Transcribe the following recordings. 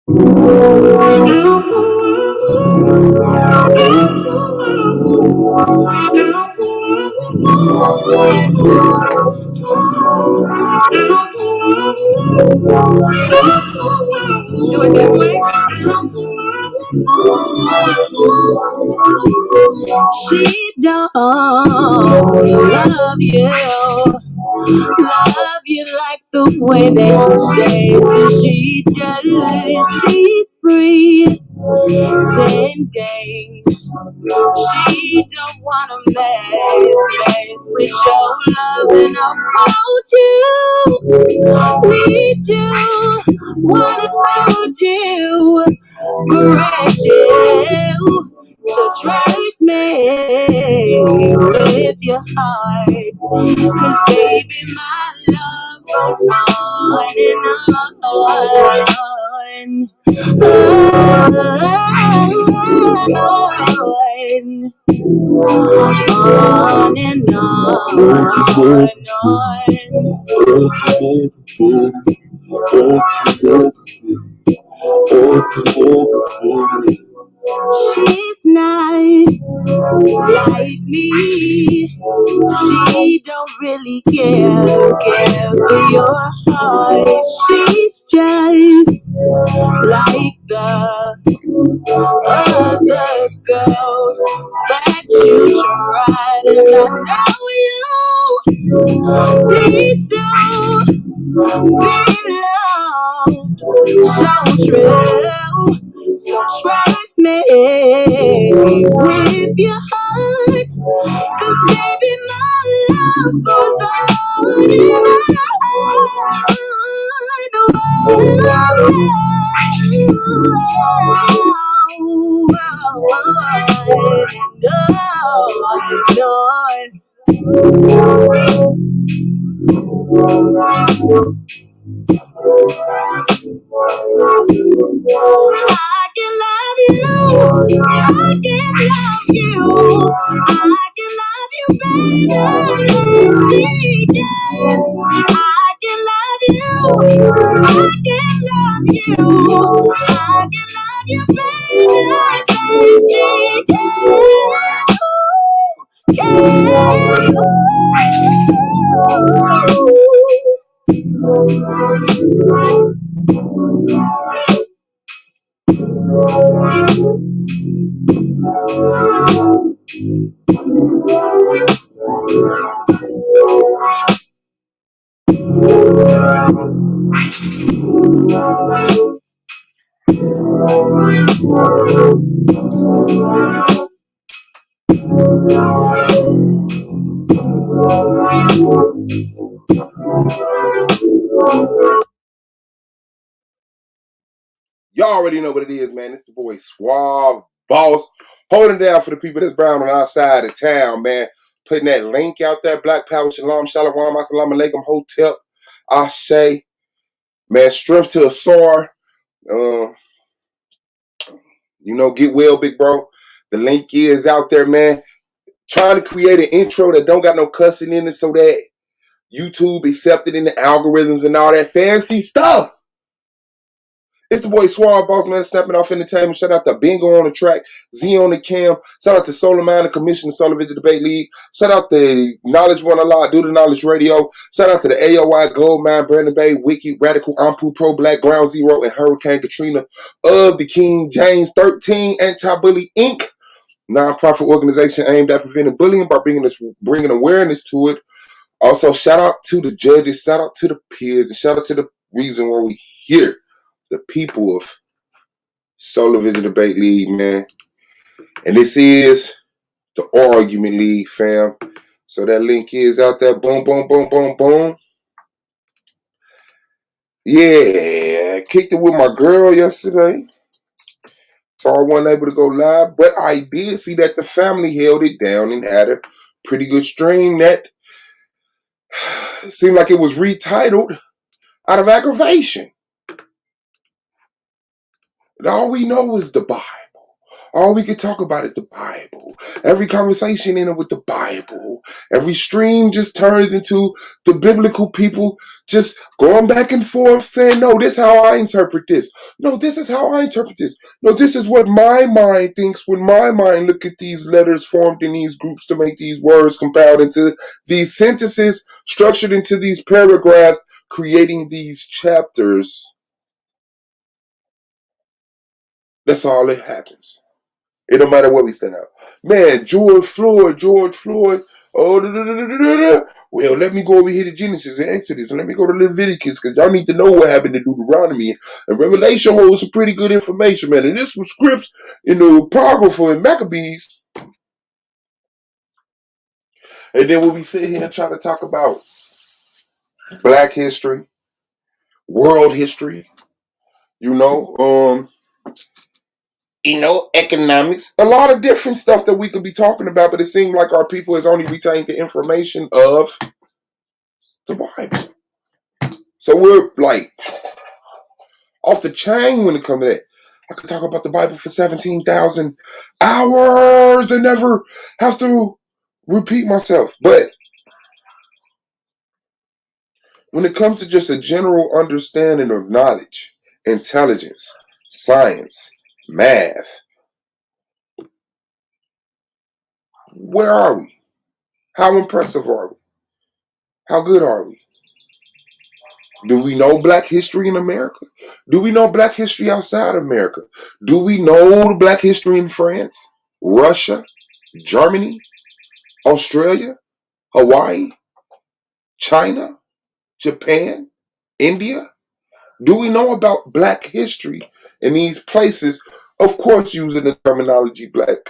Do it this way. She don't love you like the way that she says she does. She's free, 10 days. She don't wanna mess with your love, and I want you. We do wanna hold you, caress you. So trust me with your heart, 'cause baby, my love goes on and on. She's not like me. She don't really care for your heart. She's just like the other girls that you tried, and I know you need to be loved so true. So trust me with your heart, 'cause baby, my love goes on I can love you. I can love you. I can love you, baby. She can. I can love you. I can love you. I can love you, baby. She Y'all already know what it is, man. It's the boy Suave Boss holding down for the people that's brown on our side of town, man. Putting that link out there. Black Power, Shalom, Shalom, Assalamu Alaikum, Hotep, Ashe. Man, strength to a sore. Get well, big bro. The link is out there, man. Trying to create an intro that don't got no cussing in it so that YouTube accepted in the algorithms and all that fancy stuff. It's the boy Suave Boss, man, snapping off entertainment. Shout out to Bingo on the track, Z on the cam. Shout out to Solar Man, the commission, Solar Vision Debate League. Shout out to Knowledge One Allah, Do the Knowledge Radio. Shout out to the AOI, Gold Mine, Brandon Bay, Wiki, Radical, Ampu, Pro Black, Ground Zero, and Hurricane Katrina of the King James 13 Anti-Bully Inc., non-profit organization aimed at preventing bullying by bringing awareness to it. Also, shout out to the judges, shout out to the peers, and shout out to the reason why we here. The people of Solar Vision Debate League, man. And this is the Argument League, fam. So that link is out there. Boom, boom, boom, boom, boom. Yeah, kicked it with my girl yesterday. So I wasn't able to go live. But I did see that the family held it down and had a pretty good stream that seemed like it was retitled out of aggravation. And all we know is the Bible. All we can talk about is the Bible. Every conversation in it with the Bible. Every stream just turns into the biblical people just going back and forth saying, no, this is how I interpret this. No, this is how I interpret this. No, this is what my mind thinks when my mind look at these letters formed in these groups to make these words compiled into these sentences, structured into these paragraphs, creating these chapters. That's all that happens. It don't matter where we stand out. Man, George Floyd. Oh, well, let me go over here to Genesis and Exodus, and let me go to Leviticus, because y'all need to know what happened to Deuteronomy. And Revelation holds some pretty good information, man. And this was scripts in the Apocrypha and Maccabees. And then we'll be sitting here and try to talk about Black history, world history, economics, a lot of different stuff that we could be talking about, but it seems like our people has only retained the information of the Bible. So we're like off the chain when it comes to that. I could talk about the Bible for 17,000 hours and never have to repeat myself. But when it comes to just a general understanding of knowledge, intelligence, science, math, where are we? How impressive are we? How good are we? Do we know Black history in America? Do we know Black history outside of America? Do we know Black history in France, Russia, Germany, Australia, Hawaii, China, Japan, India? Do we know about Black history in these places? Of course, using the terminology Black,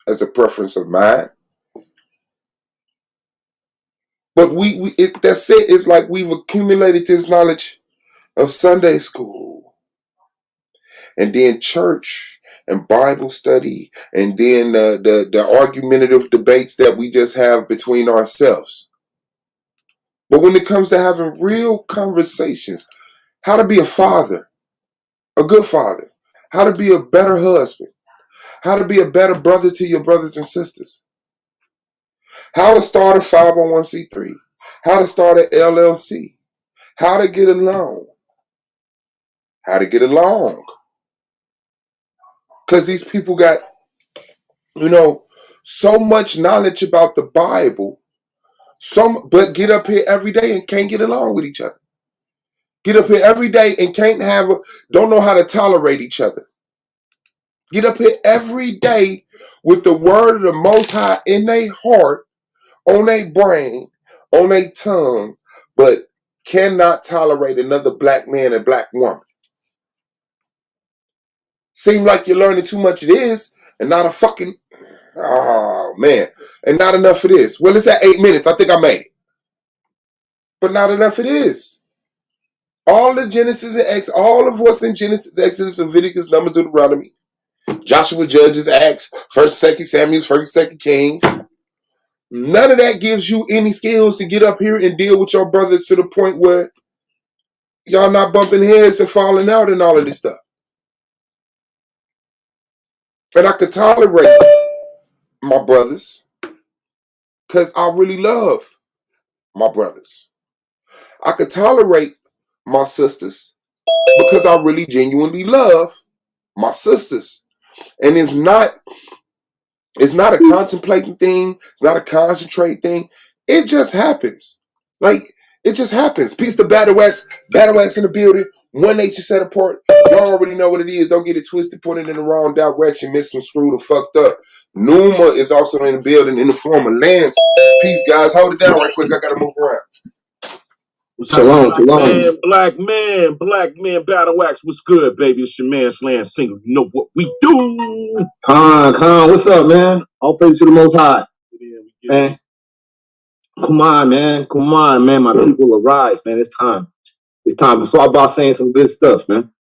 as a preference of mine. But that's it. It's like we've accumulated this knowledge of Sunday school, and then church and Bible study, and then the argumentative debates that we just have between ourselves. But when it comes to having real conversations, how to be a father, a good father, how to be a better husband, how to be a better brother to your brothers and sisters, how to start a 501c3, how to start an LLC, how to get along, Because these people got, so much knowledge about the Bible, but get up here every day and can't get along with each other. Get up here every day and don't know how to tolerate each other. Get up here every day with the word of the Most High in their heart, on their brain, on their tongue, but cannot tolerate another black man and black woman. Seem like you're learning too much of this and not a fucking, oh man, and not enough of this. Well, it's at 8 minutes. I think I made it. But not enough of this. All the Genesis and all of what's in Genesis, Exodus, Leviticus, Numbers, Deuteronomy, Joshua, Judges, Acts, 1st, 2nd Samuel, 1st, 2nd Kings. None of that gives you any skills to get up here and deal with your brothers to the point where y'all not bumping heads and falling out and all of this stuff. And I could tolerate my brothers because I really love my brothers. I could tolerate my sisters because I really genuinely love my sisters. And it's not a contemplating thing. It's not a concentrate thing. It just happens. Like, it just happens. Peace to Battle Wax in the building. One nation set apart. Y'all already know what it is. Don't get it twisted, pointed in the wrong direction, misconstrued or fucked up. Numa is also in the building in the form of Lance. Peace, guys. Hold it down right quick. I gotta move around. Shalom. Black man, Battle Wax. What's good, baby? It's your man, Lance Single. You know what we do. Khan, what's up, man? All praise to the Most High. Man. Come on, man. My people arise, man. It's time. It's all about saying some good stuff, man.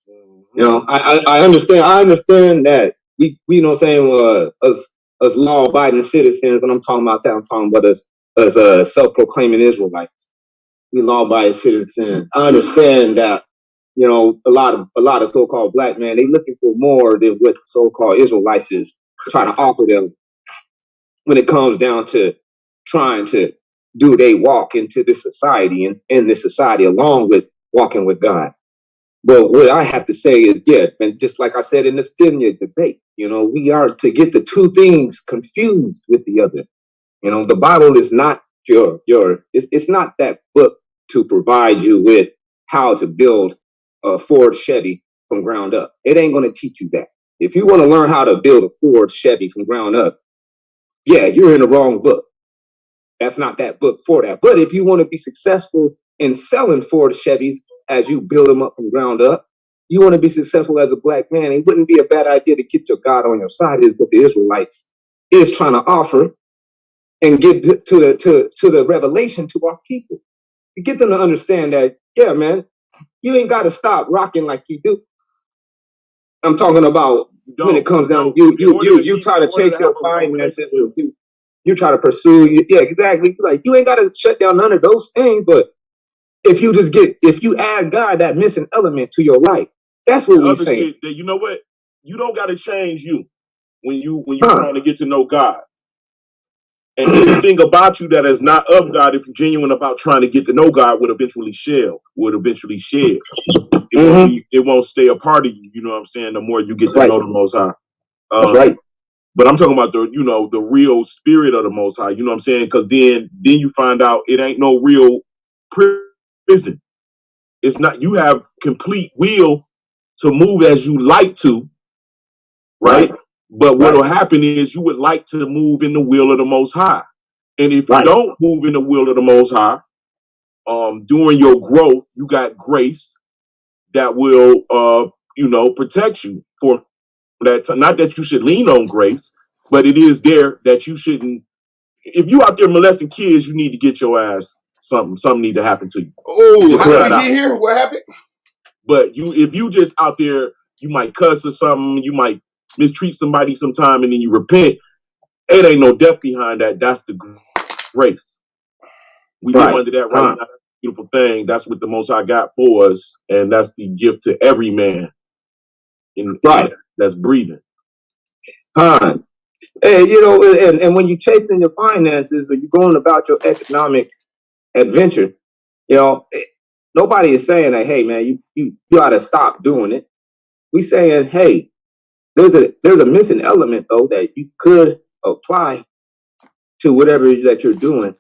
You know, I understand that we you know what I'm saying, us law-abiding citizens, when I'm talking about that, I'm talking about us as self-proclaiming Israelites. We law-abiding citizens. I understand that, a lot of so-called black men, they looking for more than what so-called Israelites is try to offer them when it comes down to trying to do they walk into this society and in this society along with walking with God. But what I have to say is, yeah, and just like I said in the Stinya debate, we are to get the two things confused with the other. The Bible is not it's not that book to provide you with how to build a Ford Chevy from ground up. It ain't going to teach you that. If you want to learn how to build a Ford Chevy from ground up, yeah, you're in the wrong book. That's not that book for that. But if you want to be successful in selling Ford Chevys as you build them up from ground up, you want to be successful as a black man, it wouldn't be a bad idea to get your God on your side, is what the Israelites is trying to offer and give to the revelation to our people. You get them to understand that, yeah, man, you ain't got to stop rocking like you do. I'm talking about when it comes down to you try to chase your finances, you try to pursue, yeah, exactly. Like you ain't got to shut down none of those things, but if you add God, that missing element to your life, that's what we saying. You know what? You don't got to change you when you trying to get to know God. And anything about you that is not of God, if you're genuine about trying to get to know God, would eventually shed. It won't stay a part of you. You know what I'm saying? The more you get to know the Most High. That's right. But I'm talking about the real spirit of the Most High. You know what I'm saying? Because then you find out it ain't no real prison. It's not. You have complete will to move as you like to, right? But what will happen is you would like to move in the will of the Most High. And if you don't move in the will of the Most High, during your growth, you got grace that will, protect you for that. Not that you should lean on grace, but it is there that you shouldn't. If you out there molesting kids, you need to get your ass something. Something need to happen to you. Oh, how did we get here? What happened? But if you just out there, you might cuss or something. You might mistreat somebody sometime, and then you repent. It ain't no death behind that. That's the grace. We live under that right now. Beautiful thing. That's what the Most High got for us, and that's the gift to every man that's breathing. And and when you're chasing your finances or you're going about your economic adventure, nobody is saying that, hey man, you gotta stop doing it. We saying, hey, there's a missing element though that you could apply to whatever that you're doing,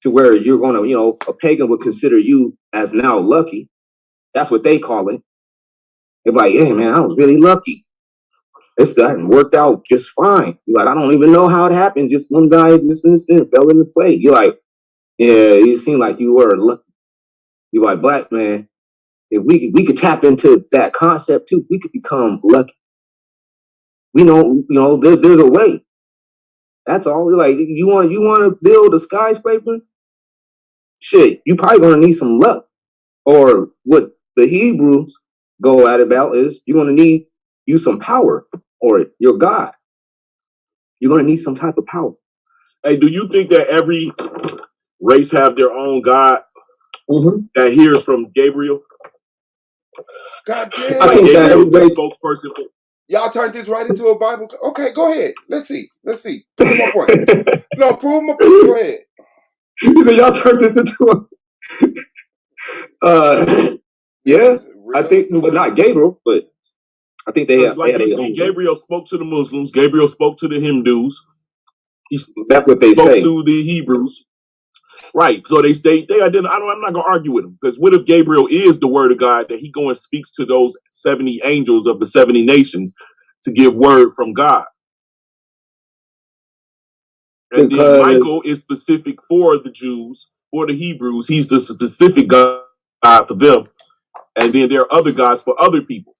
to where you're gonna, a pagan would consider you as now lucky. That's what they call it. They're like, hey man, I was really lucky. This hadn't worked out just fine. You're like, I don't even know how it happened. Just one guy just fell into play. You're like, yeah, you seem like you were lucky. You're like, black man, if we could tap into that concept too, we could become lucky. We know, there's a way. That's all. Like, you want to build a skyscraper? Shit, you probably gonna need some luck. Or what the Hebrews go at about is you're gonna need you some power, or your God. You're gonna need some type of power. Hey, do you think that every race have their own God that hears from Gabriel? God damn. I think that every race spokesperson. Y'all turned this right into a Bible. Okay, go ahead. Let's see. Prove my point. No, prove my point. Go ahead. Y'all turned this into a. Yeah, I think, but not Gabriel. But I think they have. Like you see, Gabriel spoke to the Muslims. Gabriel spoke to the Hindus. That's what they spoke say. To the Hebrews. Right. So they I'm not gonna argue with him, because what if Gabriel is the word of God, that he go and speaks to those 70 angels of the 70 nations to give word from God? And then Michael is specific for the Jews, for the Hebrews. He's the specific God for them. And then there are other gods for other people.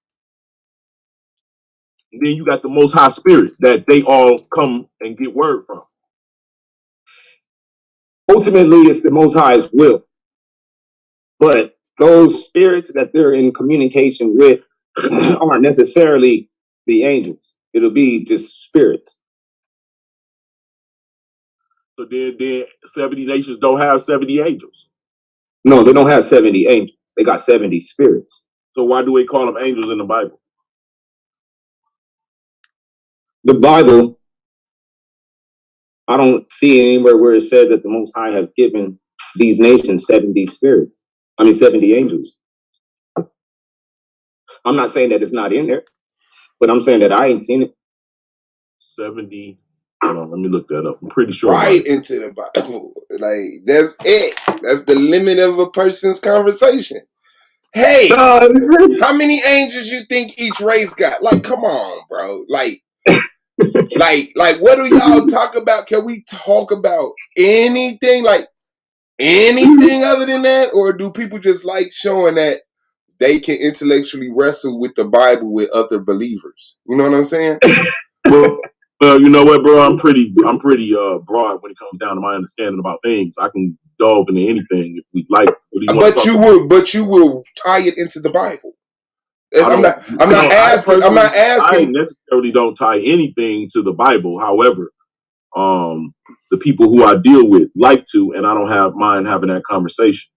And then you got the Most High Spirit that they all come and get word from. Ultimately, it's the Most High's will. But those spirits that they're in communication with aren't necessarily the angels. It'll be just spirits. So then 70 nations don't have 70 angels. No, they don't have 70 angels. They got 70 spirits. So why do we call them angels in the Bible? the Bible, I don't see anywhere where it says that the Most High has given these nations 70 spirits. 70 angels. I'm not saying that it's not in there, but I'm saying that I ain't seen it. 70. Hold on, let me look that up. I'm pretty sure. Right into the Bible. Like, that's it. That's the limit of a person's conversation. Hey, how many angels you think each race got? Like, come on, bro. Like, what do y'all talk about? Can we talk about anything? Like, anything other than that? Or do people just like showing that they can intellectually wrestle with the Bible with other believers? You know what I'm saying? Well, you know what, bro? I'm pretty broad when it comes down to my understanding about things. I can delve into anything if we like. But you will tie it into the Bible. I'm not asking. I necessarily don't tie anything to the Bible. However, the people who I deal with like to, and I don't mind having that conversation.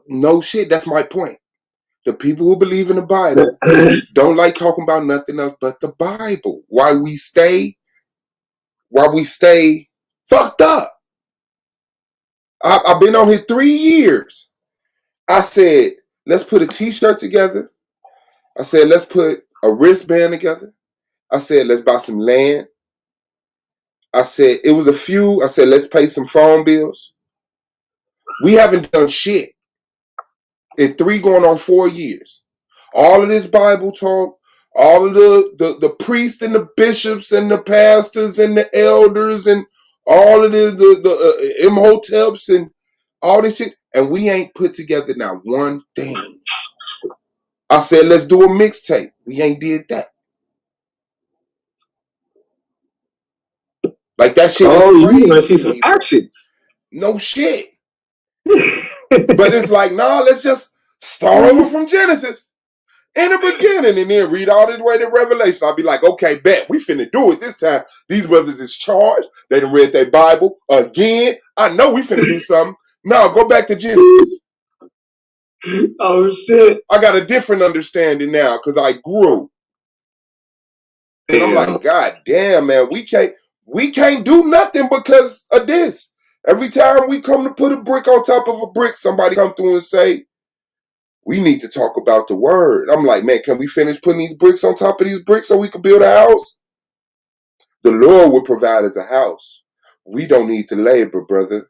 No shit. That's my point. The people who believe in the Bible don't like talking about nothing else but the Bible. Why we stay fucked up. I've been on here 3 years. I said, let's put a t-shirt together. I said, let's put a wristband together. I said, let's buy some land. I said, it was a few. I said, let's pay some phone bills. We haven't done shit in 3 going on 4 years. All of this Bible talk, all of the priests and the bishops and the pastors and the elders and all of the Imhoteps and all this shit, and we ain't put together now one thing. I said, let's do a mixtape. We ain't did that. Like, that shit is crazy. You want to see some actions? No shit. But it's like, nah, let's just start over from Genesis in the beginning and then read all the way to Revelation. I'll be like, okay, bet, we finna do it this time. These brothers is charged. They done read their Bible again. I know we finna do something. No, go back to Genesis. Oh, shit. I got a different understanding now because I grew. And I'm like, God damn, man, we can't do nothing because of this. Every time we come to put a brick on top of a brick, somebody come through and say, we need to talk about the word. I'm like, man, can we finish putting these bricks on top of these bricks so we can build a house? The Lord will provide us a house. We don't need to labor, brother.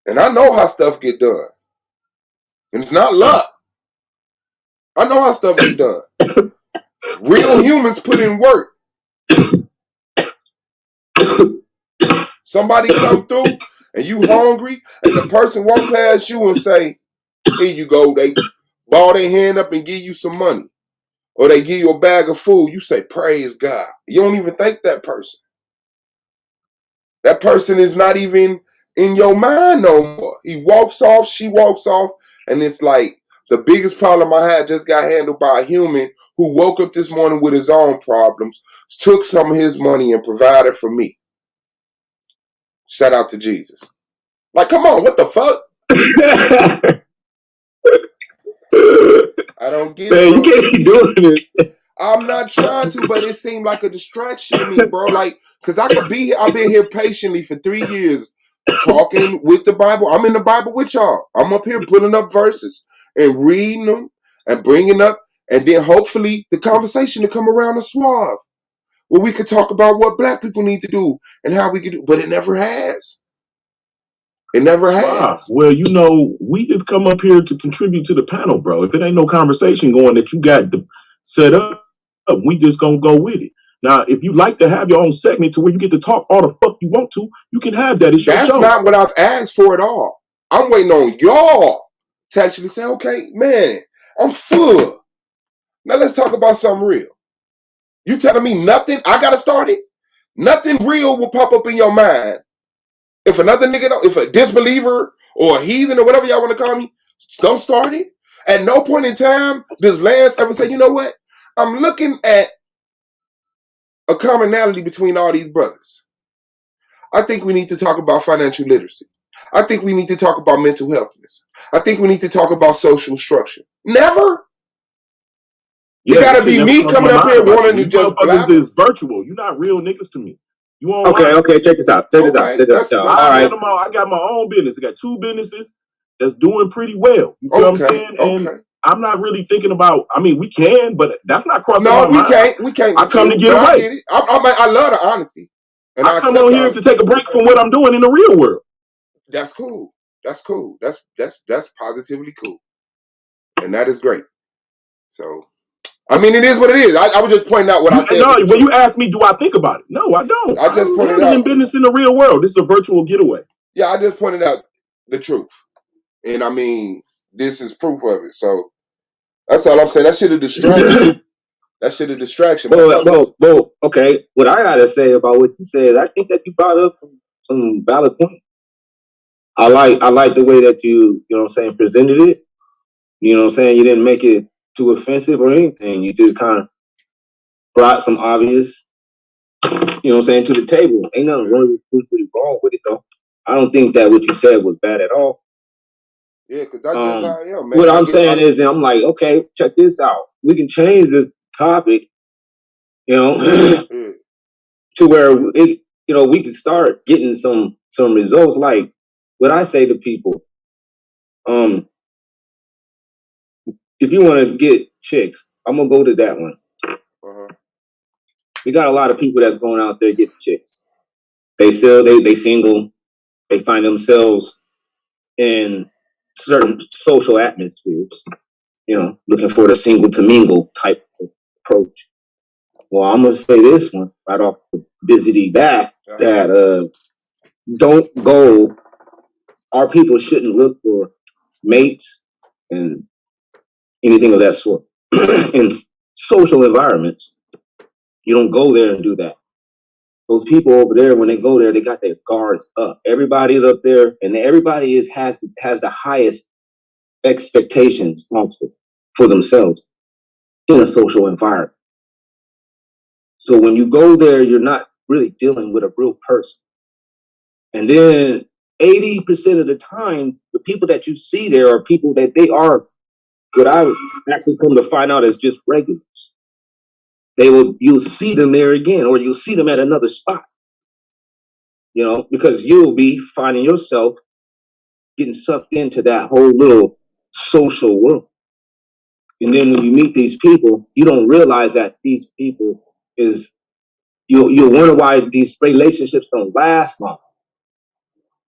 And I know how stuff get done. And it's not luck. I know how stuff get done. Real humans put in work. Somebody come through and you hungry and the person walk past you and say, here you go. They ball their hand up and give you some money. Or they give you a bag of food. You say, praise God. You don't even thank that person. That person is not even in your mind no more. He walks off, she walks off, and it's like the biggest problem I had just got handled by a human who woke up this morning with his own problems, took some of his money and provided for me. Shout out to Jesus. Like, come on, what the fuck? I don't get it, bro. You can't keep doing this. I'm not trying to, but it seemed like a distraction to me, bro. Like, because I've been here patiently for 3 years talking with the Bible. I'm in the Bible with y'all. I'm up here pulling up verses and reading them and bringing up, and then hopefully the conversation to come around a suave where we could talk about what black people need to do and how we could do, but it never has. It never has. Wow. Well, you know, we just come up here to contribute to the panel, bro. If it ain't no conversation going that you got to set up, we just gonna go with it. Now, if you like to have your own segment to where you get to talk all the fuck you want to, you can have that. It's your show. That's not what I've asked for at all. I'm waiting on y'all to actually say, okay, man, I'm full. Now let's talk about something real. You telling me nothing? I gotta start it? Nothing real will pop up in your mind. If another nigga, if a disbeliever or a heathen or whatever y'all want to call me, don't start it. At no point in time does Lance ever say, you know what? I'm looking at a commonality between all these brothers. I think we need to talk about financial literacy. I think we need to talk about mental healthness. I think we need to talk about social structure. Never. It gotta be me coming up here wanting to just blabber. Is virtual. You're not real niggas to me. You online. Okay, check this out. Check this out. All right. I got my own business. I got 2 businesses that's doing pretty well. You feel what I'm saying? And I'm not really thinking about. I mean, we can, but that's not crossing my mind. We can't. I come to get away. I get it. I love the honesty, and I come on here to take a break from what I'm doing in the real world. That's cool. That's cool. That's positively cool, and that is great. So, I mean, it is what it is. I was just pointing out what I said. No, when you ask me, do I think about it? No, I don't. I just pointed out in business in the real world. This is a virtual getaway. Yeah, I just pointed out the truth, and I mean, this is proof of it. So that's all I'm saying. That shit a distraction. That shit a distraction. Well, okay. What I gotta say about what you said, I think that you brought up some valid points. I like the way that you know what I'm saying, presented it. You know what I'm saying? You didn't make it too offensive or anything. You just kind of brought some obvious, you know what I'm saying, to the table. Ain't nothing really wrong with it though. I don't think that what you said was bad at all. Yeah, because that's just how I am, man. What I'm saying is that I'm like, okay, check this out. We can change this topic, you know, to where it, you know, we can start getting some results. Like what I say to people, if you want to get chicks, I'm gonna go to that one. We got a lot of people that's going out there getting chicks. They single. They find themselves in certain social atmospheres, you know, looking for the single to mingle type of approach. Well, I'm gonna say this one right off the busy bat that don't go. Our people shouldn't look for mates and anything of that sort in social environments. You don't go there and do that. Those people over there, when they go there, they got their guards up. Everybody's up there, and everybody has the highest expectations also for themselves in a social environment. So when you go there, you're not really dealing with a real person. And then 80% of the time, the people that you see there are people that they are what I would actually come to find out as just regulars. You'll see them there again, or you'll see them at another spot. You know, because you'll be finding yourself getting sucked into that whole little social world. And then when you meet these people, you don't realize that these people you'll wonder why these relationships don't last long.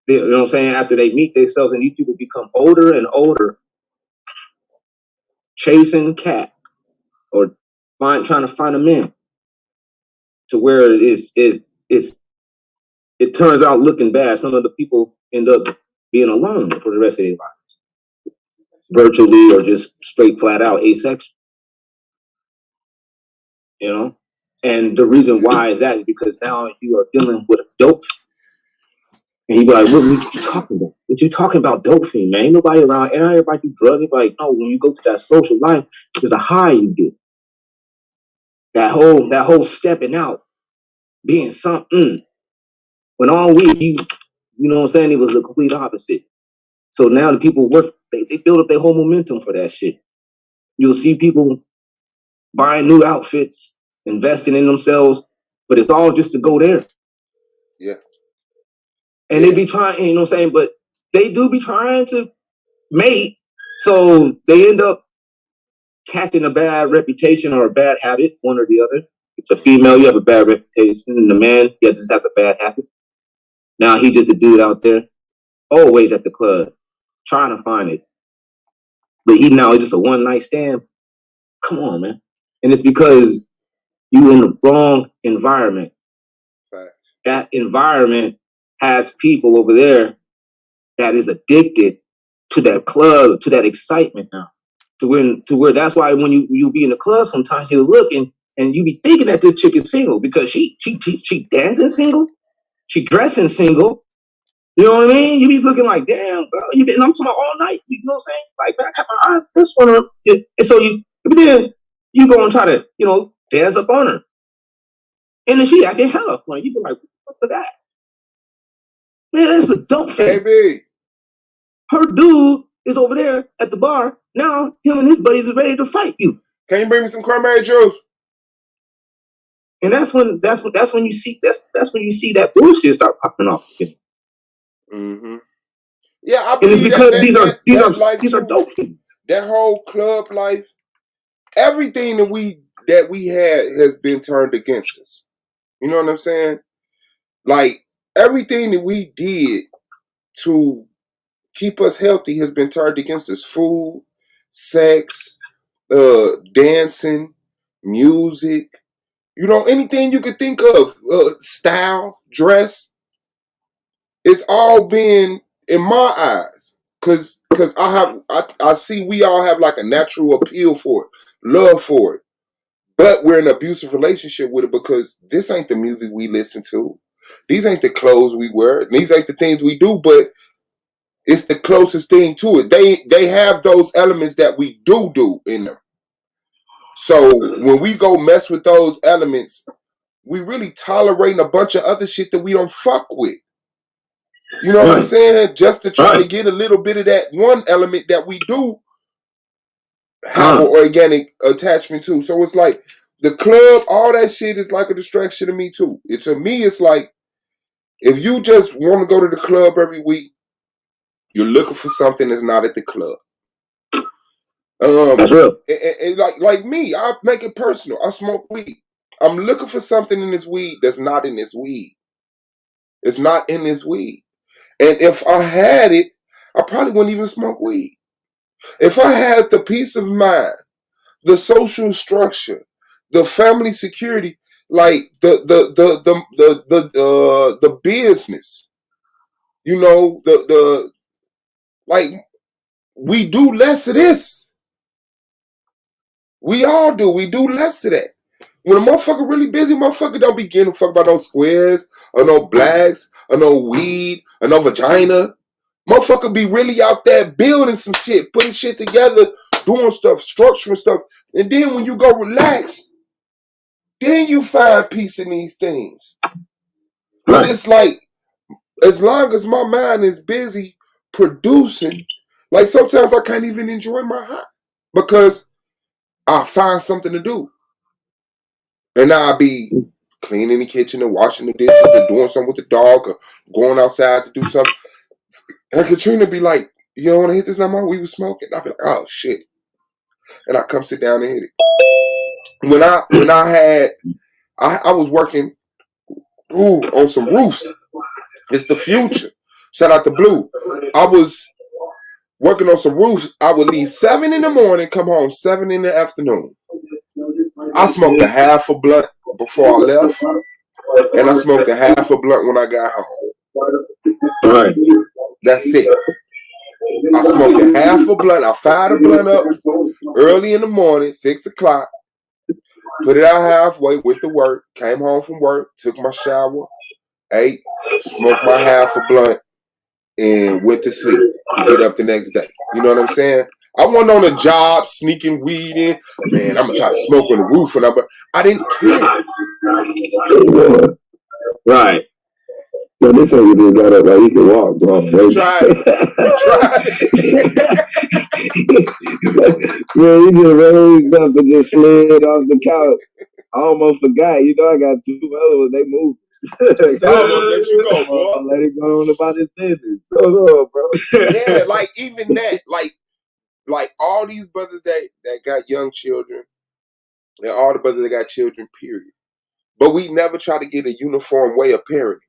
You know what I'm saying? After they meet themselves, and these people become older and older, chasing cat or trying to find a man, to where it turns out looking bad. Some of the people end up being alone for the rest of their lives, virtually or just straight flat out asexual. You know, and the reason why is that is because now you are dealing with a dope. And you be like, what you talking about? What you talking about, dope fiend, man? Ain't nobody around. Ain't everybody do drugs? You be like, no, when you go to that social life, there's a high you get. That whole stepping out, being something. When all week, you know what I'm saying, it was the complete opposite. So now the people they build up their whole momentum for that shit. You'll see people buying new outfits, investing in themselves, but it's all just to go there. Yeah. And they be trying, you know what I'm saying, but they do be trying to mate, so they end up catching a bad reputation or a bad habit, one or the other. If it's a female, you have a bad reputation, and the man, you just have a bad habit. Now he just a dude out there, always at the club, trying to find it. But he now is just a one night stand. Come on, man. And it's because you in the wrong environment. Right. That environment has people over there that is addicted to that club, to that excitement now. To where that's why when you be in the club, sometimes you're looking and you be thinking that this chick is single because she dancing single, she dressing single. You know what I mean? You be looking like, damn, girl, I'm talking about all night. You know what I'm saying? Like, man, I got my eyes this one. And so then you go and try to, you know, dance up on her. And then she acting hella funny. You be like, what the that? Man, that's a dope thing. Baby. Her dude is over there at the bar. Now him and his buddies is ready to fight you. Can you bring me some cranberry juice? And that's when you see that bullshit start popping off. Mm-hmm. Yeah, I And it's believe that because that that that life these are too. dope fiends. That whole club life, everything that we had has been turned against us. You know what I'm saying? Like everything that we did to keep us healthy has been turned against us. Food, sex, dancing, music. You know, anything you could think of, style, dress. It's all been in my eyes, cause I see we all have like a natural appeal for it, love for it, but we're in an abusive relationship with it because this ain't the music we listen to, these ain't the clothes we wear, these ain't the things we do, but it's the closest thing to it. They have those elements that we do in them. So when we go mess with those elements, we really tolerating a bunch of other shit that we don't fuck with. You know what I'm Right. saying? Just to try to Right. get a little bit of that one element that we do have an organic attachment to. So it's like the club, all that shit is like a distraction to me too. To me, it's like if you just want to go to the club every week, you're looking for something that's not at the club. That's real. And like me, I make it personal. I smoke weed. I'm looking for something in this weed that's not in this weed. It's not in this weed. And if I had it, I probably wouldn't even smoke weed. If I had the peace of mind, the social structure, the family security, like the business, you know, the like we do less of this. We all do. We do less of that. When a motherfucker really busy, motherfucker don't be getting a fuck about no squares or no blacks or no weed or no vagina. Motherfucker be really out there building some shit, putting shit together, doing stuff, structuring stuff. And then when you go relax, then you find peace in these things. But Right. it's like, as long as my mind is busy producing, like sometimes I can't even enjoy my high because I find something to do. And I'll be cleaning the kitchen and washing the dishes or doing something with the dog or going outside to do something. And Katrina be like, you don't want to hit this no more? We was smoking. I'll be like, oh shit. And I come sit down and hit it. I was working on some roofs. It's the future. Shout out to Blue. I was working on some roofs. I would leave 7 in the morning, come home 7 in the afternoon. I smoked a half a blunt before I left, and I smoked a half a blunt when I got home. Right. That's it. I smoked a half a blunt. I fired a blunt up early in the morning, 6 o'clock. Put it out halfway, went to work, came home from work, took my shower, ate, smoked my half a blunt, and went to sleep to get up the next day. You know what I'm saying? I wasn't on a job sneaking weed in. Man, I'm gonna try to smoke on the roof, and I didn't care. Right. No, this nigga just got up like he can walk, bro. You tried it. You tried it. Man, he just raised up and just slid off the couch. I almost forgot. You know, I got 2 other ones. They moved. He said, I almost let you go, boy. Let it go on about his business. So on, bro. Yeah, like even that, like all these brothers that got young children, and all the brothers that got children, period. But we never try to get a uniform way of parenting.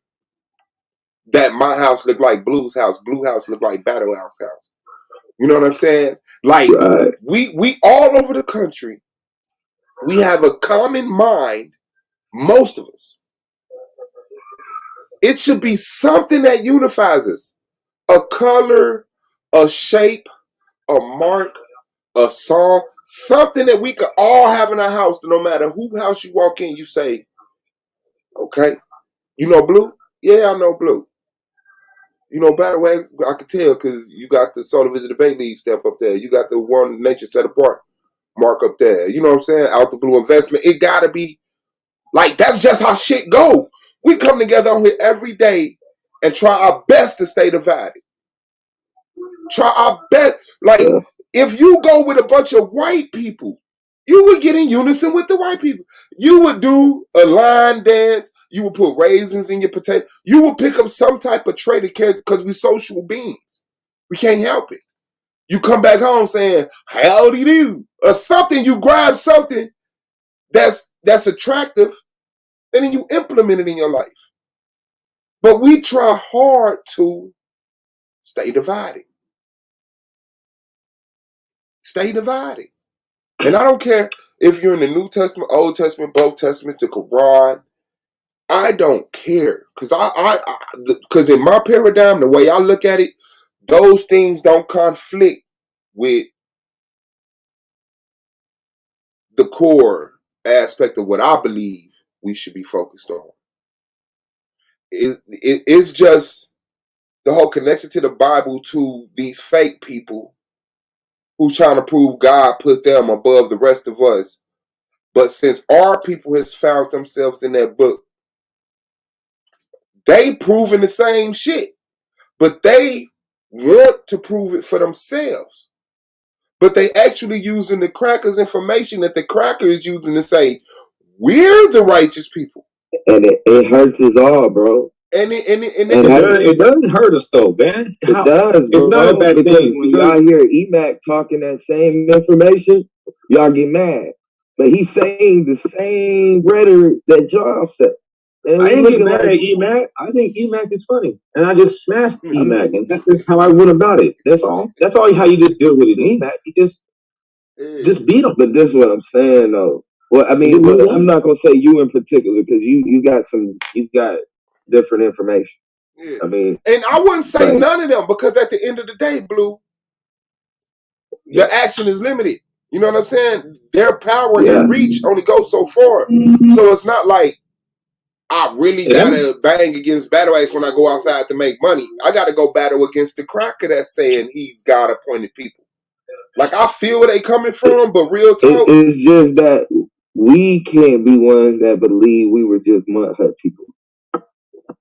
That my house looked like Blue's house, Blue house looked like Battle House house. You know what I'm saying? Like Right. we all over the country, we have a common mind, most of us. It should be something that unifies us. A color, a shape, a mark, a song, something that we could all have in our house, no matter who house you walk in, you say, okay, you know Blue? Yeah, I know Blue. You know, by the way, I can tell because you got the Solar Visit Debate League stamp up there. You got the One Nation Set Apart mark up there. You know what I'm saying? Out the Blue Investment. It gotta be like that's just how shit go. We come together on here every day and try our best to stay divided. Try our best. Like if you go with a bunch of white people, you would get in unison with the white people. You would do a line dance. You would put raisins in your potato. You would pick up some type of trait of character because we're social beings. We can't help it. You come back home saying, howdy do, or something. You grab something that's attractive, and then you implement it in your life. But we try hard to stay divided. Stay divided. And I don't care if you're in the New Testament, Old Testament, both Testaments, the Quran. I don't care. Because in my paradigm, the way I look at it, those things don't conflict with the core aspect of what I believe we should be focused on. It's just the whole connection to the Bible to these fake people who's trying to prove God put them above the rest of us. But since our people has found themselves in that book, they proving the same shit. But they want to prove it for themselves. But they actually using the crackers' information that the cracker is using to say, we're the righteous people. And it hurts us all, bro. And it doesn't hurt us though, man. It does, bro. It's not a bad thing. When y'all hear EMAC talking that same information, y'all get mad. But he's saying the same rhetoric that y'all said. And I ain't get mad at EMAC. I think EMAC is funny. And I just smashed EMAC. And that's just how I went about it. That's all. That's all how you just deal with it. EMAC, you just beat him. But this is what I'm saying though. Well, I mean, I'm not gonna say you in particular because you got different information. Yeah. I mean, and I wouldn't say none of them because at the end of the day, Blue, your action is limited. You know what I'm saying? Their power and reach only goes so far. So it's not like I really gotta bang against Battle Axe when I go outside to make money. I gotta go battle against the cracker that's saying he's God appointed people. Like I feel where they coming from, but real talk, it's just that we can't be ones that believe we were just mud hut people.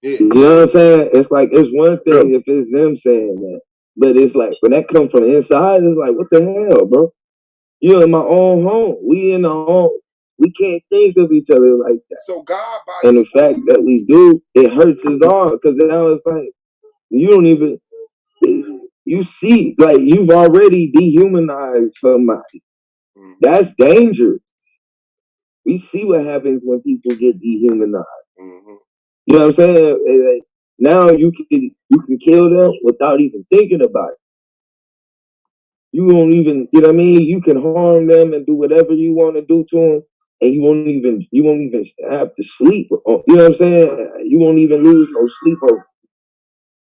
Yeah. You know what I'm saying? It's like it's one thing if it's them saying that, but it's like when that comes from the inside, it's like what the hell, bro? You're in my own home. We in the home. We can't think of each other like that. So God, and the fact that we do, it hurts us all because now it's like you don't even. You see, like you've already dehumanized somebody. That's dangerous. We see what happens when people get dehumanized. Mm-hmm. You know what I'm saying? Like, now you can kill them without even thinking about it. You won't even, you know what I mean? You can harm them and do whatever you want to do to them, and you won't even have to sleep. You know what I'm saying? You won't even lose no sleep over.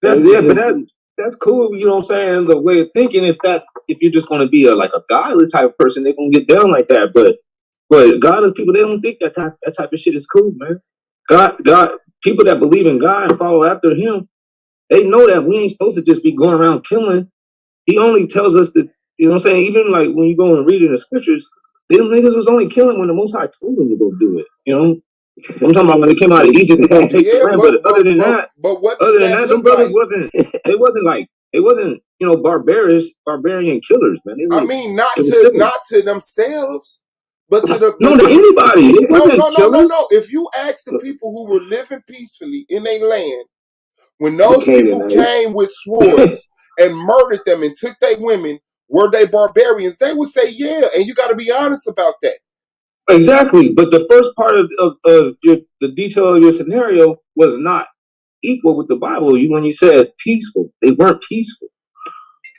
That's cool. You know what I'm saying? The way of thinking, if you're just going to be a godless type of person, they're going to get down like that. But godless people, they don't think that type of shit is cool, man. God, people that believe in God and follow after Him, they know that we ain't supposed to just be going around killing. He only tells us that, you know what I'm saying? Even like when you go and read in the scriptures, them niggas was only killing when the Most High told them to go do it. You know, I'm talking about when they came out of Egypt to come take the land. But other than that, them brothers wasn't. It wasn't barbarian killers, man. I mean, not to themselves. But to the to anybody. It wasn't no. If you ask the people who were living peacefully in their land, when those people came with swords and murdered them and took their women, were they barbarians? They would say, yeah. And you got to be honest about that. Exactly. But the first part of the detail of your scenario was not equal with the Bible. When you said peaceful, they weren't peaceful.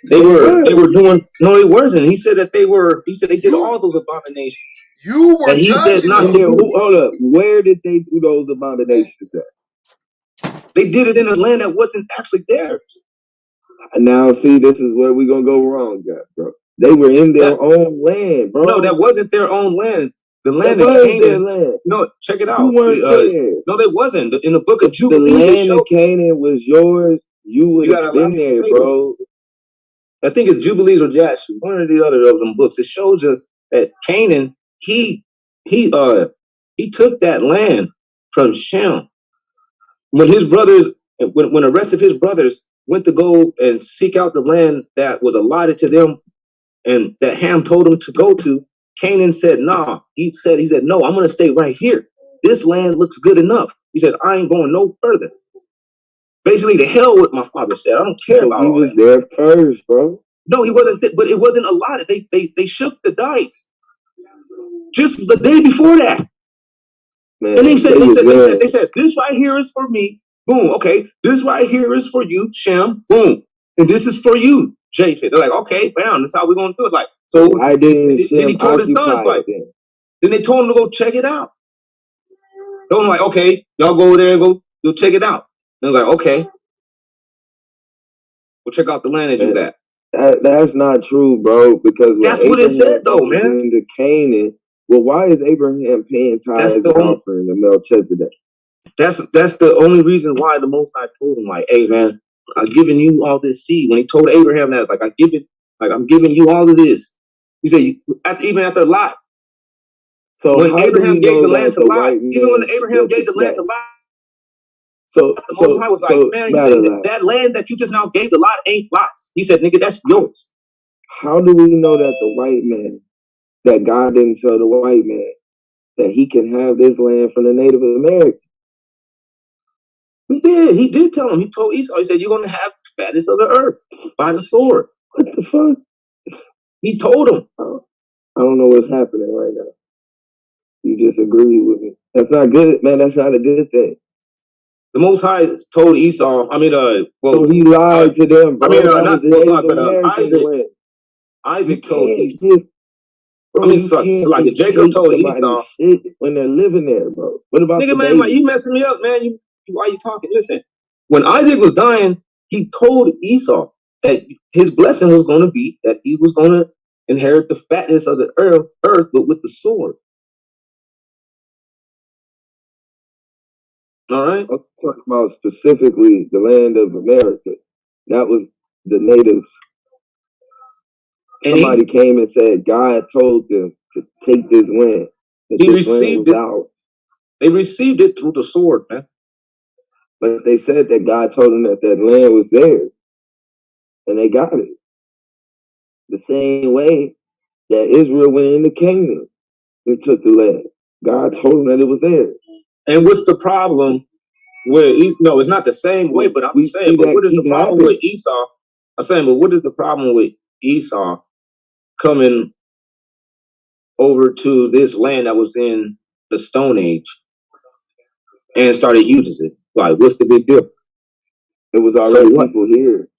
They were doing no, it wasn't. He said that he said they did all those abominations. You were judging them. Hold up. Where did they do those abominations at? They did it in a land that wasn't actually theirs. Now see, this is where we're gonna go wrong, bro. They were in their own land, bro. No, that wasn't their own land. The land of Canaan. No, check it out. No, they wasn't. In the book of Jubilee, the land of Canaan was yours. You would have been there, bro. I think it's Jubilees or Jasher, one or the other of them books. It shows us that Canaan, he took that land from Shem. When his brothers, when the rest of his brothers went to go and seek out the land that was allotted to them and that Ham told them to go to, Canaan said, nah. He said, no, I'm going to stay right here. This land looks good enough. He said, I ain't going no further. Basically, the hell with my father said. I don't care about he all was that. there first, bro. No, he wasn't. But it wasn't a lot. They shook the dice just the day before that. Man, And they said, this right here is for me. Boom. Okay. This right here is for you, Shem. Boom. And this is for you, Japheth. They're like, okay, bam, that's how we're going to do it. Like, so why didn't then Shem he told his sons, occupy like, it then they told him to go check it out. They were like, okay, y'all go over there and go check it out. They're like, okay, we'll check out the land that you was at. That's not true, bro. Because when That's what it said, though, goes man. into Canaan, well, why is Abraham paying tithes and offering to Melchizedek? That's the only reason why the Most High told him, like, hey, man, I've given you all this seed. When he told Abraham that, like, I'm giving you all of this. He said, even after Lot. So when Abraham gave the land to Lot, even when Abraham gave the land to Lot, so the Most High was like, man, he said, that land that you just now gave to Lot ain't Lot's. He said, nigga, that's yours. How do we know that the white man, that God didn't tell the white man that he can have this land from the Native Americans? He did. He did tell him. He told Esau, he said, you're going to have the fattest of the earth by the sword. What the fuck? He told him. I don't know what's happening right now. You disagree with me. That's not good, man. That's not a good thing. The Most High told Esau, so he lied to them, bro. Not the Most High, but Isaac told Esau. Bro, Jacob told Esau shit when they're living there, bro. What about nigga, man? You messing me up, man. Why you talking? Listen, when Isaac was dying, he told Esau that his blessing was going to be that he was going to inherit the fatness of the earth, but with the sword. All right. I'm talking about specifically the land of America. That was the natives. Somebody came and said God told them to take this land. He received it. They received it through the sword, man. But they said that God told them that land was theirs, and they got it. The same way that Israel went into Canaan and took the land. God told them that it was theirs. And what's the problem with no, it's not the same way, but I'm saying, but what is the problem with Esau? I'm saying, but what is the problem with Esau coming over to this land that was in the Stone Age and started using it? Like, what's the big deal? It was already people here.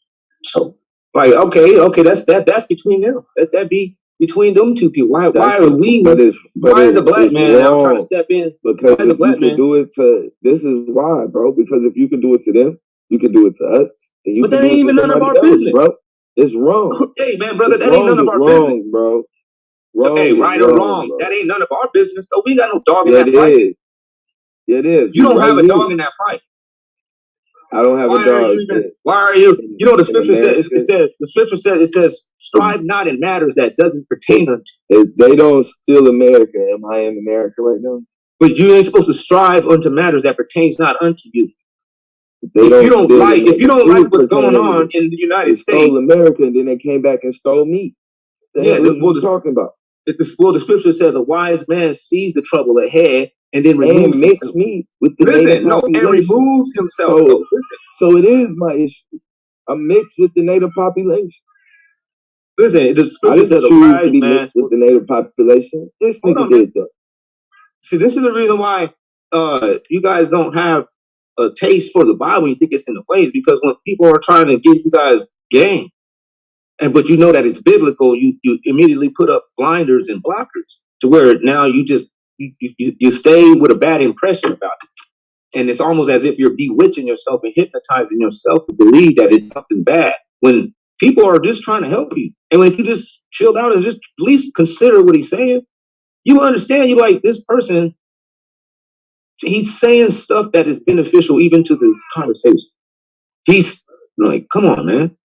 So, like, okay, that's between them. That be between them two people. Why are we? Why is a black man now trying to step in? Because if you could do it to, this is why, bro. Because if you could do it to them, you could do it to us. And you but that ain't even none of our business, bro. It's wrong. Hey, man, brother, that ain't none of our business, bro. Hey, right or wrong, that ain't none of our business. Though we got no dog in that fight. Yeah, it is. You don't have a dog in that fight. I don't have a dog. Why are you? You know the scripture says. The scripture says it says, "Strive not in matters that doesn't pertain unto." They don't steal America. Am I in America right now? But you ain't supposed to strive unto matters that pertains not unto you. If you don't like what's going on in the United States, stole America, and then they came back and stole me. What are you talking about? The scripture says a wise man sees the trouble ahead and then removes himself. Me with the native population. And removes himself. So it is my issue. I'm mixed with the native population. Listen, the scripture says a wise man mixed with the native population. This nigga did that. See, this is the reason why you guys don't have a taste for the Bible. You think it's in the ways, because when people are trying to give you guys game, but you know that it's biblical, you immediately put up blinders and blockers to where now you just you stay with a bad impression about it, and it's almost as if you're bewitching yourself and hypnotizing yourself to believe that it's something bad when people are just trying to help you. And if you just chill out and just at least consider what he's saying, you understand. You like this person. He's saying stuff that is beneficial even to the conversation. He's like, come on, man.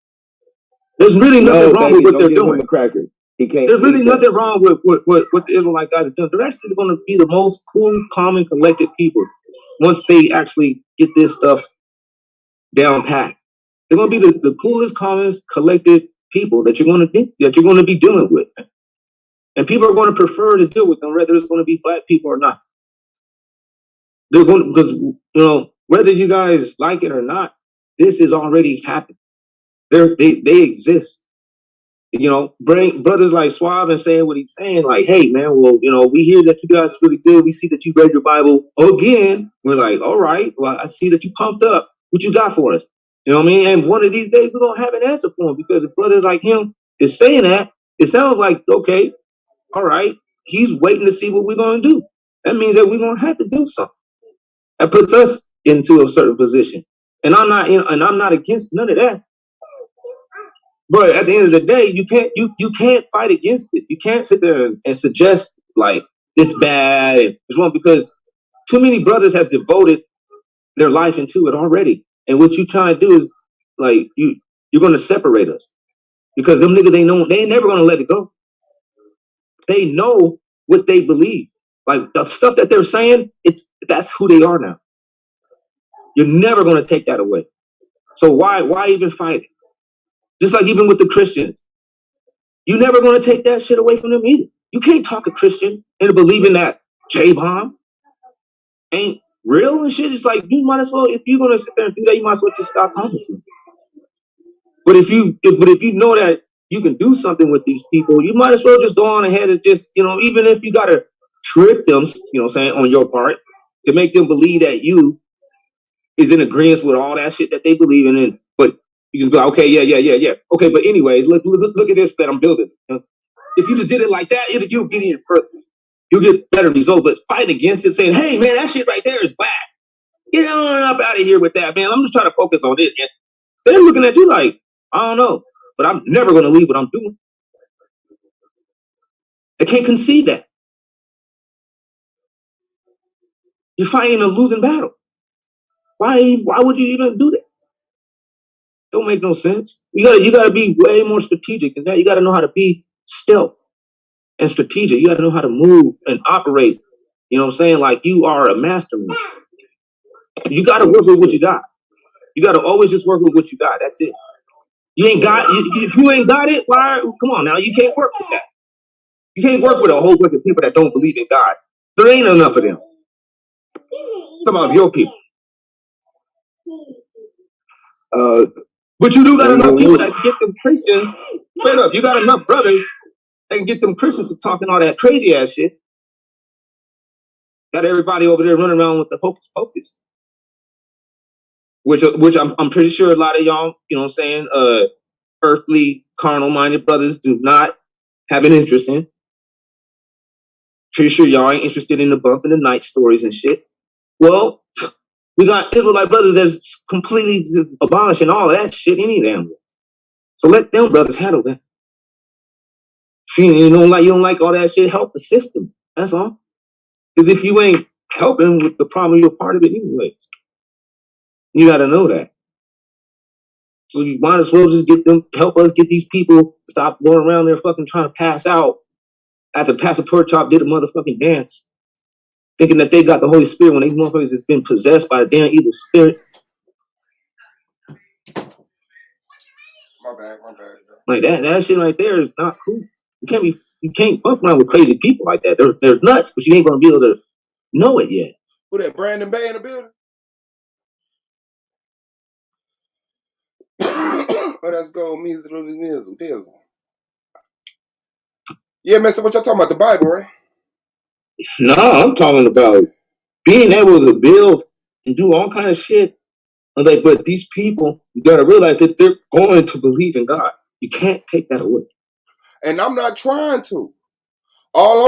There's really nothing wrong with what they're doing. There's really nothing wrong with what the Israelite guys are doing. They're actually going to be the most cool, calm, and collected people once they actually get this stuff down pat. They're going to be the coolest, calmest, collected people that you're going to be dealing with. And people are going to prefer to deal with them, whether it's going to be black people or not. They're going because whether you guys like it or not, this is already happened. They exist. Bring brothers like Suave and saying what he's saying, like, hey man, well, we hear that you guys are really good. We see that you read your Bible again. We're like, all right, well, I see that you pumped up. What you got for us? You know what I mean? And one of these days we're gonna have an answer for him because if brothers like him is saying that, it sounds like okay, all right, he's waiting to see what we're gonna do. That means that we're gonna have to do something. That puts us into a certain position. And I'm not against none of that. But at the end of the day, you can't fight against it. You can't sit there and suggest like it's bad and it's wrong because too many brothers has devoted their life into it already. And what you trying to do is like you're gonna separate us. Because them niggas they ain't never gonna let it go. They know what they believe. Like the stuff that they're saying, that's who they are now. You're never gonna take that away. So why even fight it? Just like even with the Christians. You're never going to take that shit away from them either. You can't talk a Christian into believing that J-bomb ain't real and shit. It's like you might as well, if you're going to sit there and do that, you might as well just stop talking to them. But if you know that you can do something with these people, you might as well just go on ahead and just, even if you got to trick them, on your part to make them believe that you is in agreement with all that shit that they believe in. But you just go, okay, yeah. Okay, but anyways, look at this that I'm building. If you just did it like that, you'll get in further. You'll get better results. But fight against it, saying, hey, man, that shit right there is whack. Get on up out of here with that, man. I'm just trying to focus on it. And they're looking at you like, I don't know, but I'm never going to leave what I'm doing. I can't concede that. You're fighting a losing battle. Why would you even do that? Don't make no sense. You gotta be way more strategic than that. You gotta know how to be stealth and strategic. You gotta know how to move and operate. You know what I'm saying? Like you are a mastermind. You gotta work with what you got. You gotta always just work with what you got. That's it. You ain't got if you ain't got it, why come on now, you can't work with that. You can't work with a whole bunch of people that don't believe in God. There ain't enough of them. Some of your people. But you do got enough people that can get them Christians straight up. You got enough brothers that can get them Christians to talking all that crazy ass shit. Got everybody over there running around with the hocus pocus. Which I'm pretty sure a lot of y'all, earthly, carnal minded brothers do not have an interest in. Pretty sure y'all ain't interested in the bump in the night stories and shit. Well, we got Israelite brothers that's completely abolishing all of that shit any damn way. So let them brothers handle that. You don't like all that shit, help the system. That's all. Because if you ain't helping with the problem, you're part of it anyways. You gotta know that. So you might as well just help us get these people stop going around there fucking trying to pass out after Pastor Pork Chop did a motherfucking dance, thinking that they got the Holy Spirit when these motherfuckers has been possessed by a damn evil spirit. My bad. Like that shit right there is not cool. You can't fuck around with crazy people like that. They're nuts, but you ain't gonna be able to know it yet. Who that? Brandon Bay in the building? Oh, let's go. Mizzle. Yeah, man. So what y'all talking about? The Bible, right? No, I'm talking about being able to build and do all kind of shit. But these people, you gotta realize that they're going to believe in God. You can't take that away. And I'm not trying to. But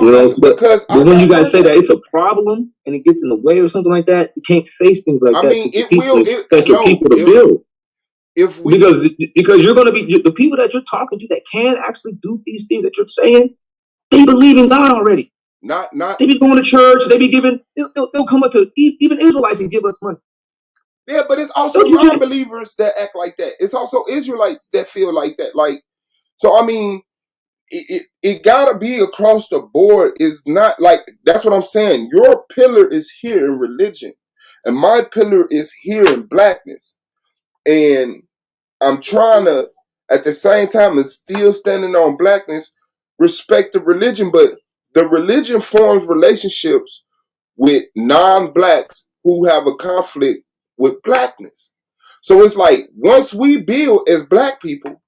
when you guys say that it's a problem and it gets in the way or something like that, you can't say things like that mean, to people. Expect your people to build. Because you're going to be the people that you're talking to that can actually do these things that you're saying. They believe in God already. Not. They be going to church. They be giving. They'll come up to even Israelites and give us money. Yeah, but it's also non-believers that act like that. It's also Israelites that feel like that. Like, so I mean, it gotta be across the board. It's not like that's what I'm saying. Your pillar is here in religion, and my pillar is here in blackness. And I'm trying to, at the same time, is still standing on blackness, respect the religion, but the religion forms relationships with non-blacks who have a conflict with blackness. So it's like once we build as black people,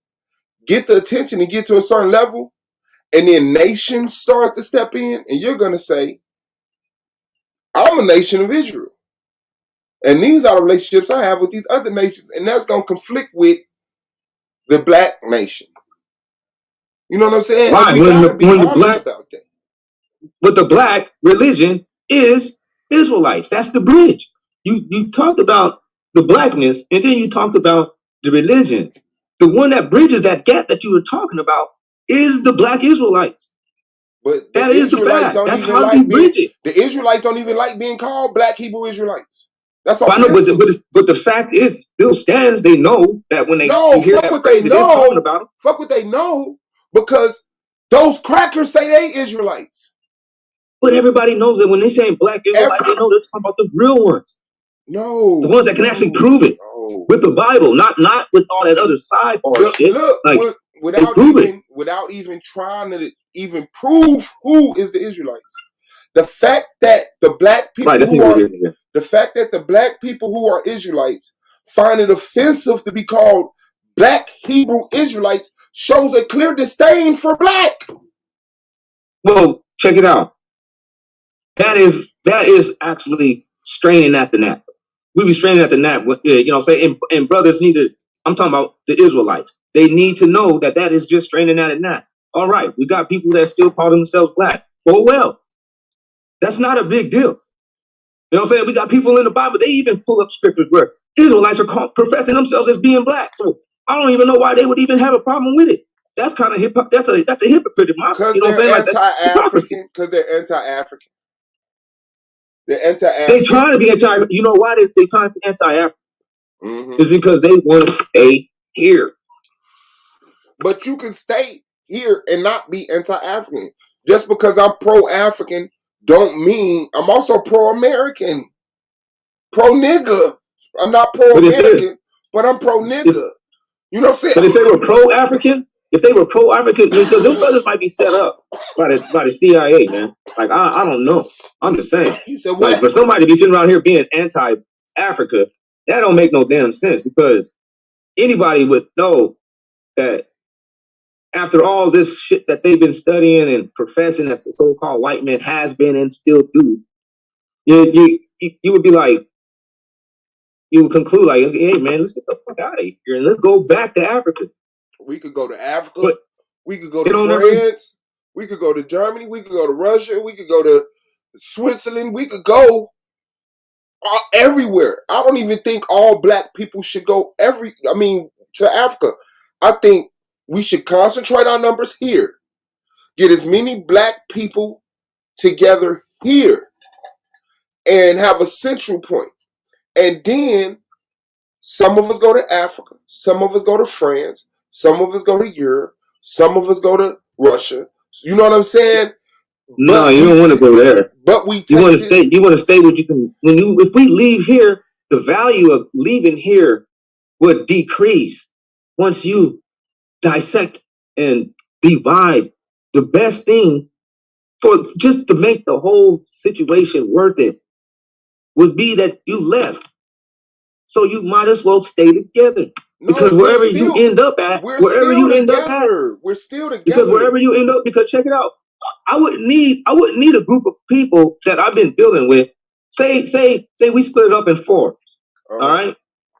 get the attention and get to a certain level, and then nations start to step in, and you're gonna say, I'm a nation of Israel. And these are the relationships I have with these other nations, and that's gonna conflict with the black nation. You know what I'm saying? Right. And we gotta be honest about that. But the black religion is Israelites. That's the bridge. You talked about the blackness, and then you talked about the religion. The one that bridges that gap that you were talking about is the black Israelites. But that is the bad. That's how you bridge it. The Israelites don't even like being called Black Hebrew Israelites. That's I know, offensive. but the fact is, still stands. They know that when they hear that phrase, they're talking about them. Fuck what they know, because those crackers say they Israelites. But everybody knows that when they say Black Israelites, they know they're talking about the real ones. No, the ones that can actually prove it with the Bible, not with all that other sidebar shit. Look, like, without even trying to even prove who is the Israelites. The fact that the black people the fact that the black people who are Israelites find it offensive to be called Black Hebrew Israelites shows a clear disdain for black. Well, check it out. That is actually straining at the gnat. We be straining at the gnat. You know, and brothers need to. I'm talking about the Israelites. They need to know that is just straining at a gnat. All right, we got people that still call themselves black. Oh well, that's not a big deal. You know what I'm saying? We got people in the Bible. They even pull up scriptures where Israelites are professing themselves as being black. So I don't even know why they would even have a problem with it. That's kind of that's a hypocrite. Because you know they're anti-African. Because they're anti-African. They're anti-African. They trying to be anti. You know why they trying to be anti-African? It's because they want to stay here. But you can stay here and not be anti-African. Just because I'm pro-African don't mean I'm also pro-American. Pro-nigga. I'm not pro-American, but I'm pro-nigga. You know what I'm saying? But if they were pro-African, because those brothers might be set up by the CIA, man. Like, I don't know. I'm just saying. You said what? Like, for somebody to be sitting around here being anti-Africa, that don't make no damn sense, because anybody would know that after all this shit that they've been studying and professing that the so-called white man has been and still do, you would be like, you would conclude like, hey man, let's get the fuck out of here and let's go back to Africa. We could go to Africa. We could go to France. We could go to Germany. We could go to Russia. We could go to Switzerland. We could go everywhere. I don't even think all black people should go to Africa. I think we should concentrate our numbers here. Get as many black people together here and have a central point. And then some of us go to Africa. Some of us go to France. Some of us go to Europe. Some of us go to Russia. You know what I'm saying? No, you don't want to go there. But you want to stay. You want to stay where you can. If we leave here, the value of leaving here would decrease once you dissect and divide. The best thing for just to make the whole situation worth it would be that you left. So you might as well stay together. Because wherever you end up at, we're still together. Because wherever you end up, because check it out, I wouldn't need a group of people that I've been building with. Say we split it up in four. All right,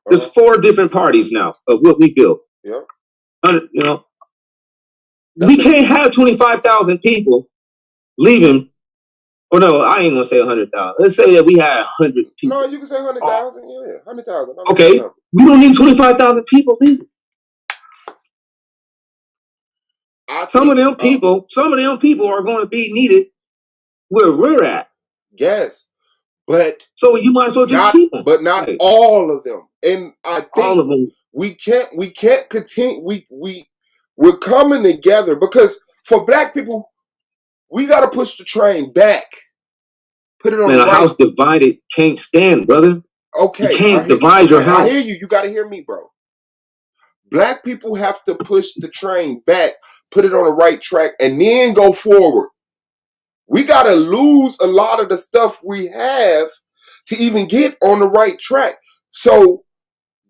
there's 4 different parties now of what we build. Yeah, you know, we can't have 25,000 people leaving. Or no, I ain't gonna say 100,000. Let's say that we had 100 people. No, you can say 100,000. Yeah, 100,000. Okay, we don't need 25,000 people leaving. Some of them people are going to be needed where we're at. Yes, but so you might as well just keep them. But not all of them. And I think all of them. We can't continue. We're coming together because for black people, we got to push the train back. Put it on. Man, a house divided can't stand, brother. Okay, you can't divide your house. I hear you. You got to hear me, bro. Black people have to push the train back put it on the right track, and then go forward. We got to lose a lot of the stuff we have to even get on the right track. So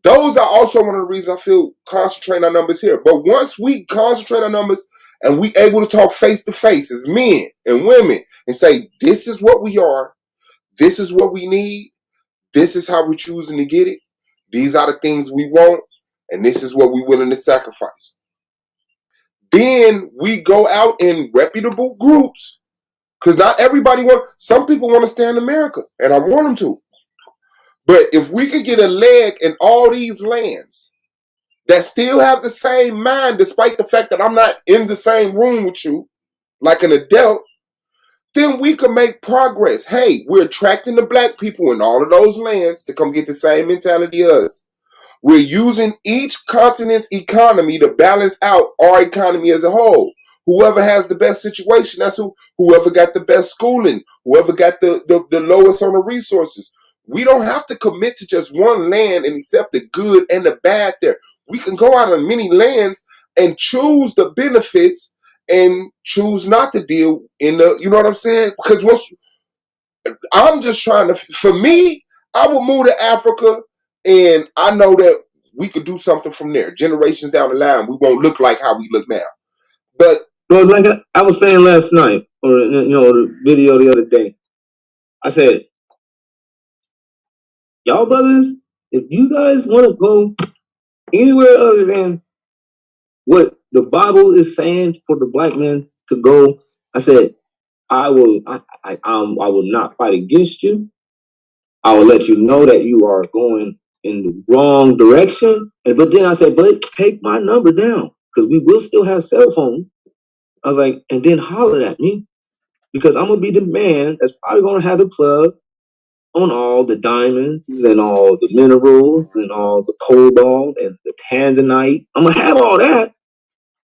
those are also one of the reasons I feel concentrating on numbers here. But once we concentrate on numbers and we able to talk face to face as men and women and say, this is what we are, this is what we need, this is how we're choosing to get it, these are the things we want, and this is what we're willing to sacrifice. Then we go out in reputable groups, because not everybody some people want to stay in America, and I want them to. But if we could get a leg in all these lands that still have the same mind, despite the fact that I'm not in the same room with you, like an adult, then we can make progress. Hey, we're attracting the black people in all of those lands to come get the same mentality as us. We're using each continent's economy to balance out our economy as a whole. Whoever has the best situation, that's whoever got the best schooling, whoever got the lowest on the resources. We don't have to commit to just one land and accept the good and the bad there. We can go out on many lands and choose the benefits and choose not to deal in the, you know what I'm saying? Because I'm just trying to, for me, I would move to Africa, and I know that we could do something from there. Generations down the line, we won't look like how we look now. But well, like I was saying last night, or the video the other day, I said, y'all brothers, if you guys want to go anywhere other than what the Bible is saying for the black man to go, I said, I will not fight against you. I will let you know that you are going in the wrong direction. But then I said, but take my number down, because we will still have cell phones. I was like, and then holler at me, because I'm gonna be the man that's probably gonna have the plug on all the diamonds and all the minerals and all the cobalt and the tanzanite. I'm gonna have all that,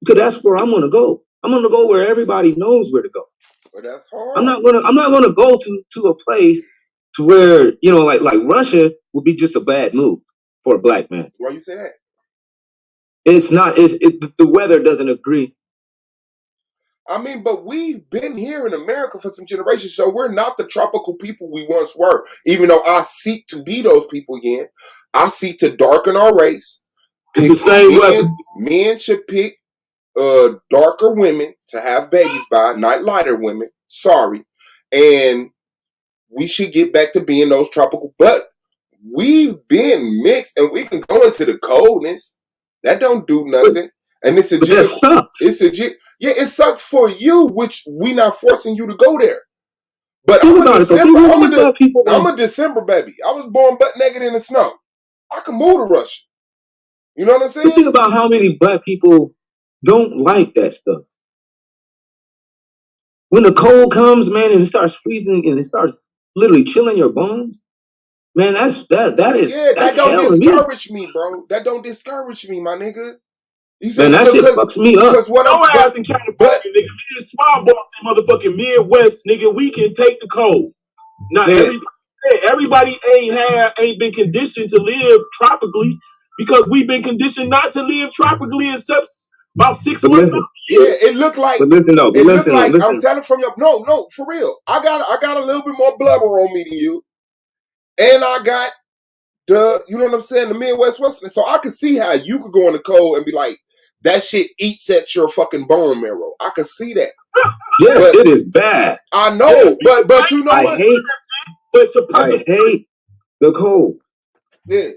because that's where I'm gonna go. I'm gonna go where everybody knows where to go. But that's hard. I'm not gonna go to a place to where, like Russia would be just a bad move for a black man. Why you say that? It's not. The weather doesn't agree. I mean, but we've been here in America for some generations, so we're not the tropical people we once were. Even though I seek to be those people again, I seek to darken our race. It's the same weather. Men should pick darker women to have babies by, not lighter women. Sorry. And we should get back to being those tropical. But we've been mixed, and we can go into the coldness. That don't do nothing. And it's but that sucks. It sucks for you, which we not forcing you to go there. But I'm a December baby. I was born butt naked in the snow. I can move to Russia. You know what I'm saying? But think about how many black people don't like that stuff. When the cold comes, man, and it starts freezing and it starts literally chilling your bones, man, that don't discourage me, bro. That don't discourage me, my nigga. You see, man, that shit fucks me up. Because what I'm ass in California, nigga, we just small balls in motherfucking Midwest, nigga. We can take the cold. Now everybody ain't been conditioned to live tropically, because we've been conditioned not to live tropically except about 6 months. It looked like. But listen. I'm telling from your no, for real. I got a little bit more blubber on me than you, and I got you know what I'm saying, the Midwest Western. So I could see how you could go in the cold and be like, that shit eats at your fucking bone marrow. I could see that. Yeah, but it is bad. I know, but you know what? I hate the cold. Yeah.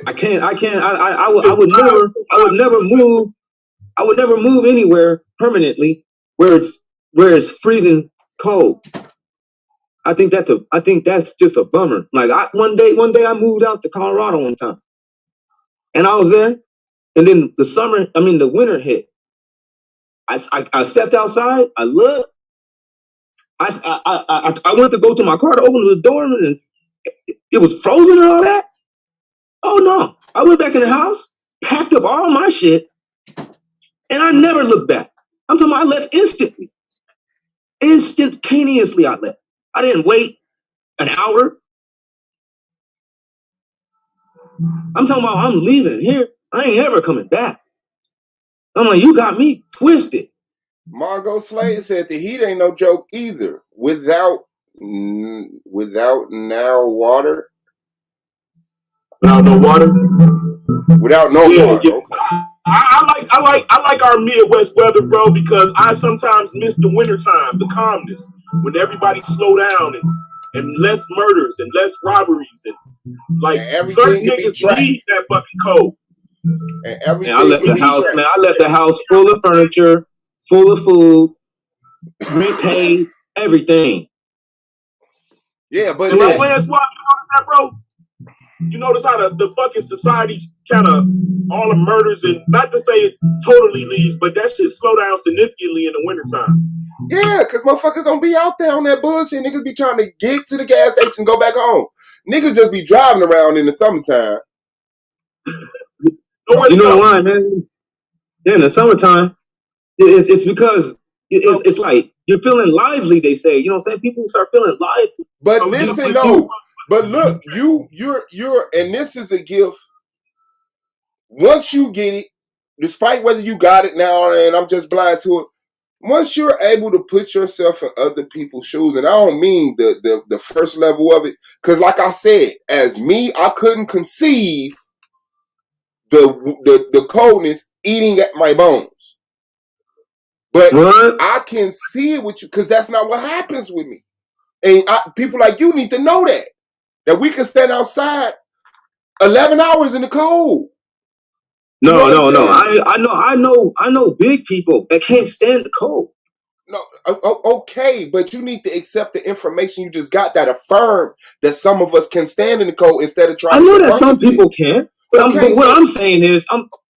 I would never move anywhere permanently where it's freezing cold. I think that's just a bummer. Like one day I moved out to Colorado one time, and I was there, and then the winter hit. I stepped outside. I looked. I went to go to my car to open the door, and it was frozen and all that. Oh no! I went back in the house, packed up all my shit, and I never looked back. I'm talking about I left instantly. Instantaneously, I left. I didn't wait an hour. I'm talking about I'm leaving here. I ain't ever coming back. I'm like, you got me twisted. Margot Slade said the heat ain't no joke either. Without now water. Without no water. Without no water. Okay. I like our Midwest weather, bro, because I sometimes miss the wintertime, the calmness, when everybody slow down and less murders and less robberies and like And certain everything can be niggas tracked. need that fucking cold. And And I everything left can the be house, tracked. man. I left the house full of furniture, full of food, rent paid, everything. Yeah, but And like that Lance, why you notice that, bro? You notice how the fucking society kind of all the murders and not to say it totally leaves, but that shit slow down significantly in the wintertime. yeah, because motherfuckers don't be out there on that bullshit. Niggas be trying to get to the gas station and go back home. Niggas just be driving around in the summertime. Nowhere You to know go. why, man? Yeah, in the summertime, it's because it's like you're feeling lively. They say, you know what I'm saying? People start feeling lively. But So listen, You, no. But look, you're, and this is a gift. Once you get it, despite whether you got it now and I'm just blind to it, once you're able to put yourself in other people's shoes, and I don't mean the first level of it, because like I said, as me, I couldn't conceive the coldness eating at my bones. But what? I can see it with you because that's not what happens with me. And people like you need to know that we can stand outside 11 hours in the cold. You know No, what I'm no, no. saying? I know big people that can't stand the cold. No, okay, but you need to accept the information you just got that affirm that some of us can stand in the cold instead of I trying to know that convert some it to it. people can, but Okay, what so I'm saying is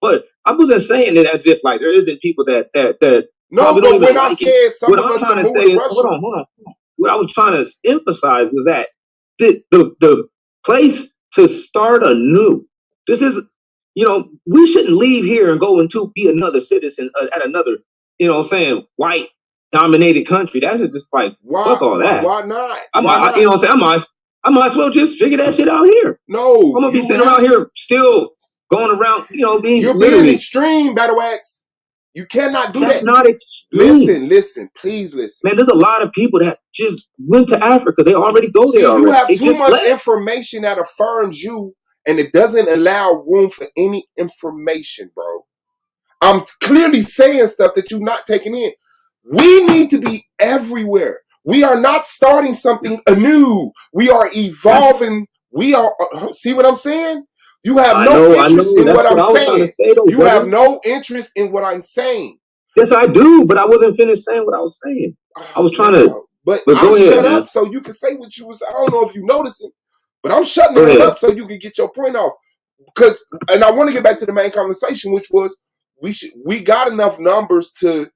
but I wasn't saying it as if like there isn't people that no, probably don't but even when I like it. said some What of I'm us trying are to say moved to is, Russia, hold on. What I was trying to emphasize was that the place to start anew. This is, we shouldn't leave here and go into be another citizen at another, what I'm saying, white dominated country. That's just like fuck all that. why not? I'm, Why I, not? you know what I'm saying? I might as well just figure that shit out here. No, I'm gonna be you sitting around have to. here still going around, being You're being literally. extreme, Battle Axe. You cannot do That's that. not extreme, Listen, please listen. man. There's a lot of people that just went to Africa. They already go there See, you already. have They too just much left. information that affirms you, and it doesn't allow room for any information, bro. I'm clearly saying stuff that you're not taking in. We need to be everywhere. We are not starting something anew. We are That's evolving. We are, see what I'm saying? You have I no know. interest in That's what what I'm I was trying to saying. say, though, You have brother. no interest in what I'm saying. Yes, I do, but I wasn't finished saying what I was saying. I Oh, was trying to. wow. But But I go ahead, shut man. up so you can say what you was. I don't know if you noticing, but I'm shutting the Go hell ahead. up so you can get your point off. Because, and I want to get back to the main conversation, which was we got enough numbers to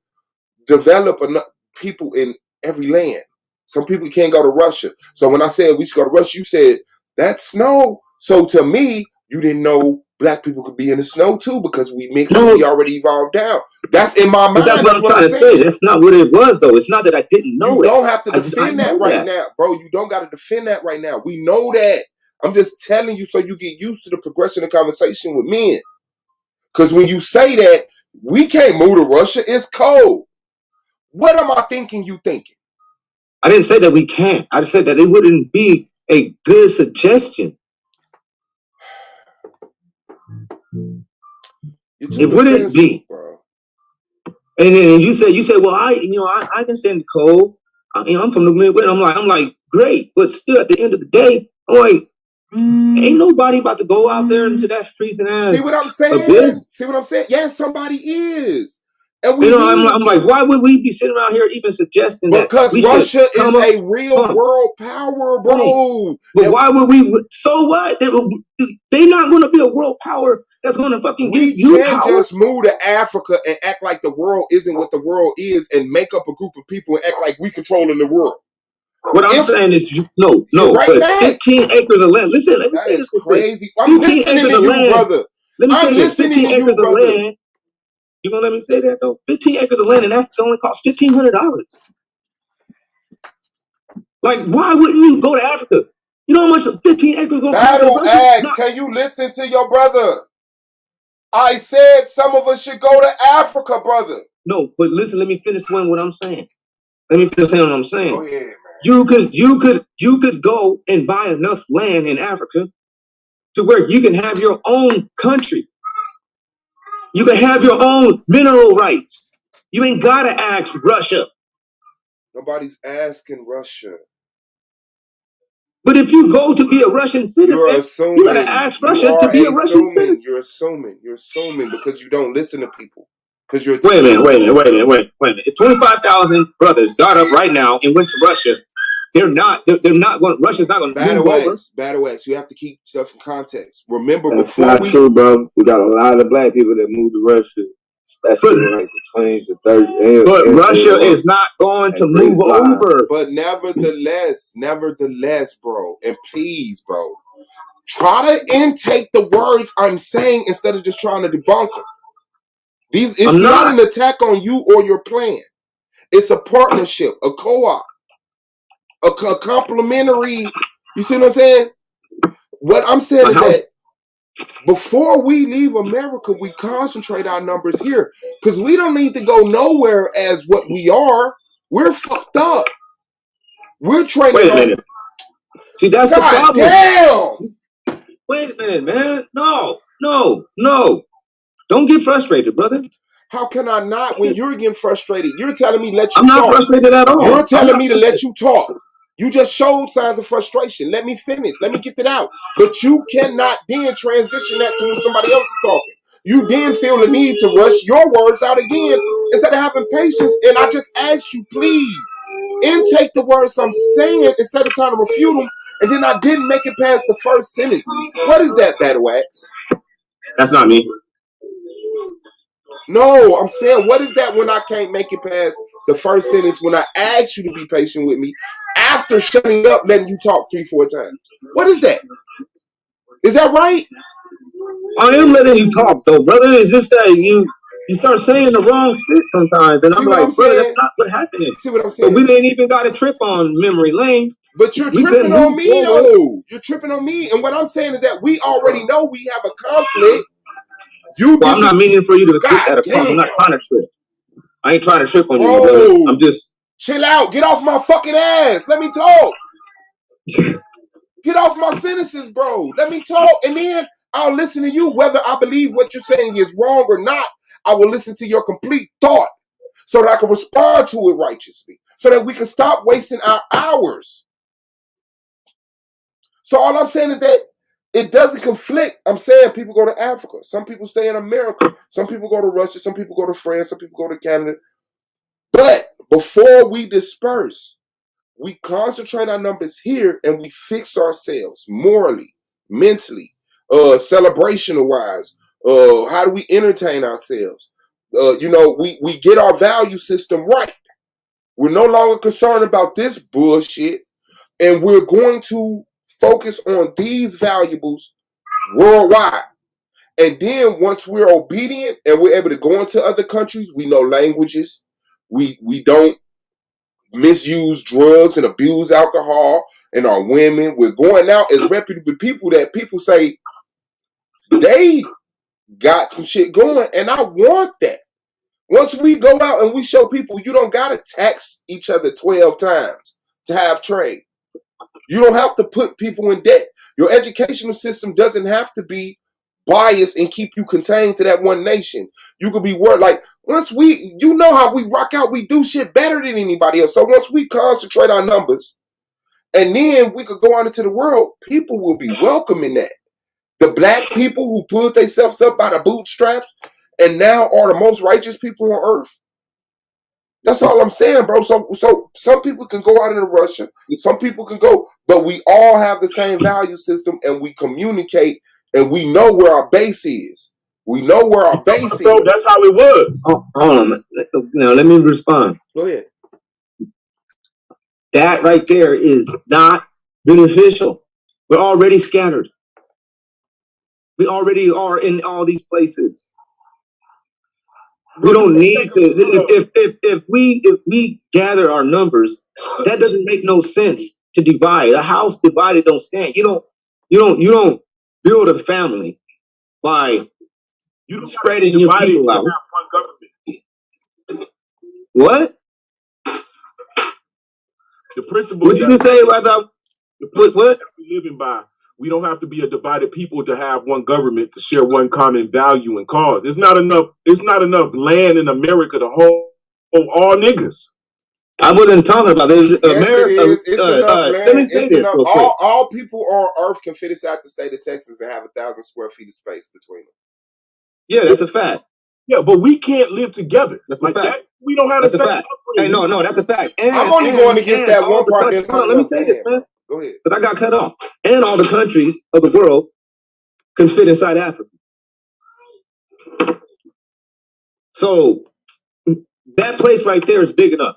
develop enough people in every land. Some people can't go to Russia. So when I said we should go to Russia, you said that's snow. So to me, you didn't know black people could be in the snow too because we mixed and we No, already evolved down. That's in my but that's mind. what That's I'm what trying I'm to say. saying. That's not what it was, though. It's not that I didn't You know it. don't have to I defend that know right that. now, bro. You don't got to defend that right now. We know that. I'm just telling you so you get used to the progression of conversation with men. Because when you say that, we can't move to Russia, it's cold. What am I thinking you thinking? I didn't say that we can't. I said that it wouldn't be a good suggestion. You're It too wouldn't defensive, be. bro. And then you said, well, I can stand the cold. I'm from the Midwest. I'm like, great, but still, at the end of the day, I'm like, ain't nobody about to go out there into that freezing See ass what I'm saying? abyss. See what I'm saying? Yes, somebody is. And we You know, need them I'm like, to. why would we be sitting around here even suggesting that Because we should Russia come is up? a real Huh, world power, right. bro. But That why would we? So what? They not going to be a world power that's going to fucking give we you can't power. just move to Africa and act like the world isn't what the world is and make up a group of people and act like we controlling the world. What I'm If saying is, you're no, right but back. 15 acres of land. Listen, let me That say is this real quick. crazy. I'm 15 listening acres to of you, land. brother. Let me I'm say this: listening 15 to you, acres of brother. land. You gonna let me say that though? 15 acres of land, and that's only cost $1,500. Like, why wouldn't you go to Africa? You know how much 15 acres gonna cost us, Battle Russia? axe. Not Can you listen to your brother? I said some of us should go to Africa, brother. No, but listen, let me finish what I'm saying. Let me finish saying what I'm saying. Go ahead, man. You could go and buy enough land in Africa to where you can have your own country. You can have your own mineral rights. You ain't gotta ask Russia. Nobody's asking Russia. But if you go to be a Russian citizen, You're assuming. you gotta ask You Russia are to be a Russian citizen. You're assuming. You're assuming because you don't listen to people. Because you're wait a minute. If 25,000 brothers got up right now and went to Russia, they're not going. Russia's not going to move over. Battle X. You have to keep stuff in context. Remember, that's not true, bro. We got a lot of black people that moved to Russia, especially in like the 20s to 30s. But Russia is not going to move over. But nevertheless, bro, and please, bro, try to intake the words I'm saying instead of just trying to debunk them. It's not an attack on you or your plan. It's a partnership, a co-op, a complementary. You see what I'm saying? What I'm saying is that before we leave America, we concentrate our numbers here because we don't need to go nowhere as what we are. We're fucked up. We're training. Wait a minute. See, that's the problem. Damn. Wait a minute, man. No. Don't get frustrated, brother. How can I not when you're getting frustrated? You're telling me let you I'm talk. not frustrated at all. You're telling me to let you talk. You just showed signs of frustration. Let me finish. Let me get it out. But you cannot then transition that to when somebody else is talking. You then feel the need to rush your words out again instead of having patience. And I just asked you, please, intake the words I'm saying instead of trying to refute them. And then I didn't make it past the first sentence. What is that, Battle Axe? That's not me. No, I'm saying, what is that when I can't make it past the first sentence when I ask you to be patient with me after shutting up, letting you talk 3-4 times? What is that? Is that right? I am letting you talk, though, brother. It's just that you start saying the wrong shit sometimes, and I'm like, brother, that's not what happened. See what I'm saying? So we ain't even got a trip on memory lane. But you're tripping on me, though. You're tripping on me, and what I'm saying is that we already know we have a conflict. I'm not meaning for you to get that across. I'm not trying to trip. I ain't trying to trip on you, my brother. I'm just chill out. Get off my fucking ass. Let me talk. Get off my sentences, bro. Let me talk, and then I'll listen to you. Whether I believe what you're saying is wrong or not, I will listen to your complete thought so that I can respond to it righteously, so that we can stop wasting our hours. So all I'm saying is that it doesn't conflict. I'm saying people go to Africa. Some people stay in America. Some people go to Russia. Some people go to France. Some people go to Canada. But before we disperse, we concentrate our numbers here and we fix ourselves morally, mentally, celebrational wise. How do we entertain ourselves? We get our value system right. We're no longer concerned about this bullshit, and we're going to focus on these valuables worldwide. And then once we're obedient and we're able to go into other countries, we know languages. We don't misuse drugs and abuse alcohol and our women. We're going out as reputable people that people say they got some shit going, and I want that. Once we go out and we show people you don't gotta tax each other 12 times to have trade. You don't have to put people in debt. Your educational system doesn't have to be biased and keep you contained to that one nation. You could be like once you know how we rock out, we do shit better than anybody else. So once we concentrate our numbers and then we could go out into the world, people will be welcoming that. The black people who pulled themselves up by the bootstraps and now are the most righteous people on earth. That's all I'm saying, bro. So some people can go out into Russia. Some people can go, but we all have the same value system, and we communicate, and we know where our base is. We know where our base is. That's how it was. Hold on. Now let me respond. Go ahead. That right there is not beneficial. We're already scattered. We already are in all these places. We don't need to. If we gather our numbers, that doesn't make no sense to divide. A house divided don't stand. You don't build a family by You don't spreading your people out. One government. What? The principle What you say was the principle that we're living by. We don't have to be a divided people to have one government to share one common value and cause. There's not enough. It's not enough land in America to hold all niggas. I wasn't talking about this. Yes, America, it is. It's enough land. Let me say it's this enough. real quick. All people on Earth can fit inside the state of Texas and have 1,000 square feet of space between them. Yeah, that's a fact. Yeah, but we can't live together. That's like a fact. That. We don't have that's the same. Hey, no, that's a fact. And, I'm only going against that one part. There's not let me say this, man. Go ahead. But I got cut off. And all the countries of the world can fit inside Africa. So that place right there is big enough.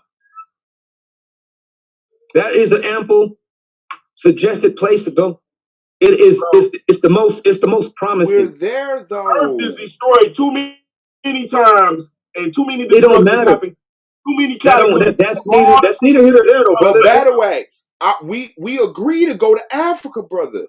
That is an ample suggested place to go. It is. It's the most promising. We're there though. Earth is destroyed too many times, and too many destructions happen. Too many cataclysms. That's neither here nor there, though, brother. But Battle Axe, we agree to go to Africa, brother.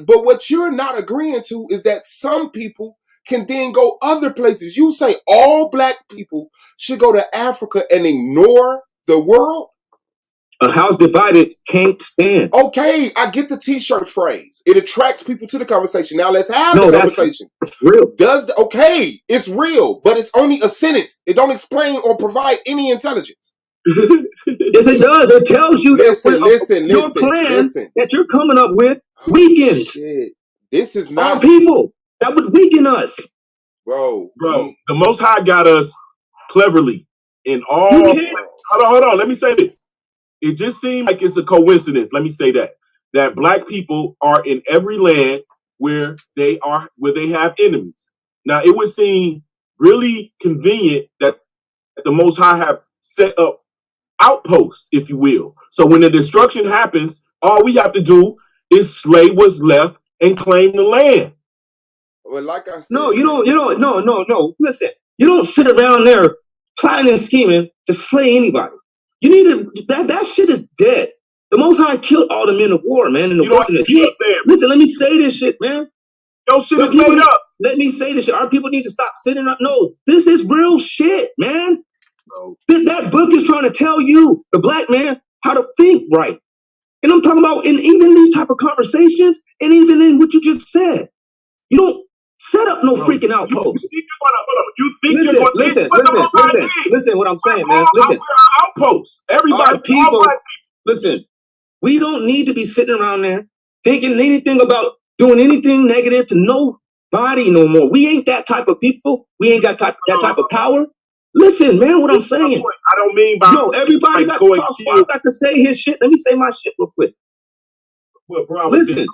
But what you're not agreeing to is that some people can then go other places. You say all black people should go to Africa and ignore the world? A house divided can't stand. Okay, I get the t-shirt phrase. It attracts people to the conversation. Now let's have the conversation. It's real. Okay, it's real, but it's only a sentence. It don't explain or provide any intelligence. Yes, it does. It tells you your plan that you're coming up with weakens. Shit. This is not our people. That would weaken us. Bro. The Most High got us cleverly in all. Hold on. Let me say this. It just seems like it's a coincidence. Let me say that black people are in every land where they have enemies. Now, it would seem really convenient that the Most High have set up outposts, if you will. So when the destruction happens, all we have to do is slay what's left and claim the land. Well, like I said, no. Listen, you don't sit around there plotting and scheming to slay anybody. You need to that shit is dead. The Most High killed all the men of war, man. In the wilderness. Listen, let me say this shit, man. Your shit is made up. Let me say this shit. Our people need to stop sitting up. No, this is real shit, man. No. That book is trying to tell you, the black man, how to think right. And I'm talking about in even these type of conversations, and even in what you just said. You don't set up no freaking outpost. Listen, what I'm saying, man. Listen. Outposts. Everybody, people. Listen, we don't need to be sitting around there thinking anything about doing anything negative to nobody no more. We ain't that type of people. We ain't got that type of power. Listen, man, what I'm saying. I don't mean by everybody got to talk. I got to say his shit. Let me say my shit real quick. Listen,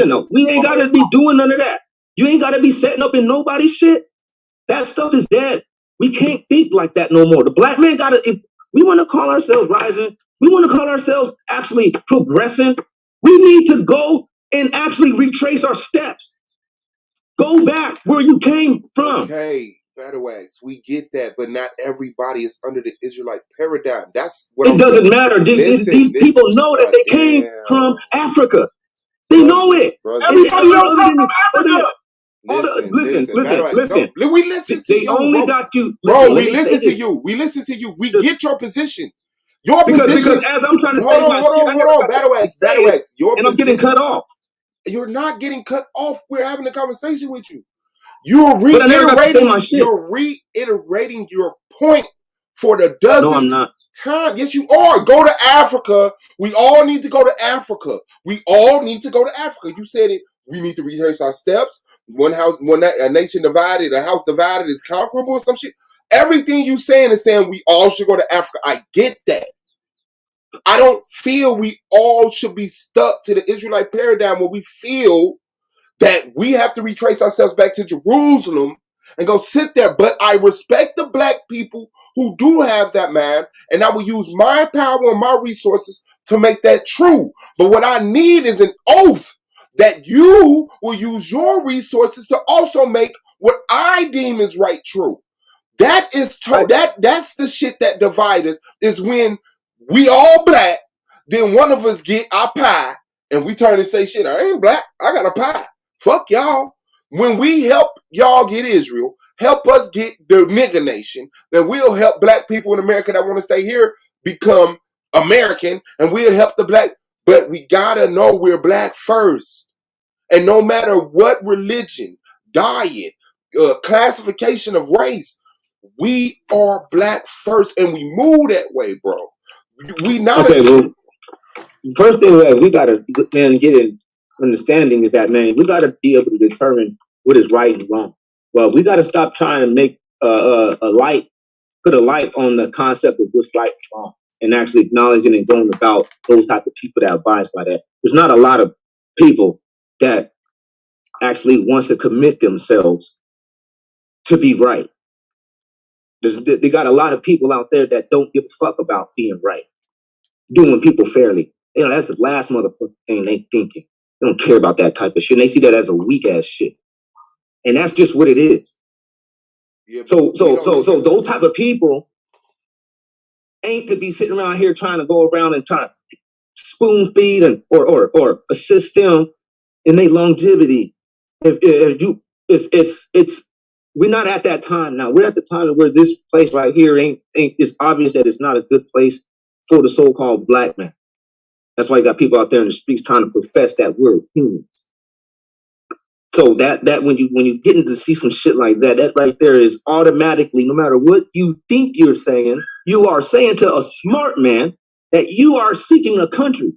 though, we ain't got to be doing none of that. You ain't got to be setting up in nobody's shit. That stuff is dead. We can't think like that no more. The black man got to, if we want to call ourselves rising, we want to call ourselves actually progressing, we need to go and actually retrace our steps. Go back where you came from. Okay, Battle Axe, we get that, but not everybody is under the Israelite paradigm. That's what it doesn't matter. These people know that they came from Africa. They know it. Everybody knows from Africa. Listen. We listen to you. They only got you. Bro, we listen to you. We listen to you. We get your position. Your position. Because as I'm trying to say my shit, hold on. Battle Axe. And I'm getting cut off. You're not getting cut off. We're having a conversation with you. You're reiterating your point for the dozenth time. Yes, you are. Go to Africa. We all need to go to Africa. You said it. We need to retrace our steps. A nation divided, a house divided is conquerable or some shit. Everything you saying is saying we all should go to Africa. I get that. I don't feel we all should be stuck to the Israelite paradigm where we feel that we have to retrace our steps back to Jerusalem and go sit there. But I respect the black people who do have that mind, and I will use my power and my resources to make that true. But what I need is an oath that you will use your resources to also make what I deem is right true. That is that's the shit that divides us, is when we all black, then one of us get our pie, and we turn and say, shit, I ain't black, I got a pie. Fuck y'all. When we help y'all get Israel. Help us get the nigga nation. Then we'll help black people in America that want to stay here become American, and we'll help the black. But we gotta know we're black first. And no matter what religion, diet, classification of race, we are black first, and we move that way, bro. We not okay. Well, first thing that we gotta then get in understanding is that, man, we gotta be able to determine what is right and wrong. Well, we gotta stop trying to make put a light on the concept of what's right and wrong, and actually acknowledging and going about those type of people that are biased by that. There's not a lot of people that actually wants to commit themselves to be right. They got a lot of people out there that don't give a fuck about being right, doing people fairly. You know, that's the last motherfucking thing they thinking. They don't care about that type of shit. They see that as a weak ass shit, and that's just what it is. Yeah, so those type of people ain't to be sitting around here trying to go around and trying to spoon feed and or assist them in their longevity. If you, it's we're not at that time now. We're at the time where this place right here ain't. It's obvious that it's not a good place for the so-called black man. That's why you got people out there in the streets trying to profess that we're humans. So that when you getting to see some shit like that, that right there is automatically, no matter what you think you're saying, you are saying to a smart man that you are seeking a country.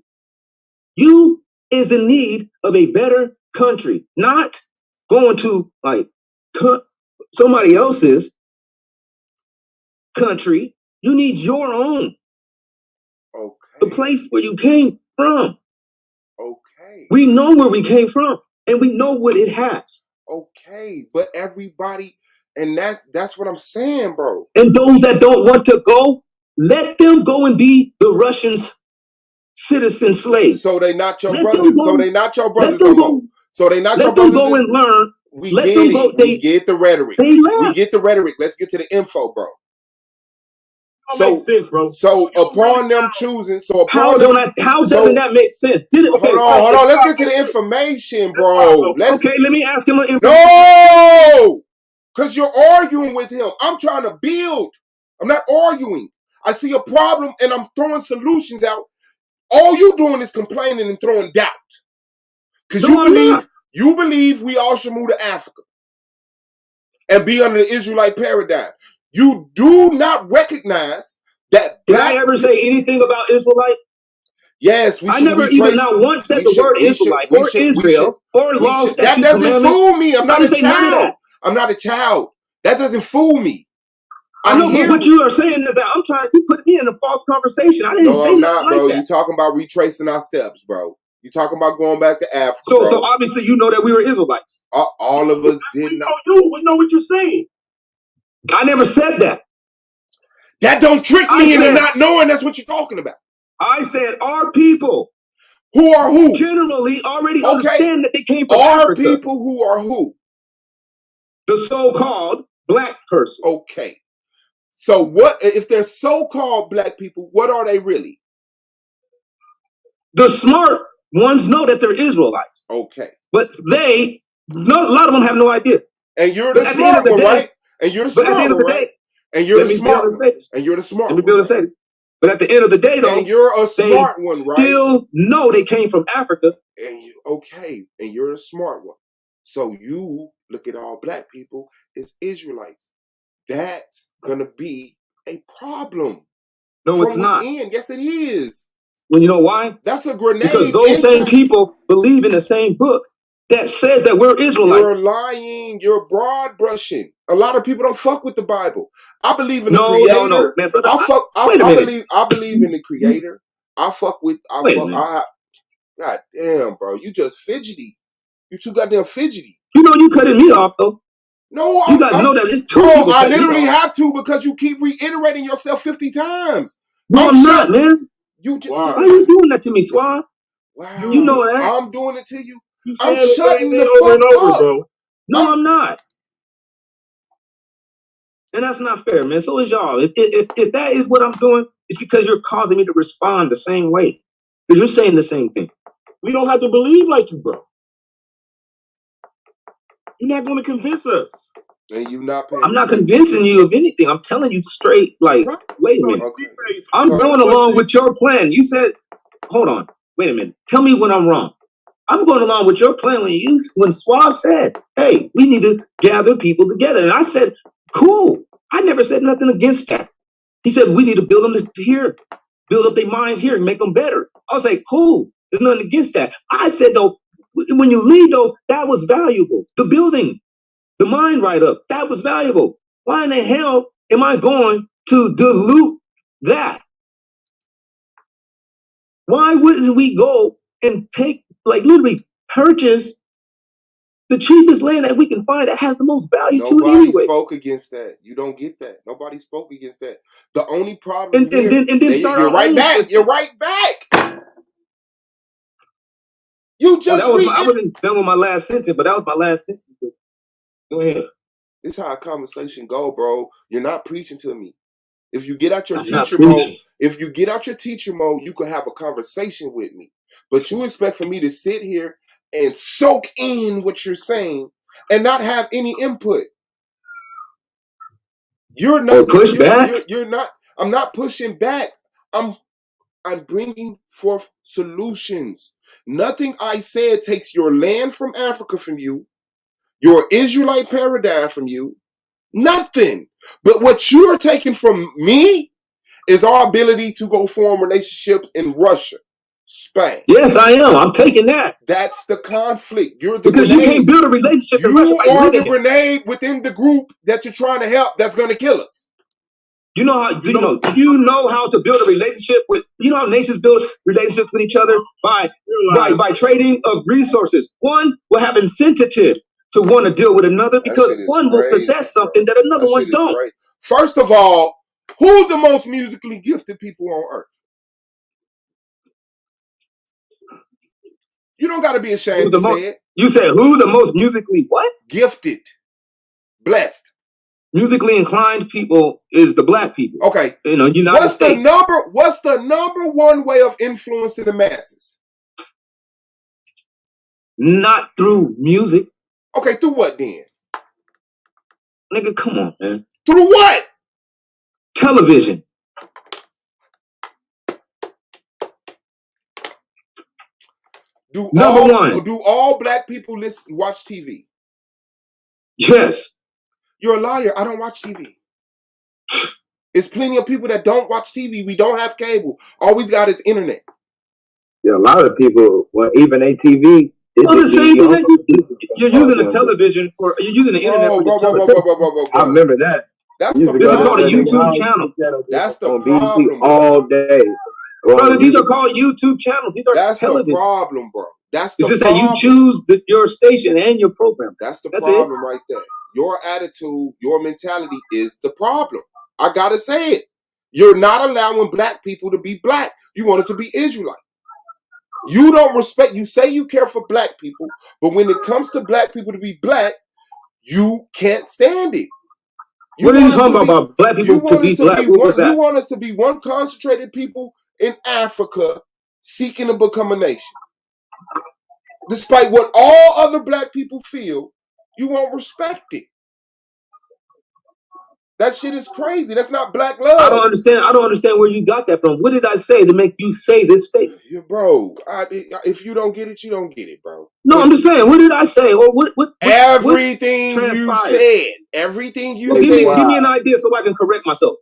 You is in need of a better country, not going to like somebody else's country. You need your own. Okay. The place where you came from. Okay. We know where we came from, and we know what it has. Okay, but everybody, and that's what I'm saying, bro. And those that don't want to go, let them go and be the Russians' citizen slaves. So they not your Let brothers. So they not your brothers no more. So they not your let them brothers. go and learn. We Let get them it. go. We get the rhetoric. They left. We get the rhetoric. Let's get to the info, bro. Don't make sense, bro. So upon them choosing, so How upon them, doesn't that make sense? Hold on. Let's get to the information, bro. Okay, let me ask him an information. No, because you're arguing with him. I'm trying to build. I'm not arguing. I see a problem and I'm throwing solutions out. All you doing is complaining and throwing doubt. Because you believe we all should move to Africa and be under the Israelite paradigm. You do not recognize that. Did I ever say anything about Israelite? Yes, we should. I never even not once said the word Israelite or Israel or law, statute, that doesn't commandment. fool me. I'm not a child. I'm not a child. That doesn't fool me. I know, but what you are saying is that I'm trying to put me in a false conversation. I didn't say nothing bro. like that. You talking about retracing our steps, bro. You talking about going back to Africa, so obviously you know that we were Israelites. All of us did not. We know what you're saying. I never said that. That don't trick me into not knowing that's what you're talking about. I said our people. Who are who? Generally already understand that they came from Our Africa. people who are who? The so-called black person. Okay. So what if they're so-called black people? What are they really? The smart ones know that they're Israelites. Okay. But a lot of them have no idea. And you're the smart one, right? And you're the smart one, right? And you're the smart one. And you're the smart one. Let me be able to say it. But at the end of the day, though, and you're a smart one, right? Still know they came from Africa. And and you're a smart one. So you look at all black people as Israelites. That's gonna be a problem. No, it's not. Yes, it is. Well, you know why? That's a grenade. Because those same people believe in the same book that says that we're Israelites. You're lying. You're broad brushing. A lot of people don't fuck with the Bible. I believe in the Creator. No, man, brother, I believe in the Creator. God damn, bro. You just fidgety. You too goddamn fidgety. You know you cutting me off though. No, you got to know that it's two. I literally have to because you keep reiterating yourself 50 times. No, I'm not, man. You just why are you doing that to me, Swan? Wow. You know that. I'm doing it to you. I'm shutting the fuck up, bro. No, I'm not. And that's not fair, man. So is y'all. If that is what I'm doing, it's because you're causing me to respond the same way. Because you're saying the same thing. We don't have to believe like you, bro. You're not going to convince us. And you not paying I'm not attention. convincing you of anything. I'm telling you straight, like, wait a minute. Okay. I'm going along with your plan. You said, hold on, wait a minute. Tell me when I'm wrong. I'm going along with your plan when Suave said, hey, we need to gather people together. And I said, cool. I never said nothing against that. He said, we need to build them here, build up their minds here and make them better. I was like, cool. There's nothing against that. I said, though, when you leave, though, that was valuable. The building, the mind write-up, that was valuable. Why in the hell am I going to dilute that? Why wouldn't we go and take, like, literally purchase the cheapest land that we can find that has the most value to it Nobody anyway? spoke against that. You don't get that. Nobody spoke against that. The only problem And then start you're our right own back. system. You're right back. You just I wasn't done with my last sentence, but that was my last sentence. Go ahead. This is how a conversation go, bro. You're not preaching to me. If you get out your I'm not teacher mode, preaching. you can have a conversation with me. But you expect for me to sit here and soak in what you're saying and not have any input. You're not push back. You're not. I'm not pushing back. I'm bringing forth solutions. Nothing I said takes your land from Africa from you, your Israelite paradigm from you. Nothing. But what you're taking from me is our ability to go form relationships in Russia, Spain. Yes, I am. I'm taking that. That's the conflict. You're the because grenade. You can't build a relationship in Russia You by are the living. grenade within the group that you're trying to help that's going to kill us. You know how you know how to build a relationship with, you know how nations build relationships with each other by trading of resources. One will have incentive to want to deal with another because one will possess something that another one don't. Crazy. First of all, who's the most musically gifted people on earth? You don't got to be ashamed to say it. You said who the most musically what? Gifted, blessed. Musically inclined people is the black people. Okay. United States. What's the number one way of influencing the masses? Not through music. Okay, through what then? Nigga, come on, man. Through what? Television. Do all black people watch TV? Yes. You're a liar. I don't watch TV. There's plenty of people that don't watch TV. We don't have cable. All we got is internet. Yeah, a lot of people, well, even ATV. The same thing. You're using the television you're using the internet for your television. I remember that. This is called a YouTube channel. That's the on problem, BT all day. Brother, these are called YouTube channels. These are television. The problem, bro. It's just that you choose your station and your program. That's the problem right there. Your attitude, your mentality is the problem. I gotta say it. You're not allowing black people to be black. You want us to be Israelite. You don't respect. You say you care for black people, but when it comes to black people to be black, you can't stand it. What are you talking about black people to be black? You want us to be one concentrated people in Africa seeking to become a nation. Despite what all other black people feel, you won't respect it. That shit is crazy. That's not black love. I don't understand where you got that from. What did I say to make you say this statement? Bro, if you don't get it, you don't get it, bro. No, I'm just saying. What did I say? Or what everything you said. Everything you said. Give me an idea so I can correct myself.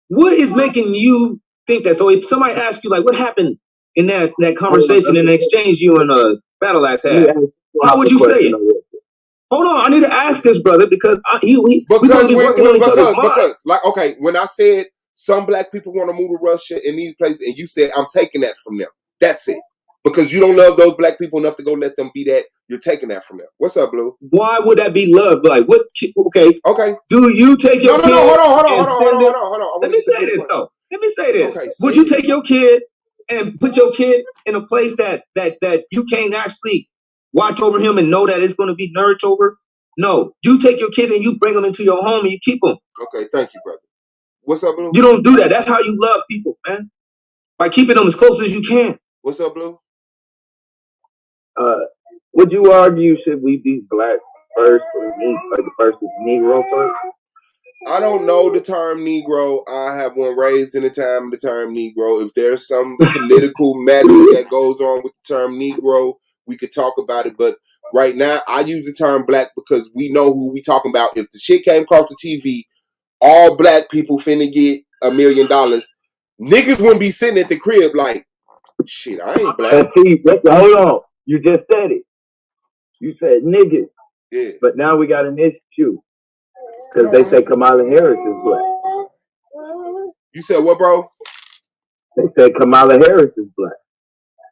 What is making you think that? So if somebody asks you, like, what happened in that conversation and exchange you and Battle Axe had, how would you say it? Hold on, I need to ask this brother because like, okay, when I said some black people want to move to Russia in these places, and you said I'm taking that from them. That's it. Because you don't love those black people enough to go let them be that. You're taking that from them. What's up, Blue? Why would that be love? Like what? Okay. Do you take your kid? Hold on. Let me say this though. Let me say this. Okay, would you take your kid and put your kid in a place that you can't actually watch over him and know that it's going to be nourished over? No. You take your kid and you bring them into your home and you keep them. Okay, thank you, brother. What's up, Blue? You don't do that. That's how you love people, man. By keeping them as close as you can. What's up, Blue? Would you argue should we be black first like the first is Negro first? I don't know the term Negro. I have one raised in the time of the term Negro. If there's some political magic that goes on with the term Negro, we could talk about it. But right now, I use the term black because we know who we talking about. If the shit came across the TV, all black people finna get $1 million. Niggas wouldn't be sitting at the crib like, shit, I ain't black. See, hold on. You just said it. You said niggas. Yeah. But now we got an issue. Because they say Kamala Harris is black. You said what, bro? They say Kamala Harris is black.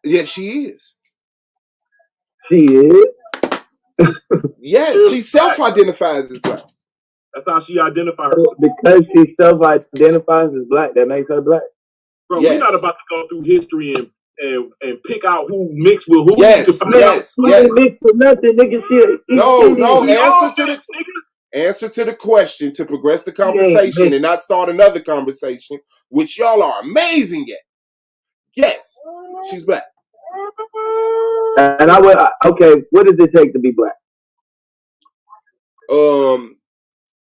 Yeah, she is. She is? Yes, she self-identifies as black. That's how she identifies herself. Because she self-identifies as black, that makes her black. Bro, yes. We're not about to go through history and pick out who mixed with who. Yes, yes. Mixed with nothing, nigga. Answer to the question to progress the conversation and not start another conversation, which y'all are amazing at. Yes, she's black. And okay, what does it take to be black?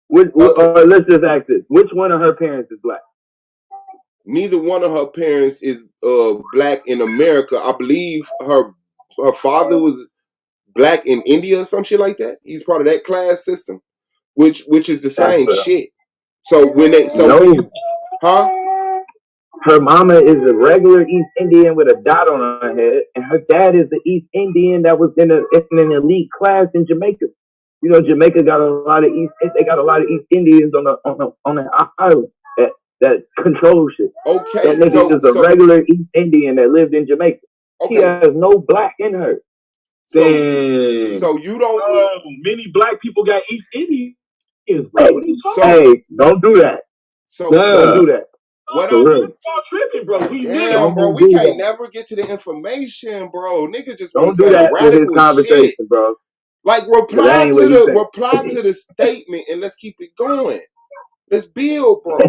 Let's just ask this: which one of her parents is black? Neither one of her parents is black in America. I believe her father was black in India or some shit like that. He's part of that class system, which is the same shit. So when her mama is a regular East Indian with a dot on her head, and her dad is the East Indian that was in an elite class in Jamaica. You know, Jamaica got a lot of East Indians on the island that control shit. Okay, that nigga is a regular East Indian that lived in Jamaica. Okay. She has no black in her. So you don't. Many black people got East Indians. Hey, don't do that. Don't do that. What I'm tripping, bro. Damn, bro, we can't never get to the information, bro. Nigga just want to say that radical conversation, shit, bro. Like reply to the statement and let's keep it going. Let's build, bro.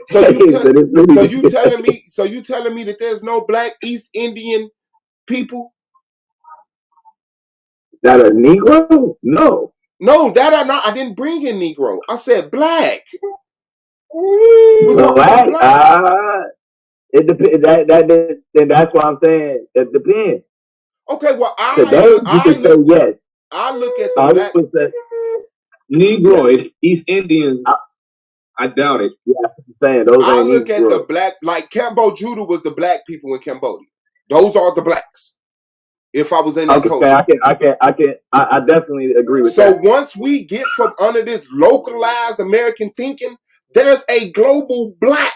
So you telling me that there's no black East Indian people? That a Negro? No, that are not. I didn't bring in Negro. I said black. Black? It depends. That's why I'm saying it depends. Okay, well, yes. I look at the black Negro. If East Indians, I doubt it. Yeah, I'm saying those I ain't look Negro. at the black, like Cambodia was the black people in Cambodia. Those are the blacks. If I was in that culture, I definitely agree with that. So once we get from under this localized American thinking, there's a global black.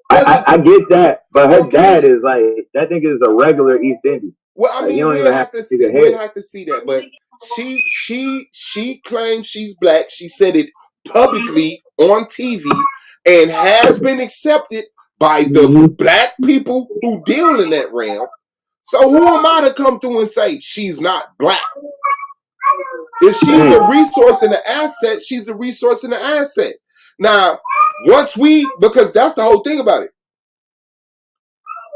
I get that, but her dad is like, that nigga is a regular East Indian. Well, I mean, we'll have to see that, but she claims she's black. She said it publicly on TV and has been accepted by the black people who deal in that realm. So who am I to come through and say she's not black? If she's a resource and an asset, she's a resource and an asset. Now, because that's the whole thing about it.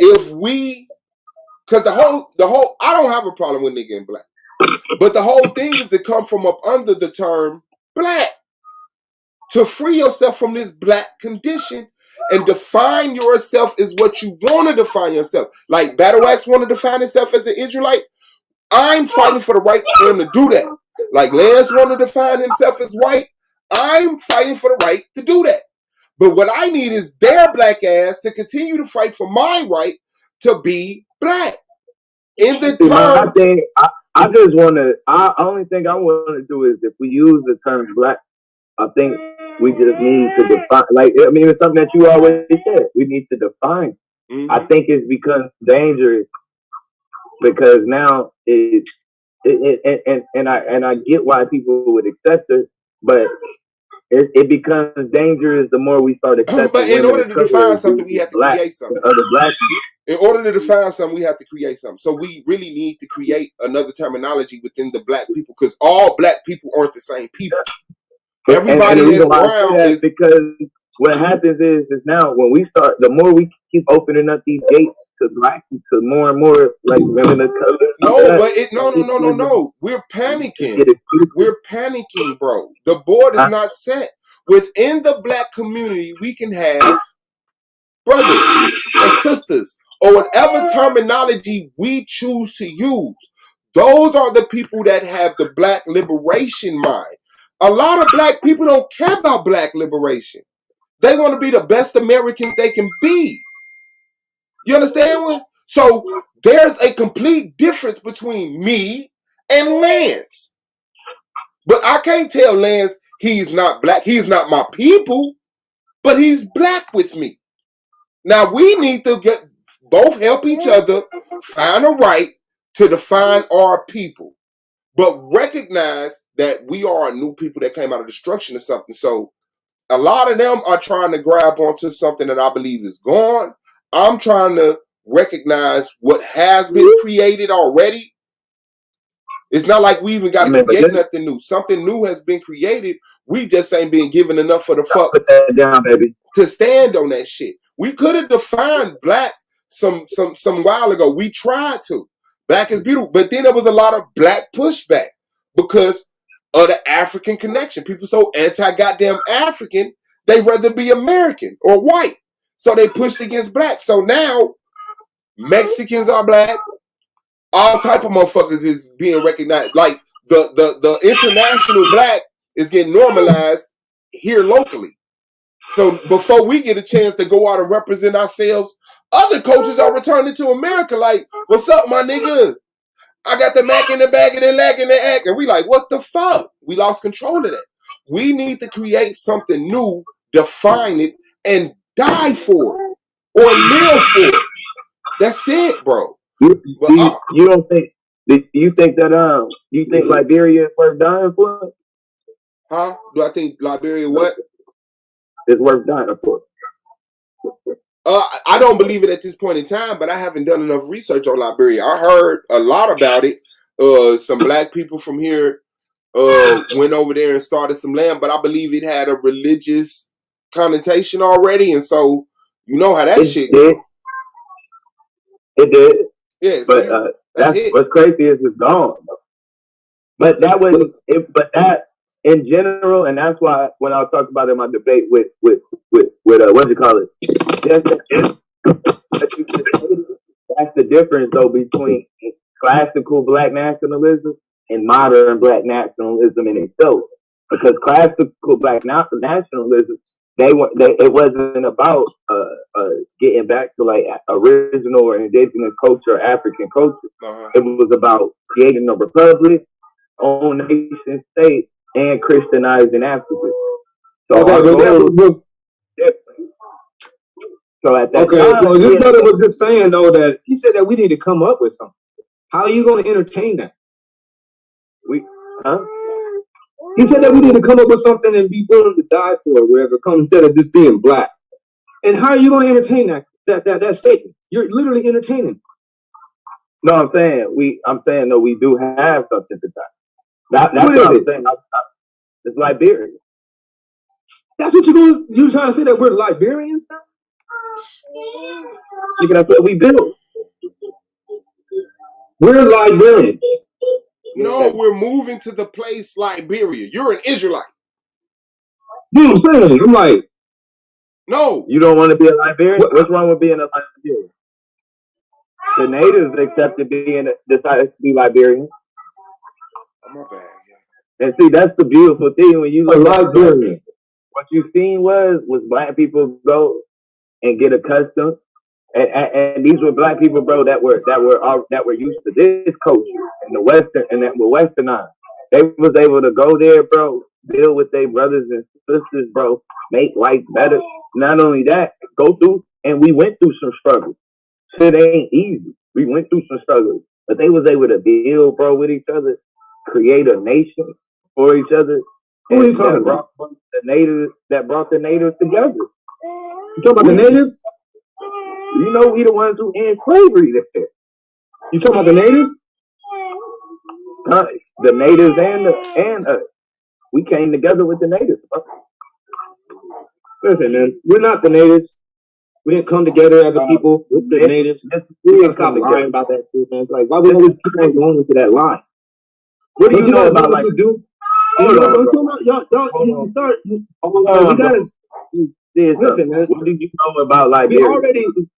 Because the whole, I don't have a problem with nigga and black. But the whole thing is to come from up under the term black. To free yourself from this black condition and define yourself as what you want to define yourself. Like Battle Axe want to define himself as an Israelite. I'm fighting for the right for him to do that. Like Lance want to define himself as white. I'm fighting for the right to do that. But what I need is their black ass to continue to fight for my right to be black. In the term, I just want to. Only thing I want to do is if we use the term black, I think we just need to define. Like, I mean, it's something that you always said. We need to define. Mm-hmm. I think it's become dangerous because now and I get why people would accept it, but it becomes dangerous the more we start accepting. But in order to define something, we have to create something. Other black people. In order to define something, we have to create something. So we really need to create another terminology within the black people because all black people aren't the same people. Everybody is brown because what happens is now when we start, the more we keep opening up these gates to black, to more and more like women of color, No, but that, no. We're panicking. get excuses. We're panicking, bro. The board is not set. Within the black community, we can have brothers and sisters, or whatever terminology we choose to use. Those are the people that have the black liberation mind. A lot of black people don't care about black liberation. They want to be the best Americans they can be. You understand what? So there's a complete difference between me and Lance. But I can't tell Lance he's not black. He's not my people, but he's black with me. Now we need to both help each other find a right to define our people, but recognize that we are a new people that came out of destruction or something. So a lot of them are trying to grab onto something that I believe is gone. I'm trying to recognize what has been created already. It's not like we even got to create nothing new. Something new has been created. We just ain't being given enough for the fuck put that down, baby. to stand on that shit. We could have defined black some while ago. We tried to. Black is beautiful. But then there was a lot of black pushback because of the African connection. People so anti-goddamn African, they rather be American or white. So they pushed against black. So now Mexicans are black. All type of motherfuckers is being recognized. Like the international black is getting normalized here locally. So before we get a chance to go out and represent ourselves, other coaches are returning to America like, what's up, my nigga? I got the Mac in the bag and the lag in the act. And we like, what the fuck? We lost control of that. We need to create something new, define it, and die for it. Or live for it. That's it, bro. You don't think, do you think that, you think Liberia is worth dying for? Huh? Do I think Liberia what? Is worth dying for? I don't believe it at this point in time, but I haven't done enough research on Liberia. I heard a lot about it. Some black people from here went over there and started some land, but I believe it had a religious connotation already, and so you know how that shit goes. It did. Yeah, so but that's what's crazy is it's gone. But that was it. But that in general, and that's why when I was talking about it in my debate with what do you call it? That's the difference though between classical black nationalism and modern black nationalism in itself. Because classical black nationalism, it wasn't about getting back to like original or indigenous culture or African culture. It was about creating a republic, own nation state, and Christianizing Africa. So so at that time, well, this brother was just saying though that he said that we need to come up with something. How are you going to entertain that? He said that we need to come up with something and be willing to die for it, wherever it comes, instead of just being black. And how are you going to entertain that statement? You're literally entertaining. No, I'm saying though we do have something to die. That's what I'm saying. It's Liberia. That's what you're trying to say, that we're Liberians now? That's what we built. We're Liberians. No, we're moving to the place Liberia. You're an Israelite. You know what I'm saying? I'm like, no. You don't want to be a Liberian? What's wrong with being a Liberian? The natives decided to be Liberians. Oh, my bad. And see, that's the beautiful thing when you look at Liberian. What you seen was black people go and get accustomed, and these were black people, bro, that were used to this culture and the Western, and that were Westernized. They was able to go there, bro, deal with their brothers and sisters, bro, make life better. Not only that, go through, and we went through some struggles. Shit ain't easy. We went through some struggles, but they was able to deal, bro, with each other, create a nation for each other. Who are you talking about? That brought the natives together. You talking about the natives? You know, we the ones who end slavery there. You talking about the natives? The natives and us. We came together with the natives. Listen, man, we're not the natives. We didn't come together as a people with the natives. We gotta stop lying about that shit, man. It's like, why we always keep on going into that lie? What do you know about what you do? You start. You gotta listen, man. What do you know about Liberia?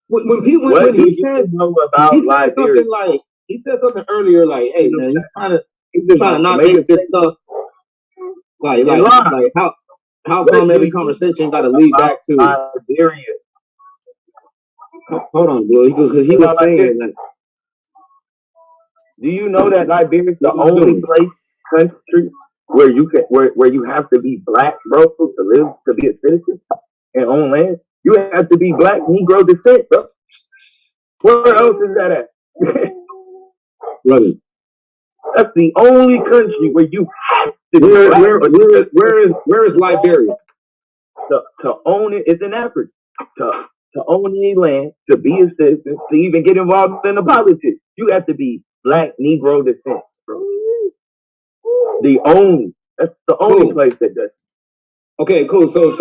When he says something like, he said something earlier like, hey man, he's trying to not make this stuff like how come every conversation got to lead back to Liberia? Hold on, bro. Because he was saying like, do you know that Liberia is the only country where you can where you have to be black, bro, to be a citizen and own land? You have to be black, Negro descent, bro. Where else is that at? Brother, that's the only country where you have to be black. Where is Liberia? To own it, it's in Africa. To own any land, to be a citizen, to even get involved in the politics, you have to be black, Negro descent, bro. That's the only place that does. Okay, cool. So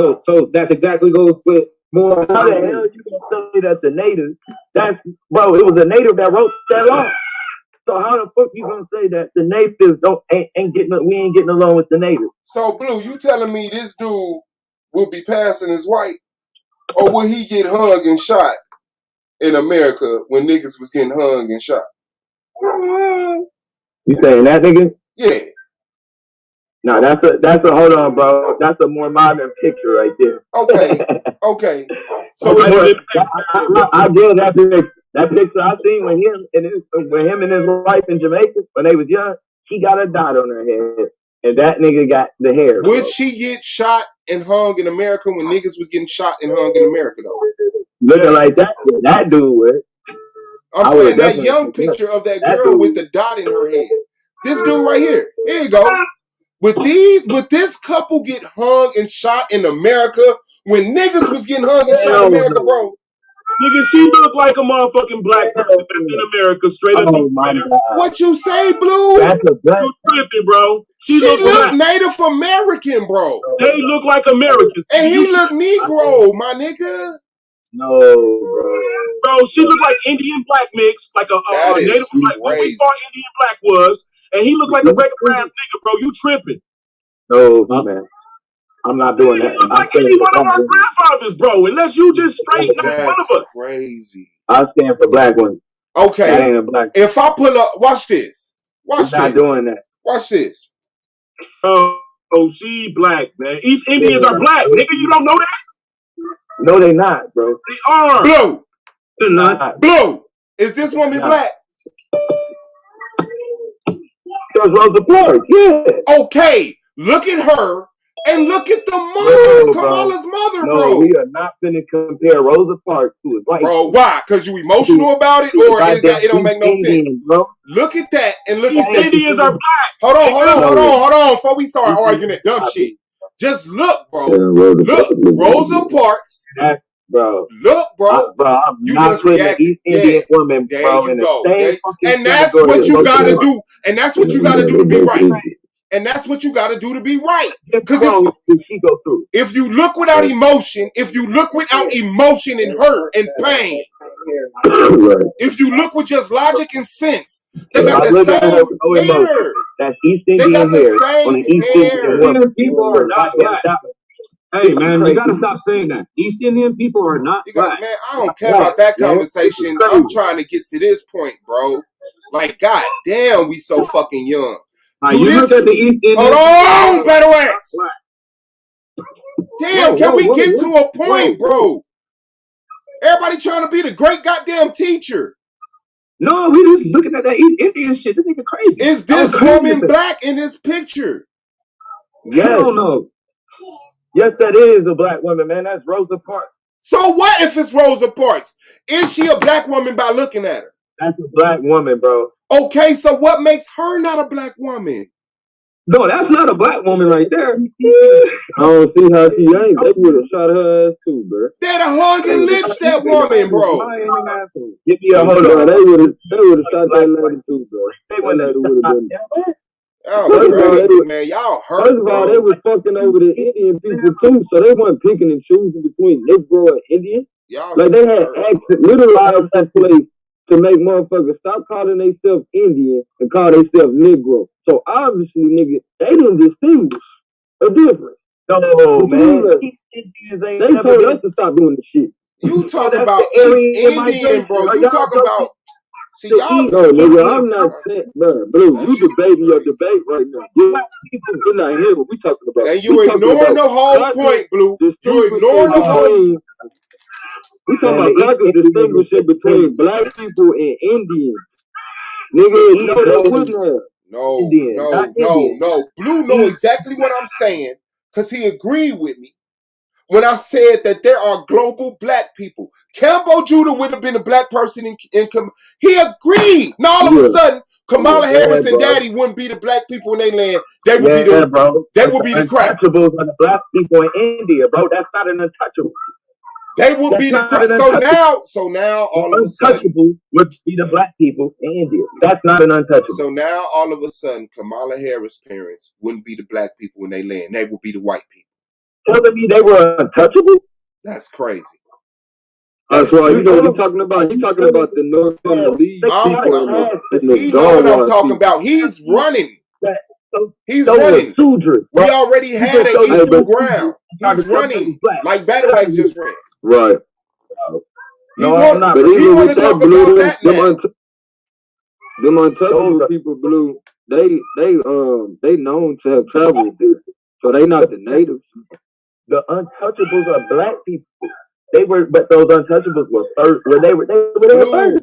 that's exactly goes with more. How the hell you gonna say that the native? It was a native that wrote that law. So how the fuck you gonna say that the natives we ain't getting along with the natives? So Blue, you telling me this dude will be passing as white, or will he get hung and shot in America when niggas was getting hung and shot? You saying that, nigga? Yeah. No, that's a hold on, bro. That's a more modern picture right there. Okay. So I did that picture. That picture I seen when him and his wife in Jamaica when they was young, she got a dot on her head, and that nigga got the hair. Would she get shot and hung in America when niggas was getting shot and hung in America though? Looking like that dude would. I'm saying that young picture of that girl with the dot in her head. This dude right here. Here you go. Would this couple get hung and shot in America when niggas was getting hung and shot in America, bro? Nigga, she look like a motherfucking black person that's in America, straight up. What you say, Blue? You tripping, bro. She look Native American, bro. They look like Americans. And he look Negro, my nigga. No, bro. Bro, she looked like Indian black mix, like a Native, like what we thought Indian black was, and he looked like a regular ass nigga, bro. You tripping? No, man. I'm not doing that. He look like any one of our grandfathers, bro. Unless you just straight not one of us. Crazy. I stand for black women. Okay. That ain't a black. If I pull up, watch this. Watch this. Not doing that. Watch this. Oh, she black, man. East Indians are black, nigga. You don't know that? No, they not, bro. They are. Blue. They're not. Blue. Is this woman black? There's Rosa Parks, yeah. Okay. Look at her and look at the mother, Kamala's mother, bro. No, we are not finna compare Rosa Parks to his wife. Bro, why? Because you emotional about it, or it don't make no sense? Bro. Look at that and look at that. Indians are black. Hold on. Before we start arguing that dumb shit, just look, bro. Look, Rosa Parks. Bro. Look, bro. I'm not putting an East Indian woman, bro, in the same fucking and that's what you gotta do. And that's what you gotta do to be right. And that's what you gotta do to be right. Because if you look without emotion, and hurt and pain, if you look with just logic and sense, they got the same hair. That's East Indian they got the hair. same hair. People are not black. Hey man, you gotta stop saying that. East Indian people are not black. Man, I don't care about that conversation. I'm trying to get to this point, bro. Like, god damn, we so fucking young. Look at the East Indian. Hold on, Better X. Damn, can we get to a point, bro? Everybody trying to be the great goddamn teacher. No, we just looking at that East Indian shit. This nigga crazy. Is this woman black in this picture? Yes. I don't know. Yes, that is a black woman, man. That's Rosa Parks. So what if it's Rosa Parks? Is she a black woman by looking at her? That's a black woman, bro. Okay, so what makes her not a black woman? No, that's not a black woman right there. I don't see how she ain't. They would have shot her ass too, bro. They'd have hung and lynched that woman, bro. Give me a hold on. They would have shot that lady too, bro. They would have been. crazy, man. Y'all hurt, First of all, they was fucking over the Indian people too, so they weren't picking and choosing between Negro and Indian. Y'all like they had little laws in place to make motherfuckers stop calling themselves Indian and call themselves Negro. So obviously, nigga, they didn't distinguish a difference. No, man. They told us to stop doing the shit. You talk about East Indian, bro. You talk about. See, y'all. No, nigga, I'm not saying, bro, Blue, you debating your debate right now. You're not hearing what we talking about. And you ignoring the whole point, Blue. You ignoring the whole. We talking about crackers distinguishing between black people and Indians. Nigga, no, they wouldn't have. No. Blue know exactly what I'm saying because he agreed with me when I said that there are global black people. Cambo Judah would have been a black person in he agreed. Now all of a sudden, Kamala Harris and Daddy wouldn't be the black people in their land. They would be the They would be the crackers. Untouchables are the black people in India, bro. That's not an untouchable. They would be the crackers. So now all of a sudden, untouchable would be the black people in India. That's not an untouchable. So now all of a sudden, Kamala Harris' parents wouldn't be the black people in their land. They would be the white people. Telling me they were untouchable? That's crazy. That's right. You know what he's talking about? He's talking about the North and the league. He know what I'm talking about. He's running. He's running. We already had an equal ground. He's running like Battle Axe just ran. Right. He want to talk about that now. Them untouchable people, Blue, they known to have traveled there. So they not the natives. The untouchables are black people. They were, but those untouchables were third. They were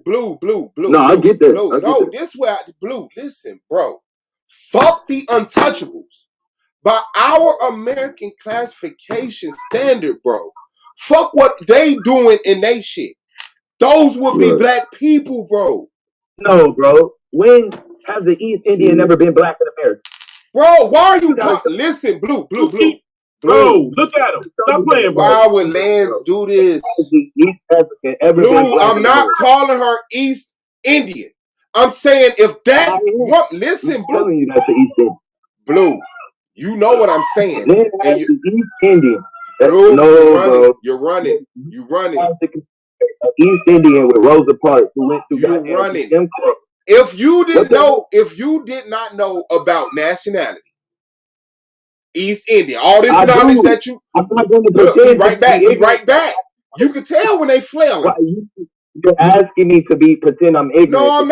Blue. No, I get that. Blue. No, this way. Blue, listen, bro. Fuck the untouchables. By our American classification standard, bro. Fuck what they doing in they shit. Those would be black people, bro. No, bro. When has the East Indian never been black in America? Bro, why are you listen, Blue. Bro, look at him. Stop playing, bro. Why would Lance do this? Blue, I'm not calling her East Indian. I'm saying if that listen, Blue. I'm you that's the East Indian. Blue, you know what I'm saying. And the East Indian. Blue, bro. You're running. East Indian with Rosa Parks who went through. You're running. If you did not know about nationality, East India, all this knowledge that you be right back. You can tell when they flailing. You're asking me to pretend I'm ignorant. No, I'm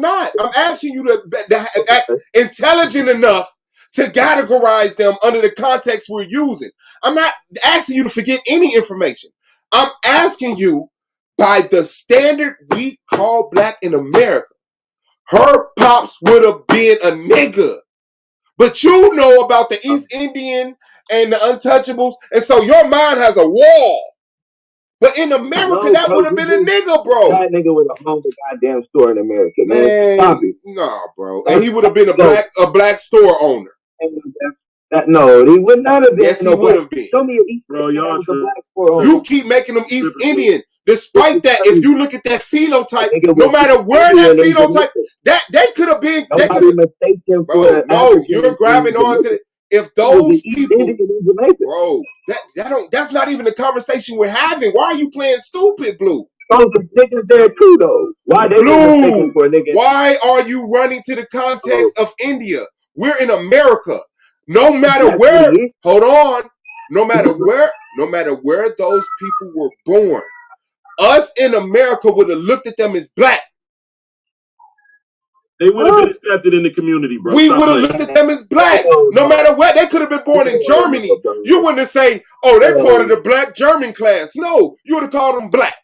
not. I'm asking you to act intelligent enough to categorize them under the context we're using. I'm not asking you to forget any information. I'm asking you by the standard we call black in America. Her pops would have been a nigga. But you know about the East Indian and the untouchables, and so your mind has a wall. But in America, that would have been a nigga, bro. That nigga would have owned a goddamn store in America, man. Stop it. Nah, bro. And he would have been a black store owner. No, he would not have been. Yes, he would have been. Show me an East Indian was a black store owner. You keep making them East Indian. Despite that, if you look at that phenotype, no matter where that phenotype, that they could have been. They could mistake him for. No, you're grabbing onto it. If those people, bro, that's not even the conversation we're having. Why are you playing stupid, Blue? Those niggas there too, though. Why they Blue? For a nigga? Why are you running to the context of India? We're in America. No matter where, hold on. No matter where those people were born, us in America would have looked at them as black. They would have been accepted in the community, bro. We would have looked at them as black. No matter what, they could have been born in Germany. You wouldn't have say, oh, they're part of the black German class. No, you would have called them black.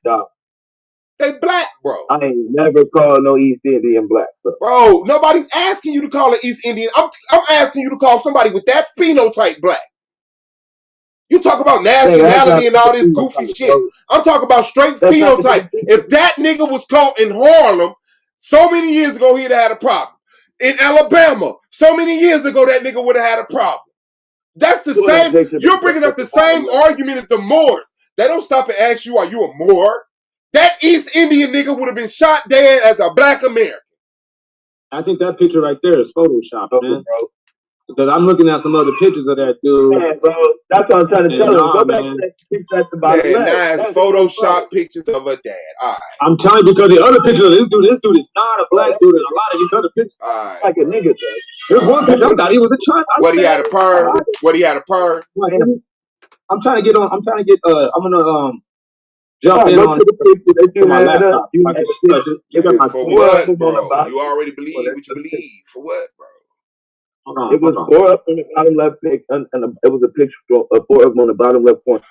They black, bro. I ain't never called no East Indian black, bro. Bro, nobody's asking you to call an East Indian. I'm asking you to call somebody with that phenotype black. You talk about nationality and all this goofy shit. I'm talking about straight phenotype. If that nigga was caught in Harlem so many years ago, he'd have had a problem. In Alabama, so many years ago, that nigga would have had a problem. That's the same. You're bringing up the same argument as the Moors. They don't stop and ask you, are you a Moor? That East Indian nigga would have been shot dead as a black American. I think that picture right there is Photoshop, man. Bro. Because I'm looking at some other pictures of that dude. Yeah, bro. That's what I'm trying to tell him. Go back to that picture at the bottom left. Man, nice Photoshop pictures of a dad. All right. I'm telling you, because the other picture of this dude is not a black dude. And a lot of these other pictures, like a nigga. There's one picture I thought he was a child. What he had a perm? What he had a perm? I'm trying to get on. I'm gonna jump in on my laptop. For what, bro? You already believe what you believe. For what, bro? It was 4 up in the bottom left pick, and it was a picture of 4 up on the bottom left corner.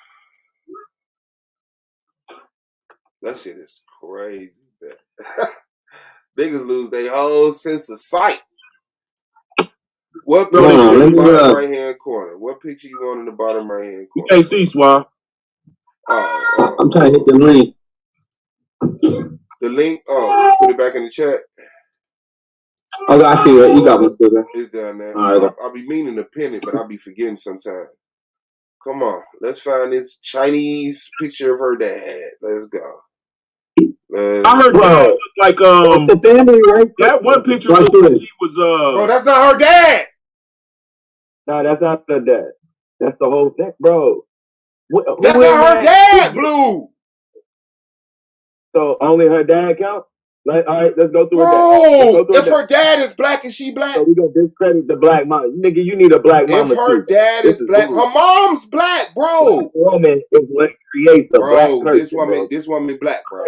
That shit is crazy, man. Niggas lose their whole sense of sight. What picture in the bottom right hand corner? What picture you want in the bottom right hand corner? You can't see, Swab. I'm trying to hit the link. The link? Oh, put it back in the chat. Okay, I see it. You got one still there. It's down there. Right. I'll be meaning to pin it, but I'll be forgetting sometimes. Come on, let's find this Chinese picture of her dad. Let's go. I heard dad look like the family, right? That one picture looked like he was Bro, that's not her dad. No, that's not her dad. That's the whole thing, bro. That's not her dad, Blue. So only her dad counts? Like, all right, let's go through her dad. If her dad is black, is she black? So we gonna discredit the black mom. Nigga, you need a black mama. If her dad is black, her mom's black, bro. Woman is what creates a black person. This woman black, bro.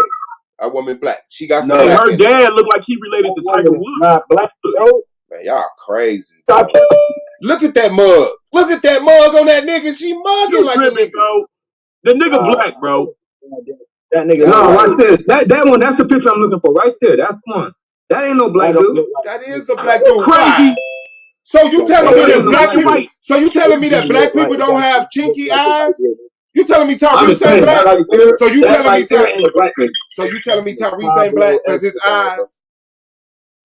A woman black. She got some black. Her dad looked like he related to Tiger Woods. Not black, bro. Man, y'all crazy. Bro. Look at that mug. Look at that mug on that nigga. She mugging like a nigga. Bro. The nigga black, bro. That nigga. No, watch this. That one, that's the picture I'm looking for right there. That's the one. That ain't no black dude. That is a black dude. Crazy. So you telling me that black people? So you telling me that black people don't have chinky eyes? You telling me Tyrese ain't black? So you telling me Tyrese? So you telling me Tyrese ain't black because his eyes?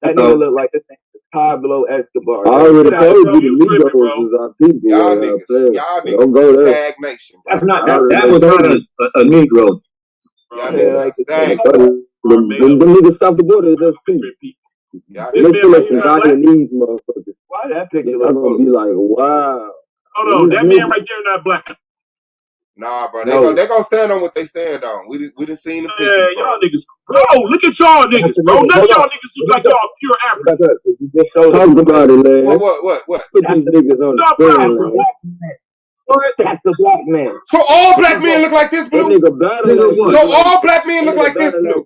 That nigga look like this thing is Pablo Escobar. I already told you the Negroes is our people. Y'all niggas stagnation. That's not that was not a Negro. Y'all niggas stagnation. The niggas south the border is just people. Let's look some Guyanese motherfuckers. Why that picture? I'm gonna be like, wow. Hold on, that man right there not black. Nah, bro, they gonna stand on what they stand on. We done seen the pictures, y'all niggas. Bro, look at y'all niggas, bro. None of y'all niggas look like y'all pure African. Talk about it, man. What? Put these niggas on the screen, man. That's the black man. So all black men look like this, Blue? So all black men look like this, Blue?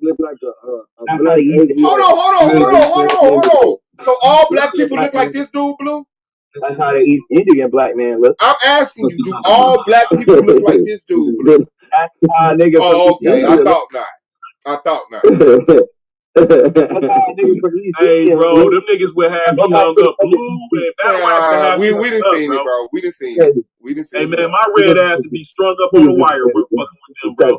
Hold on. So all black people look like this dude, Blue? That's how the East Indian black man looks. I'm asking you, do all black people look like this dude, Blue? That's how nigga. Oh, okay. I thought not. Hey, bro, them niggas would have me hung up Blue and we done seen it, bro. We done seen it. Hey, man, my red ass would be strung up on the wire. We're fucking with them, bro.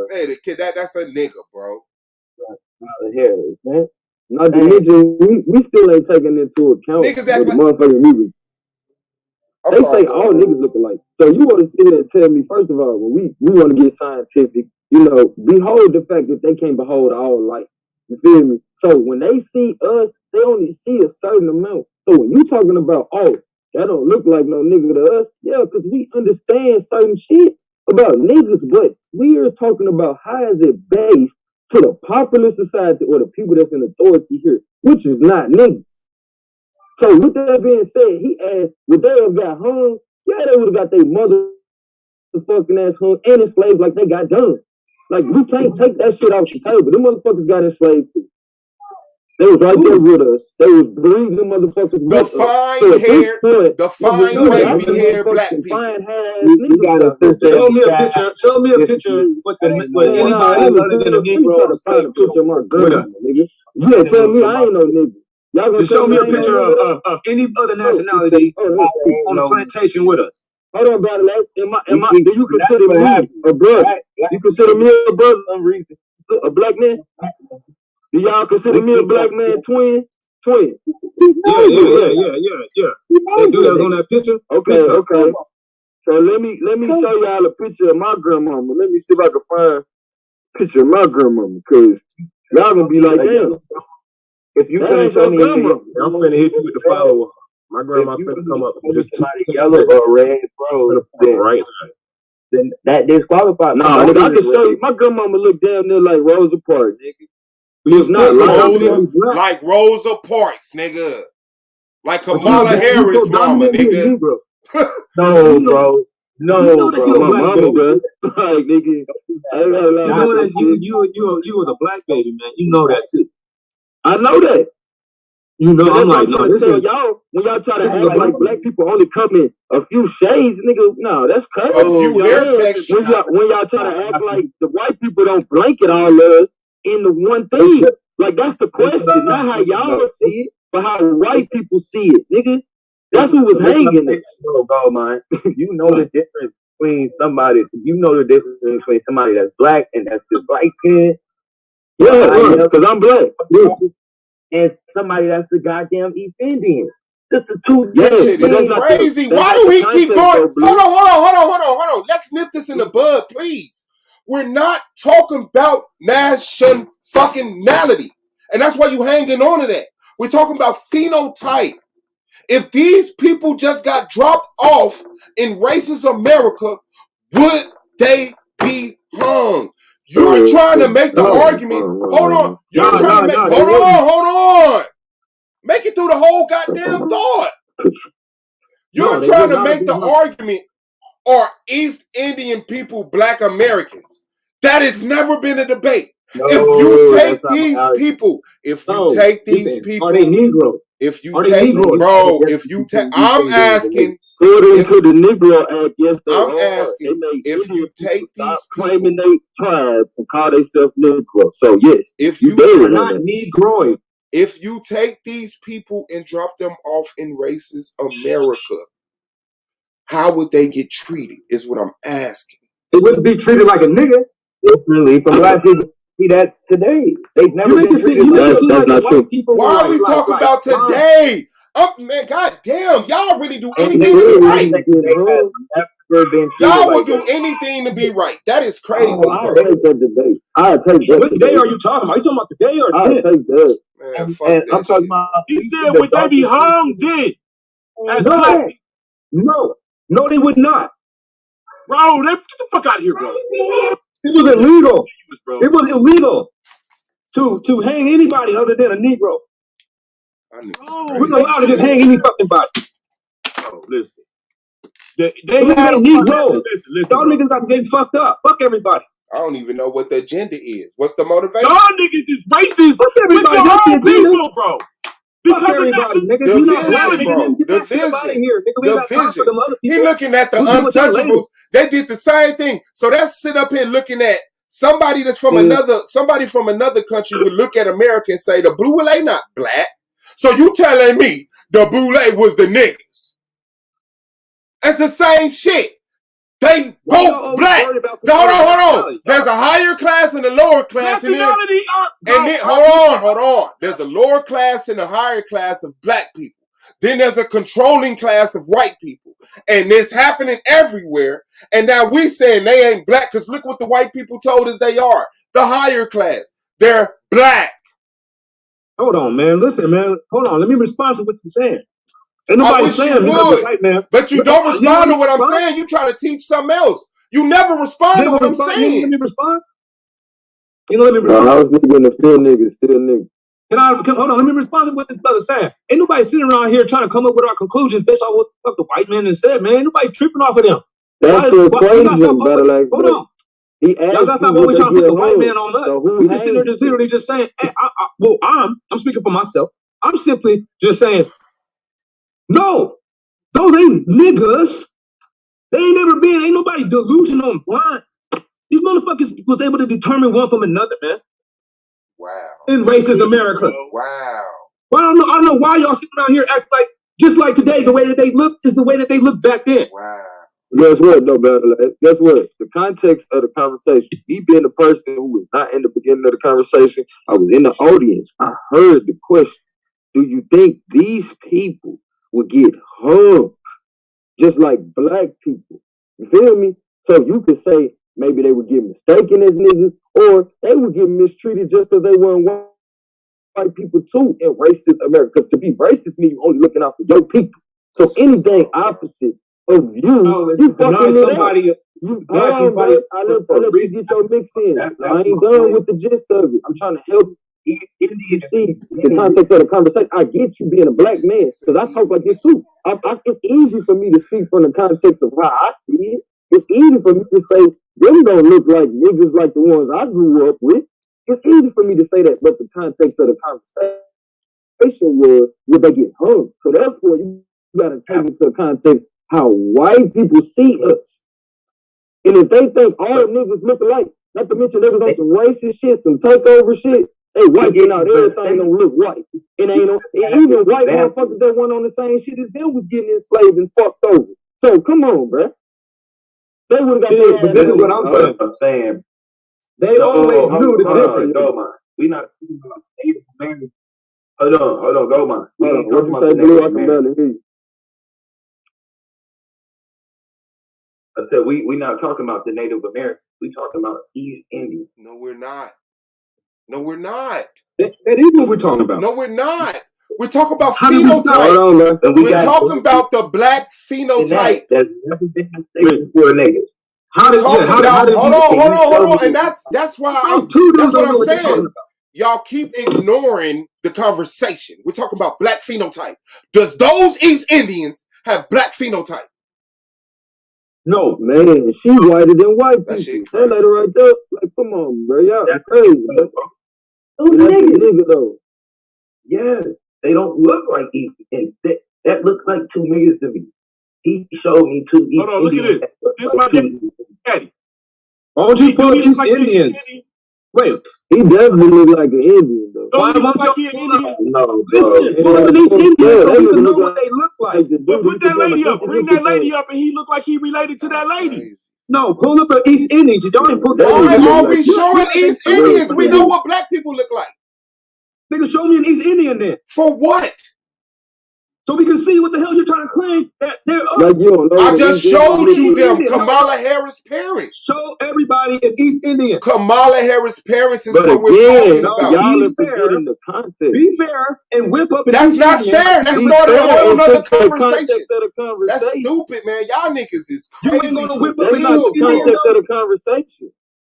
Hey, the kid, that's a nigga, bro. Not to mention, we still ain't taking into account niggas act the motherfucking music. They say all niggas look alike. So you want to sit there and tell me, first of all, when we want to get scientific, behold the fact that they can't behold all life. You feel me? So when they see us, they only see a certain amount. So when you talking about, that don't look like no nigga to us, yeah, because we understand certain shit about niggas, but we're talking about how is it based to the popular society or the people that's in authority here, which is not niggas. So with that being said, he asked, would they have got hung? Yeah, they would have got their motherfucking ass hung and enslaved like they got done. Like, we can't take that shit off the table. Them motherfuckers got enslaved too. They was right there with us. They was breeding them motherfuckers with us. The fine wavy hair black people. Show me a picture with anybody other than a Negro. Yeah, tell me I ain't no nigga. Y'all gonna show me a picture of any other nationality on a plantation with us. Hold on, brother. Do you consider me a brother? You consider me a brother? A black man? Do y'all consider me a black man twin? Twin. Yeah. They do that on that picture? Okay. So let me show y'all a picture of my grandmama. Let me see if I can find a picture of my grandmama, because y'all gonna be like, damn. If you finna show me, I'm finna hit you with the follower. My grandma finna come up and just somebody yellow or red, bro, then that disqualifies. Nah, nigga, I can show you. My grandmama look damn near like Rosa Parks, nigga. It's not like Rosa Parks, nigga. Like Kamala Harris, mama, nigga. No, bro. No, bro. My mama does. Like, nigga, I ain't gotta lie. You know that you was a black baby, man. You know that too. I know that. You know, I'm like, no, this is y'all when y'all try to act like black people only come in a few shades, nigga. No, that's cut. A few hair textures. When y'all try to act like the white people don't blanket all of us in the one thing. Like that's the question, not how y'all see it, but how white people see it, nigga. That's who was hanging it. Go, man. You know the difference between somebody. You know the difference between somebody that's black and that's just light skinned. Yeah, because I'm black. And somebody that's the goddamn East Indian. Just the two. That shit is crazy. Why do he keep going? Hold on. Let's nip this in the bud, please. We're not talking about nationality. And that's why you hanging on to that. We're talking about phenotype. If these people just got dropped off in racist America, would they be hung? You're trying to make the argument. Hold on. You're trying to make. Hold on. Make it through the whole goddamn thought. You're trying to make the argument, are East Indian people black Americans? That has never been a debate. If you take these people, are they Negro? If you take, bro, if you take, I'm asking. According to the Negro Act, yes, I'm asking if you take these claiming they tribes and call themselves Negro. So yes, if you are not Negroid. If you take these people and drop them off in racist America, how would they get treated? Is what I'm asking. They wouldn't be treated like a nigga. Differently from black people. See that today. They've never been treated like not white people. Why are we talking about today? Oh man, goddamn, y'all really do anything to be right. Y'all will do anything to be right. That is crazy. I'll take that debate. What day are you talking about? Are you talking about today or I'll take that. Man, fuck that I'm talking about. He said, would they be hung dead? No, they would not. Bro, get the fuck out of here, bro. It was illegal. It was illegal to hang anybody other than a Negro. We're not allowed to just hang any fucking body. Oh, listen. They had Negro. Y'all niggas got to get fucked up. Fuck everybody. I don't even know what the agenda is. What's the motivation? Y'all niggas is racist. Fuck everybody. That's the agenda. People, bro. Fuck everybody, nigga. You not black, nigga. Get that shit out of here, nigga. We ain't got time for them other people. He looking at the untouchables. They did the same thing. So that's sit up here looking at somebody that's from somebody from another country would look at America and say the Boule not black. So you telling me the Boule was the niggas? That's the same shit. They both black. Hold on. There's a higher class and a lower class in there. And then hold on. There's a lower class and a higher class of black people. Then there's a controlling class of white people. And it's happening everywhere. And now we saying they ain't black because look what the white people told us they are. The higher class. They're black. Hold on, man. Listen, man. Hold on. Let me respond to what you're saying. Ain't nobody saying white man. But you don't respond to what I'm saying. You try to teach something else. You never respond to what I'm saying. Let me respond. I was nigga the still niggas. Hold on, let me respond to what this brother's saying. Ain't nobody sitting around here trying to come up with our conclusions based on what the white man has said, man. Ain't nobody tripping off of them. That's the equation, brother. Like, hold on. Y'all gotta stop always trying to put the white man on us. We just sitting there just literally just saying, hey, I'm speaking for myself. I'm simply just saying, no, those ain't niggas. They ain't nobody delusional and blind. These motherfuckers was able to determine one from another, man. Wow. In racist America. Wow. Well, I don't know why y'all sitting around here act like just like today, the way that they look is the way that they look back then. Wow. Guess what? No, guess what? The context of the conversation, me being the person who was not in the beginning of the conversation, I was in the audience. I heard the question. Do you think these people would get hung just like black people? You feel me? So you could say maybe they would get mistaken as niggas or they would get mistreated just because they weren't white. white people too in racist America. Because to be racist means you only looking out for your people. So anything opposite of you, you fucking somebody. You hold on, bro. I let you get your mix in. I ain't done with the gist of it. I'm trying to help you see the context of the conversation. I get you being a black man because I talk like this too. It's easy for me to speak from the context of how I see it. It's easy for me to say them don't look like niggas like the ones I grew up with. It's easy for me to say that, but the context of the conversation was would they get hung? So therefore, you gotta take into context how white people see us. And if they think all niggas look alike, not to mention they was on some racist shit, some takeover shit, they wiping out everything don't look white. And ain't no, and even white motherfuckers that went on the same shit as them was getting enslaved and fucked over. So come on, bruh. They would have got their but this is what I'm saying. They always knew the difference. We not talking about Native Americans. Hold on, go man. What you say, Blue? I can barely hear you. I said we not talking about the Native Americans. We talking about East Indians. No, we're not. No, we're not. That is what we're talking about. No, we're not. We're talking about How phenotype. We're talking about the black phenotype. That's never been mistaken for a nigga. Hold on. And that's why that's what I'm saying. Y'all keep ignoring the conversation. We're talking about black phenotype. Does those East Indians have black phenotype? No, man, she whiter than white people. That lady right there, like, come on, bro, y'all crazy. That's nigga though. Yeah, they don't look like East Indians. That looks like two niggas to me. He showed me two East Indians. Hold on, look at this. This my daddy. Why don't you put East Indians? Wait, he definitely look like an Indian though. Why don't like he an Indian? No, listen, put East Indians so we can know what they look like. But put that lady up. Bring that lady up, and he look like he related to that lady. No, pull up an East Indian. Y'all ain't put that. Why are we showing East Indians? We know what black people look like. Nigga, show me an East Indian then. For what? So we can see what the hell you're trying to claim that they're us. Like I just showed you them. Kamala Harris' parents. Show everybody an East Indian. Kamala Harris' parents is what we're talking about. Y'all are forgetting the context. Be fair and whip up an That's East not Indian. fair. That's started a whole nother conversation. That's stupid, man. Y'all niggas is crazy. You ain't gonna whip up That's not the context of the conversation.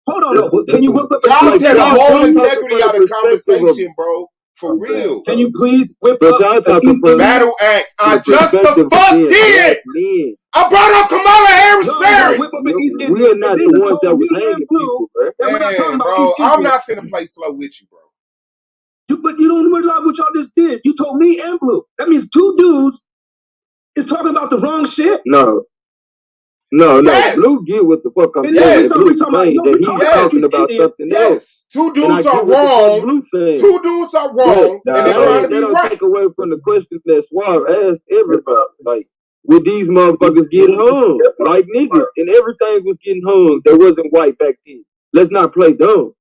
Hold on, though. Can you whip up y'all take the whole integrity out of conversation, bro. For real. Can you please whip up an East Indian? Battle Axe. I just the fuck did. I brought up Kamala Harris' parents. We are not the ones that was hanging people, man, bro. I'm not finna play slow with you, bro. But you don't realize what y'all just did. You told me and Blue. That means two dudes is talking about the wrong shit. No. Yes. Blue get what the fuck I'm saying. Yes. Blue saying that he's talking about something else. Two dudes are wrong. Two dudes are wrong, and they're trying to be right. Take away from the question that Suave asked everybody. Like, with these motherfuckers getting hung like niggas, and everything was getting hung that wasn't white back then. Let's not play dumb.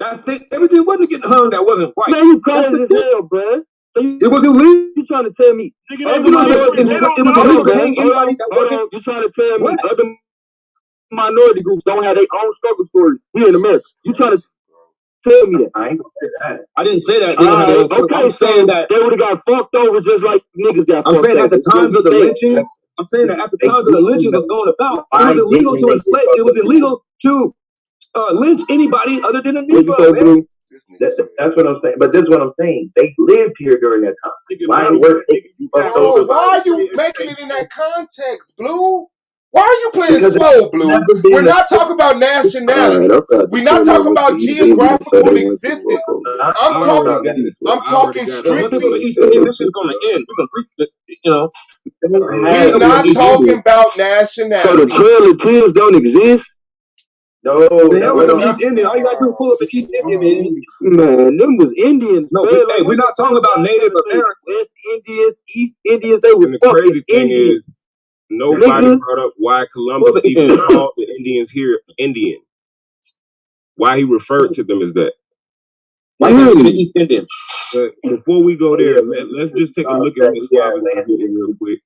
I think everything wasn't getting hung that wasn't white. Man, you crazy as hell, bro. It was illegal. You trying to tell me? Nigga, it was illegal to hang anybody that wasn't. You trying to tell me other minority groups don't have their own struggle stories here in America? You trying to tell me that? I ain't gonna say that. I didn't say that. Okay, I'm saying that they would have got fucked over just like niggas got. I'm saying at the times of the lynchings. I'm saying that at the times of the lynchings was going about, it was illegal to enslave. It was illegal to lynch anybody other than a Negro. That's what I'm saying. But this is what I'm saying. They lived here during that time. Why are you making it in that context, Blue? Why are you playing slow, Blue? We're not talking about nationality. We're not talking about geographical existence. I'm talking strictly. East Indian, this is going to end. We're not talking about nationality. So the Trail of Tears don't exist? No, the hell with East Indian. All you gotta do is pull up an East Indian. Man, them was Indians. No, hey, we're not talking about Native Americans. West Indians, East Indians, they were fucking Indians. Nobody brought up why Columbus even called the Indians here Indian. Why he referred to them as that. Why the East Indians? But before we go there, let's just take a look at what Suave is doing real quick.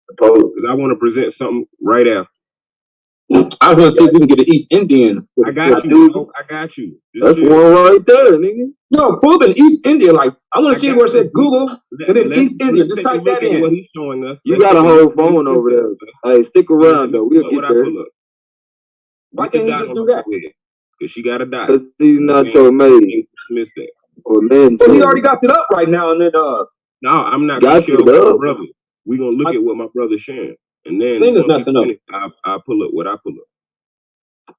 Because I want to present something right after. I was gonna see if we can get an East Indian. I got you. I got you. That's one right there, nigga. No, pull an East Indian. Like I want to see where it says Google and then East Indian. Just type that in. What he's showing us. You got a whole phone over there. Hey, stick around though. We'll get there. Why can't he just do that? Because she got a dot. Because he's not your maid. Dismiss that. Or man. Well, he already got it up right now, and then No, I'm not gonna share with my brother. We're gonna look at what my brother's sharing. And then thing is messing up. I pull up what I pull up.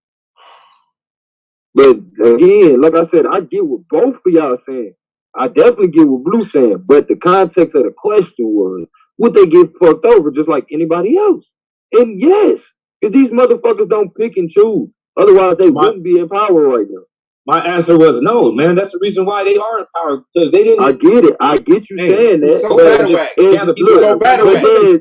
But again, like I said, I get what both of y'all saying. I definitely get what Blue's saying. But the context of the question was, would they get fucked over just like anybody else? And yes, if these motherfuckers don't pick and choose, otherwise they wouldn't be in power right now. My answer was no, man. That's the reason why they are in power, because they didn't. I get it. I get you saying that. So bad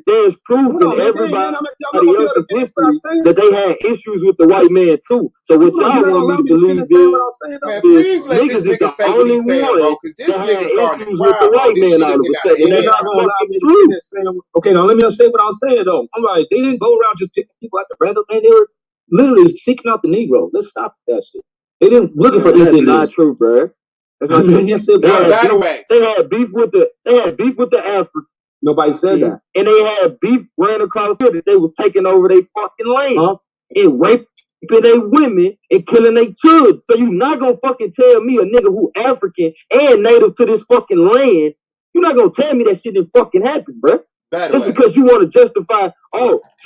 there's proof in everybody else's history that they had issues with the white man too. So what y'all want me to believe is, man, please let this nigga say what he's saying, bro, because this nigga's starting to cry, bro. This shit is okay, now let me say what I was saying though. I'm like, they didn't go around just picking people out the random, man. They were literally seeking out the Negro. Let's stop that shit. They didn't looking for East Indians. That's not true, bro. That's not true. Yes, they had beef with the Africans. Nobody said that. And they had beef ran across here that they was taking over their fucking land and raping their women and killing their children. So you not gonna fucking tell me a nigga who African and native to this fucking land, you're not gonna tell me that shit didn't fucking happen, bro. Just because you want to justify,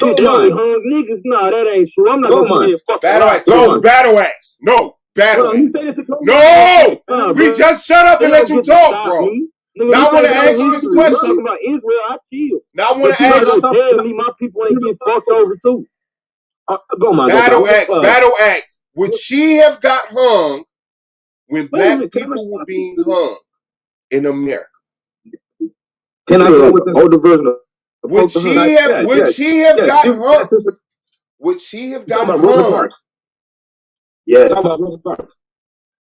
shit, they only hung niggas. Nah, that ain't true. I'm not gonna say fucking battle axe. No, battle axe. No. Battle. No! We just shut up and let you talk, bro. Now I want to ask you this question. Talking about Israel, I chill. Now I want to ask you. Tell me my people ain't get fucked over too. Battle axe. Would she have got hung when black people were being hung in America? Can I go with the older version of? Would she have got hung? Would she have got hung? Yeah.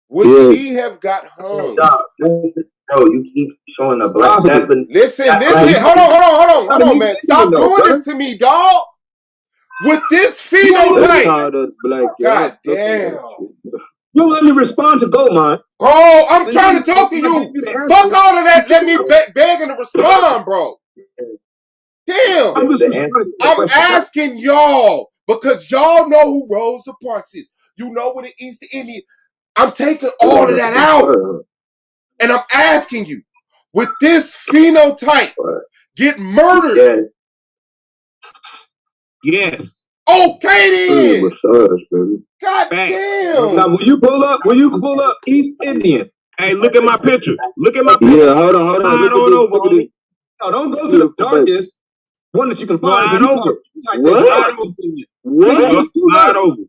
Would she have got hung? Bro, you keep showing the black. Listen. Hold on, man. Stop doing this to me, dog. With this phenotype. God damn. You let me respond to Goldmine. Oh, I'm trying to talk to you. Fuck all of that. Let me beg and respond, bro. Damn. I'm asking y'all because y'all know who Rosa Parks is. You know what an East Indian. I'm taking all of that out. And I'm asking you, with this phenotype, get murdered. Yes. Okay then. God damn. Now will you pull up East Indian? Hey, look at my picture. Look at my picture. Yeah, hold on. Slide on over, homie. No, don't go to the darkest one that you can find. Slide over. What? Slide over.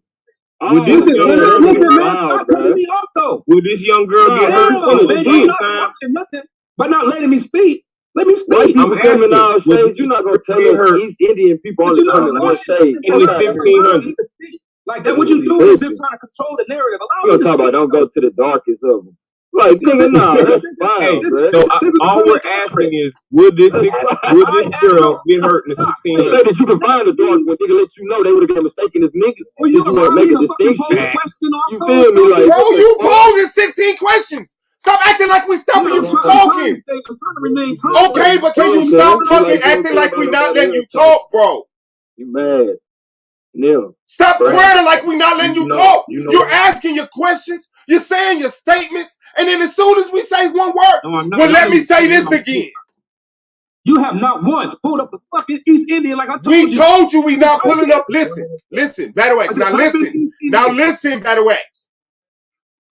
Listen, man, stop cutting me off though. Would this young girl get hurt? Nothing by not letting me speak. Let me speak. I'm coming out stage. You're not gonna tell us East Indian people on the stage in the 1500s. Like that, what you do is just trying to control the narrative. You're gonna talk about don't go to the darkest of them. Like, nigga, nah, that's fine, so all we're asking is, would this girl get hurt in the 1600s? Say that you can find the dark one, nigga, let you know they would have been mistaken as niggas. Well, you want to make a distinction. You feel me? Like, bro, you posing 16 questions. Stop acting like we stopping you from talking. Okay, but can you stop fucking acting like we not letting you talk, bro? You mad. Neil. Stop crying like we not letting you talk. You're asking your questions. You're saying your statements. And then as soon as we say one word, let me say this again. You have not once pulled up the fucking East Indian like I told you. We told you we not pulling up. Listen, Battle X. Now listen, Battle X.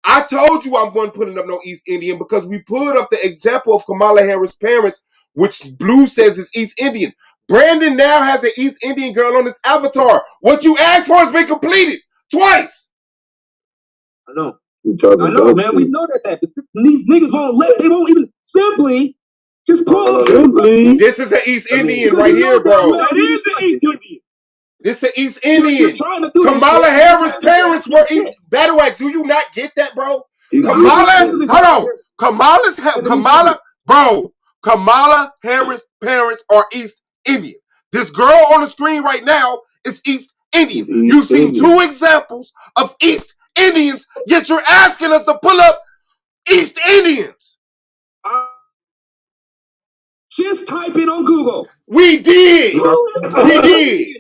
I told you I wasn't putting up no East Indian because we put up the example of Kamala Harris' parents, which Blue says is East Indian. Brandon now has an East Indian girl on his avatar. What you asked for has been completed twice. I know, man. We know that. These niggas won't even simply just pull up. This is an East Indian right here, bro. That is the East Indian. This is an East Indian. Kamala Harris' parents were East. Battle X, do you not get that, bro? Kamala Harris' parents are East Indian. This girl on the screen right now is East Indian. You've seen 2 examples of East Indians, yet you're asking us to pull up East Indians. Just type it on Google. We did. We did.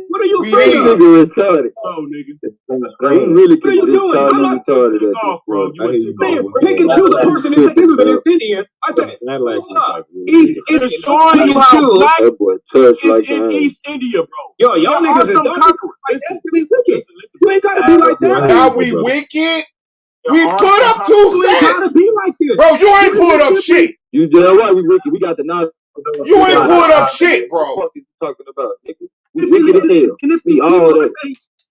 What are you afraid of? Nigga retarded. Oh, nigga. You really What are you doing? I'm not retarded at off, bro. You went too saying off. pick and choose a person and say this is an East Indian. I said, East Indian. It's showing you how black that boy touch is like in that. East India, bro. Yo, y'all There niggas are some conquerors. like that's really wicked. You ain't gotta be like that. Now we wicked. We are put up 2 You ain't sets. gotta be like this. Bro, you ain't pulled up shit. You damn right we wicked. We got the knowledge. You ain't pulled up shit, bro. What you talking about, nigga? We wicked as hell.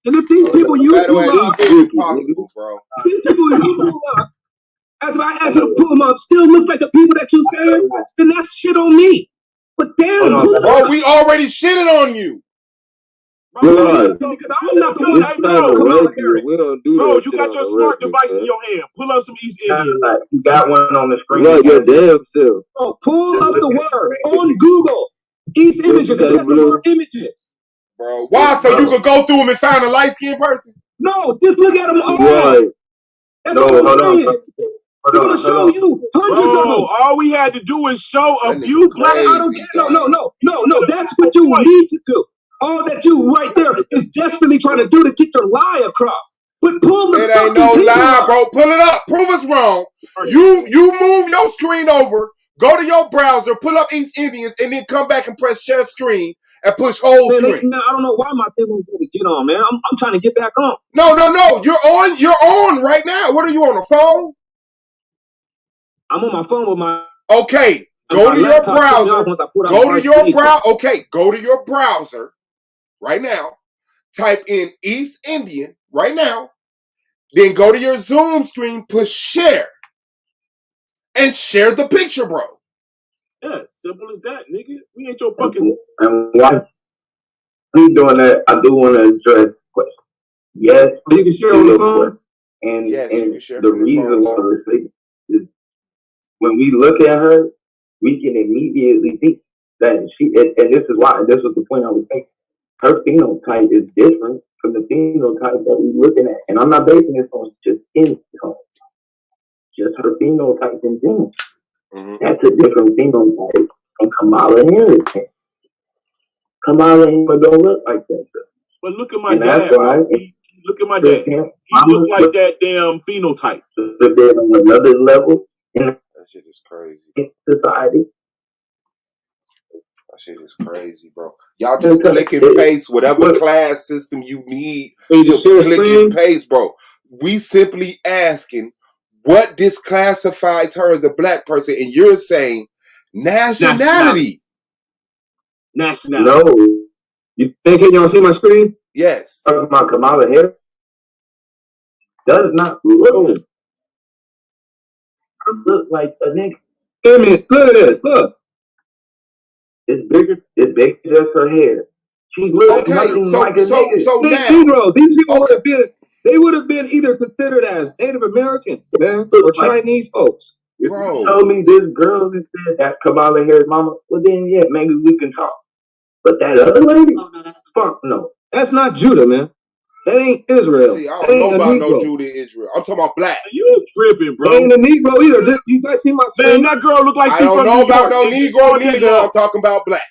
And if these people you Better pull way up, impossible, bro. these people you pull up, as I ask you to pull them up, still looks like the people that you said, then that's shit on me. But damn, pull them Bro, up. we already shitted on you. Bro, Because I'm not the one that we don't do Bro, that. you got your smart device in your hand. Pull up some East Indian. You got one on the screen. Right, your damn self. Oh, pull up the word on Google. East images, and test the word images. Bro, why? So you could go through them and find a light-skinned person? No, just look at them all. Right. That's what I'm saying. They're gonna show you hundreds of them. All we had to do is show a That few nigga black. crazy, I don't care. No. That's what you need to do. All that you right there is desperately trying to do to get your lie across. But pull the It ain't no lie, bro. Pull it up. Prove us wrong. You move your screen over, go to your browser, pull up East Indians, and then come back and press share screen and push whole screen. I don't know why my thing won't get on, man. I'm trying to get back on. No. You're on right now. What are you on the phone? I'm on my phone with my. Okay. Go to your browser. Go to your browser right now. Type in East Indian right now. Then go to your Zoom screen, push share. And share the picture, bro. Yeah, simple as that, nigga. We ain't your fucking. And why we doing that? I do want to address the question. Yes, you can share on the phone. And yes, you can share the reason why we're saying is when we look at her, we can immediately think that she. And this is why. And this was the point I was making. Her phenotype is different from the phenotype that we're looking at, and I'm not basing this on just skin tone. Just her phenotype in general. Mm-hmm. That's a different phenotype from Kamala Harris. Kamala Harris don't look like that. But look at my dad. Look at my dad. He look like that damn phenotype. They're on another level in that shit is crazy. Society. That shit is crazy, bro. Y'all just click and paste whatever class system you need to click and paste, bro. We simply asking what disclassifies her as a black person, and you're saying nationality. No. You think you don't see my screen? Yes. Talking about Kamala Harris does not look like a nigga. Look at this. Look. It's bigger. It's bigger than her hair. She looks nothing like a nigga. So now, Negro, these people would have been either considered as Native Americans, man, or Chinese folks. If you told me this girl that said that Kamala Harris mama, well then yeah, maybe we can talk. But that other lady, fuck no. That's not Judah, man. That ain't Israel. See, I don't know about no Judah Israel. I'm talking about black. You tripping, bro. That ain't a Negro either. You guys see my screen? Man, that girl look like I don't know about no Negro neither. I'm talking about black.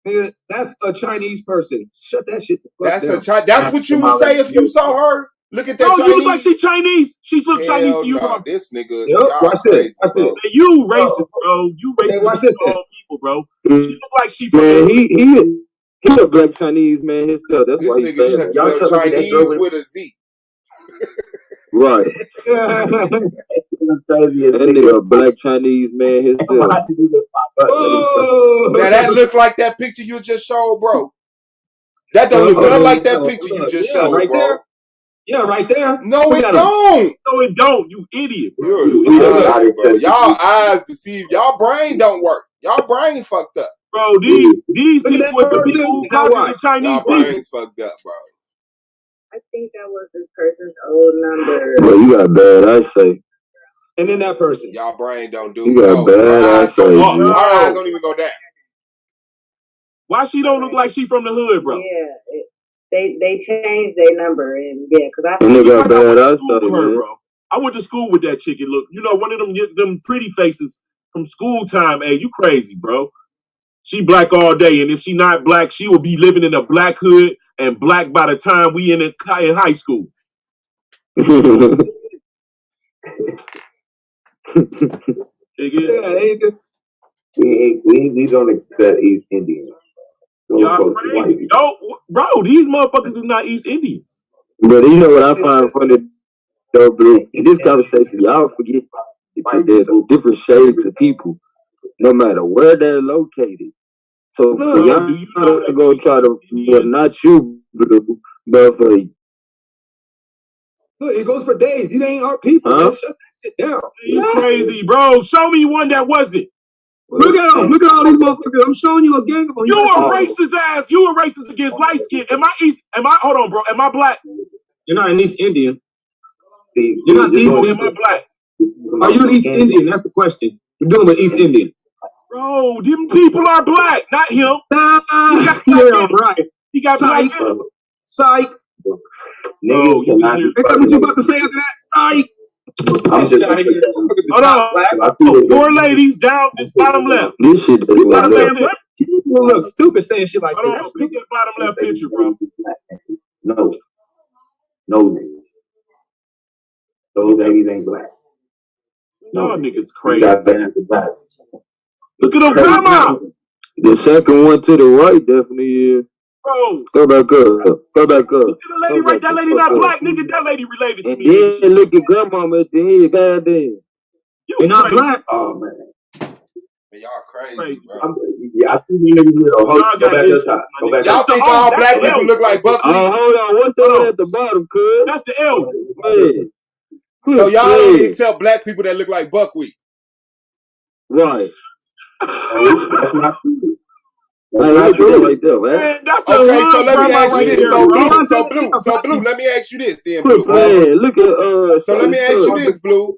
Nigga, that's a Chinese person. Shut that shit the fuck down. That's what you would say if you saw her. Look at that Chinese. You look like she's Chinese. She looks Chinese to you, bro. This nigga. Watch this. Bro. You racist, bro. You racist. Watch this, people, bro. She look like she from. Man, he a black Chinese man himself. That's why he's saying that. Y'all Chinese with a Z. Right. That nigga a black Chinese man himself. Now that look like that picture you just showed, bro. That don't look nothing like that picture you just showed, right bro. There. Yeah, right there. No, it don't. No, it don't. You idiot, bro. Bro. Y'all eyes deceive. Y'all brain don't work. Y'all brain fucked up. Bro, these people with the people who conquer the Chinese people. Y'all brains fucked up, bro. I think that was this person's old number. Well, you got bad eyesight. And then that person. Y'all brain don't do. You got bad eyesight. Our eyes don't even go down. Why she don't look like she from the hood, bro? Yeah. they changed their number and yeah, because I got bad eyesight, bro. I went to school with that chick and look, one of them pretty faces from school time. Hey, you crazy, bro. She black all day, and if she not black, she will be living in a black hood and black by the time we in high school. We don't accept East Indians. Y'all crazy. No, bro, these motherfuckers is not East Indians. But you know what I find funny though, Blue? In this conversation, y'all forget that there's different shades of people, no matter where they're located. So for y'all to go try to, not you, Blue, but for look, it goes for days. These ain't our people, man. Shut that shit down. You crazy, bro. Show me one that wasn't. Look at them. Look at all these motherfuckers. I'm showing you a gang of them. You a racist ass. You a racist against light skin. Hold on, bro. Am I black? You're not an East Indian. You're not East Indian. Am I black? Are you an East Indian? That's the question. We're dealing with East Indian. Bro, them people are black, not him. Yeah, right. He got Psych. black. Psych. No, is that what you about to say after that? Psych. I'm just out of here. Hold on. 4 ladies down this bottom left. This shit is bottom left. You look stupid saying shit like that. Pick that bottom left picture, bro. No, niggas. Those ladies ain't black. Y'all niggas crazy. Look at them, grandma. The second one to the right definitely is. Bro. Go back up. Go back up. Look at the lady right. That lady not black, nigga. That lady related to me. And then look at grandmama at the end. Goddamn. You not black. Oh man. Y'all crazy, bro. I see you niggas here. Y'all think all black people look like buckwheat? Hold on. What's that at the bottom, cuz? That's the elder. Man. So y'all only accept black people that look like buckwheat. Right. That's not true. Right there, man. Man, that's okay, so let me ask you this. So Blue, let me ask you this then, Blue. Blue. Look at So let me ask you this, Blue.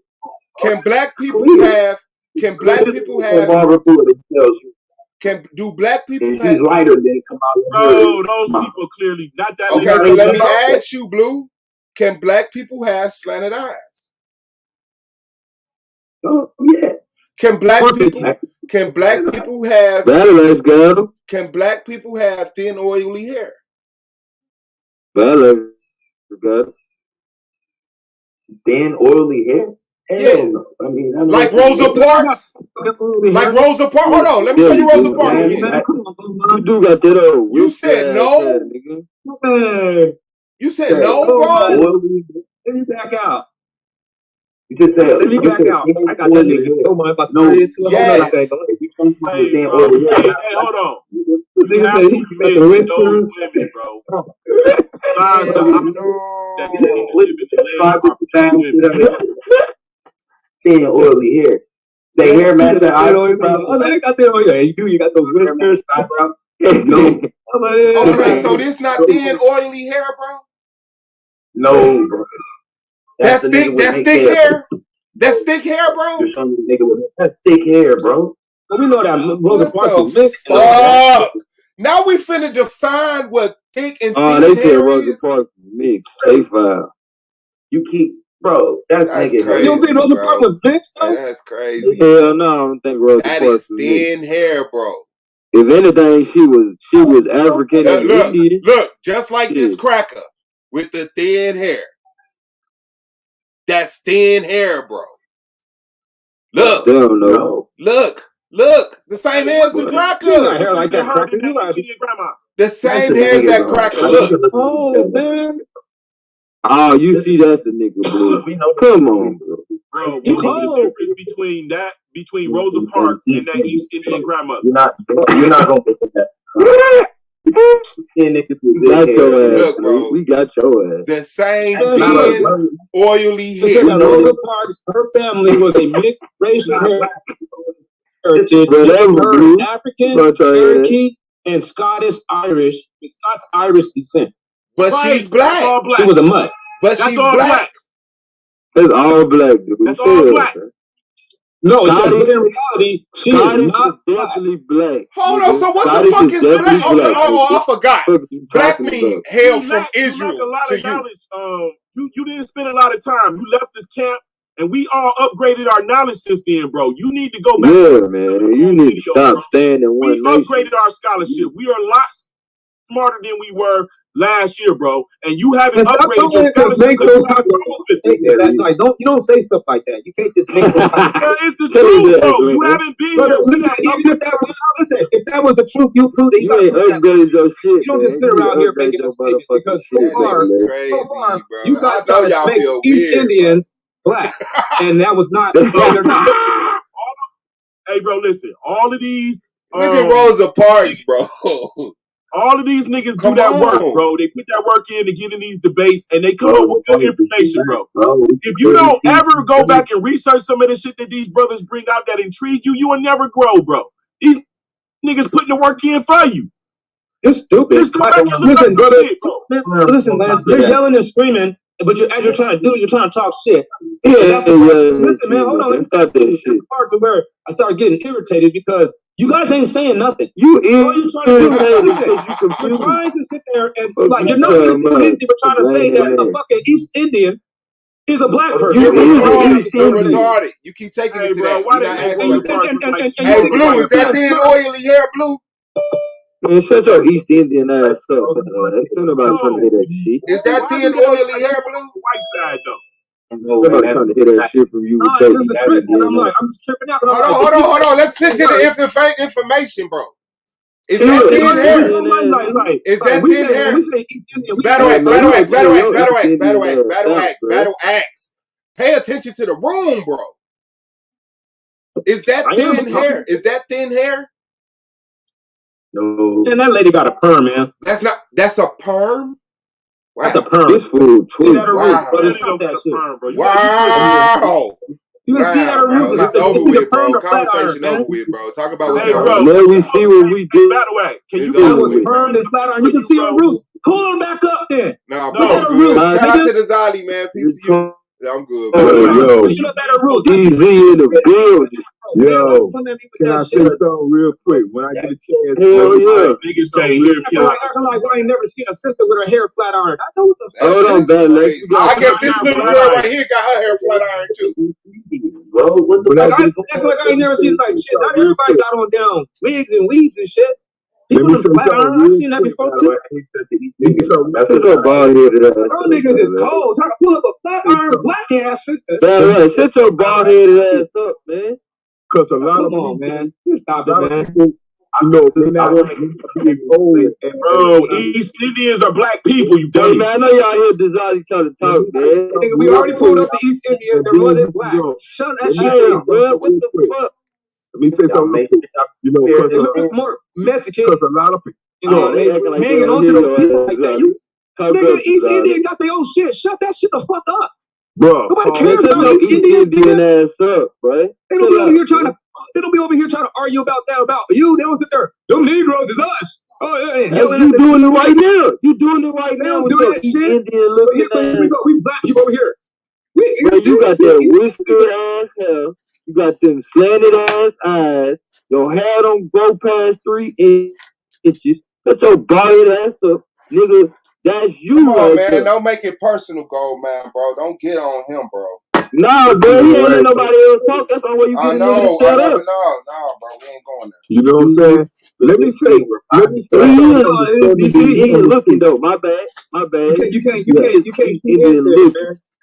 Can black people have do black people have he's lighter than come out. Bro, those people clearly not that. Okay, so let me ask you, Blue. Can black people have slanted eyes? Oh yeah. Can black people have Can black people have thin, oily hair? Thin, oily hair? Yeah. No. I mean, like Rosa Parks? Like Rosa Parks? Hold on, let me show you Rosa Parks again. You do got that old. You said no? You said no, bro? Let me back out. You just said, let me back out. I got that nigga. Yes. Hey, hold on. This nigga said he got the whiskers. Women, bro. Thin, oily hair. The hair match that I was like, I got that on here. You got those whiskers. No. Okay, so this not thin, oily hair, bro? No, bro. That's thick hair. That's thick hair, bro. That's thick hair, bro. Well, we know that Rosa Parks is mixed. Fuck. Now we finna define what thick and thin they hair said Rosa is. Parks mixed. A5. You keep, bro. That's crazy. You don't think Rosa Parks was mixed? Man, that's crazy. Hell no, I don't think Rosa Parks is thin hair, bro. If anything, she was African and Indian. Look, just like this cracker with the thin hair. That's thin hair, bro. Look. No. Look. The same hair as the cracker. You got hair like that cracker. You got the same hair as that cracker. Look. Oh, man. Oh, you see that's a nigga, Blue. Come on, bro. Bro, what's the difference between Rosa Parks and that East Indian grandmother? You're not gonna get that. Look, bro. We got your ass. The same thin, oily hair. Rosa Parks, her family was a mixed racial heritage. African, Cherokee, and Scottish-Irish, with Scots-Irish descent. But she's black. She was a mutt. But she's black. It's all black, dude. That's all black. No, it says, but in reality, she is not definitely black. Hold on, so what the fuck is black? Oh, I forgot. Black mean hail from Israel. You lack a lot to of knowledge. You didn't spend a lot of time. You left this camp, and we all upgraded our knowledge since then, bro. You need to go back. Yeah, man. You need to stop staying in one nation. We upgraded our scholarship. We are a lot smarter than we were last year, bro. And you haven't upgraded your scholarship. Make those kind of statements. Like, you don't say stuff like that. You can't just make those kind of It's the truth, bro. You haven't been here. Listen, even if that was the truth, you proved it. You ain't upgraded your shit. You don't just sit around here making those statements because so far, you guys trying to make East Indians black, and that was not. They're not. Hey, bro, listen. All of these. Look at Rosa Parks, bro. All of these niggas do that work, bro. They put that work in to get in these debates, and they come up with good information, bro. If you don't ever go back and research some of the shit that these brothers bring out that intrigue you, you will never grow, bro. These niggas putting the work in for you. It's stupid. Listen, brother. Listen, Lance. You're yelling and screaming, but as you're trying to talk shit. Yeah, listen, man. Hold on. That's the part to where I start getting irritated because you guys ain't saying nothing. All you're trying to do is you're trying to sit there and like you're not doing anything but trying to say that a fucking East Indian is a black person. You're retarded. You keep taking it to that. You're not asking me. Hey, Blue, is that thin oily hair, Blue? Man, shut your East Indian ass up. Ain't nobody trying to hear that shit. Is that thin oily hair, Blue? White side, though. Nobody trying to hear that shit from you. No, it's just a trick. I'm just tripping out. Hold on. Let's sit to the information, bro. Is that thin hair? Is that thin hair? Battle axe. Pay attention to the room, bro. Is that thin hair? Is that thin hair? No. And that lady got a perm, man. That's a perm? Wow. That's a perm. This fool tweet. Wow. Wow. You can see that her roots. It's over with, bro. Conversation over with, bro. Talk about what y'all want. Let me see what we do. By the way, can you that was perm and flat iron. You can see her roots. Pull them back up then. Nah, bro. I'm good. Shout out to the Zali, man. Peace to you. Yeah, I'm good, bro. Yo. Easy in the building. Yo, can I say something real quick? When I get a chance, hell yeah, niggas can't hear me. Acting like I ain't never seen a sister with her hair flat iron. I know what the fuck. Hold on, bad lady. I guess this little girl right here got her hair flat iron too. Acting like I ain't never seen like shit. Not everybody got on down wigs and weaves and shit. People with flat iron, I've seen that before too. That's a bald headed ass. Y'all niggas is cold. Trying to pull up a flat iron black ass sister. Man, shut your bald headed ass up, man. Because a lot of people, man. You stop it, man. I know they're not being old. Bro, East Indians are black people, you dummy. Hey, man, I know y'all hear Desali trying to talk, man. We already pulled up the East Indians. They're more than black. Shut that shit down, bro. What the fuck? Let me say something. You know, because a little bit more Mexican. Because a lot of people, you know, hanging on to those people like that. You nigga, East Indian got their own shit. Shut that shit the fuck up. Bro, nobody cares about East Indians. Indian ass up, right? They don't be over here trying to. They don't be over here trying to argue about that about you. They don't sit there. Them Negroes is us. Oh yeah, you doing it right now. You doing it right now. They don't do that shit. We black people over here. You got that whiskered ass hair. You got them slanted ass eyes. Your hair don't go past 3 inches. Shut your bald ass up, nigga. That's you. Come on, man. Don't make it personal, Gold Man, bro. Don't get on him, bro. Nah, bro. He ain't let nobody else talk. That's not where you get No, bro. We ain't going there. You know what I'm saying? Let me say. He ain't looking though. My bad. You can't see him, man.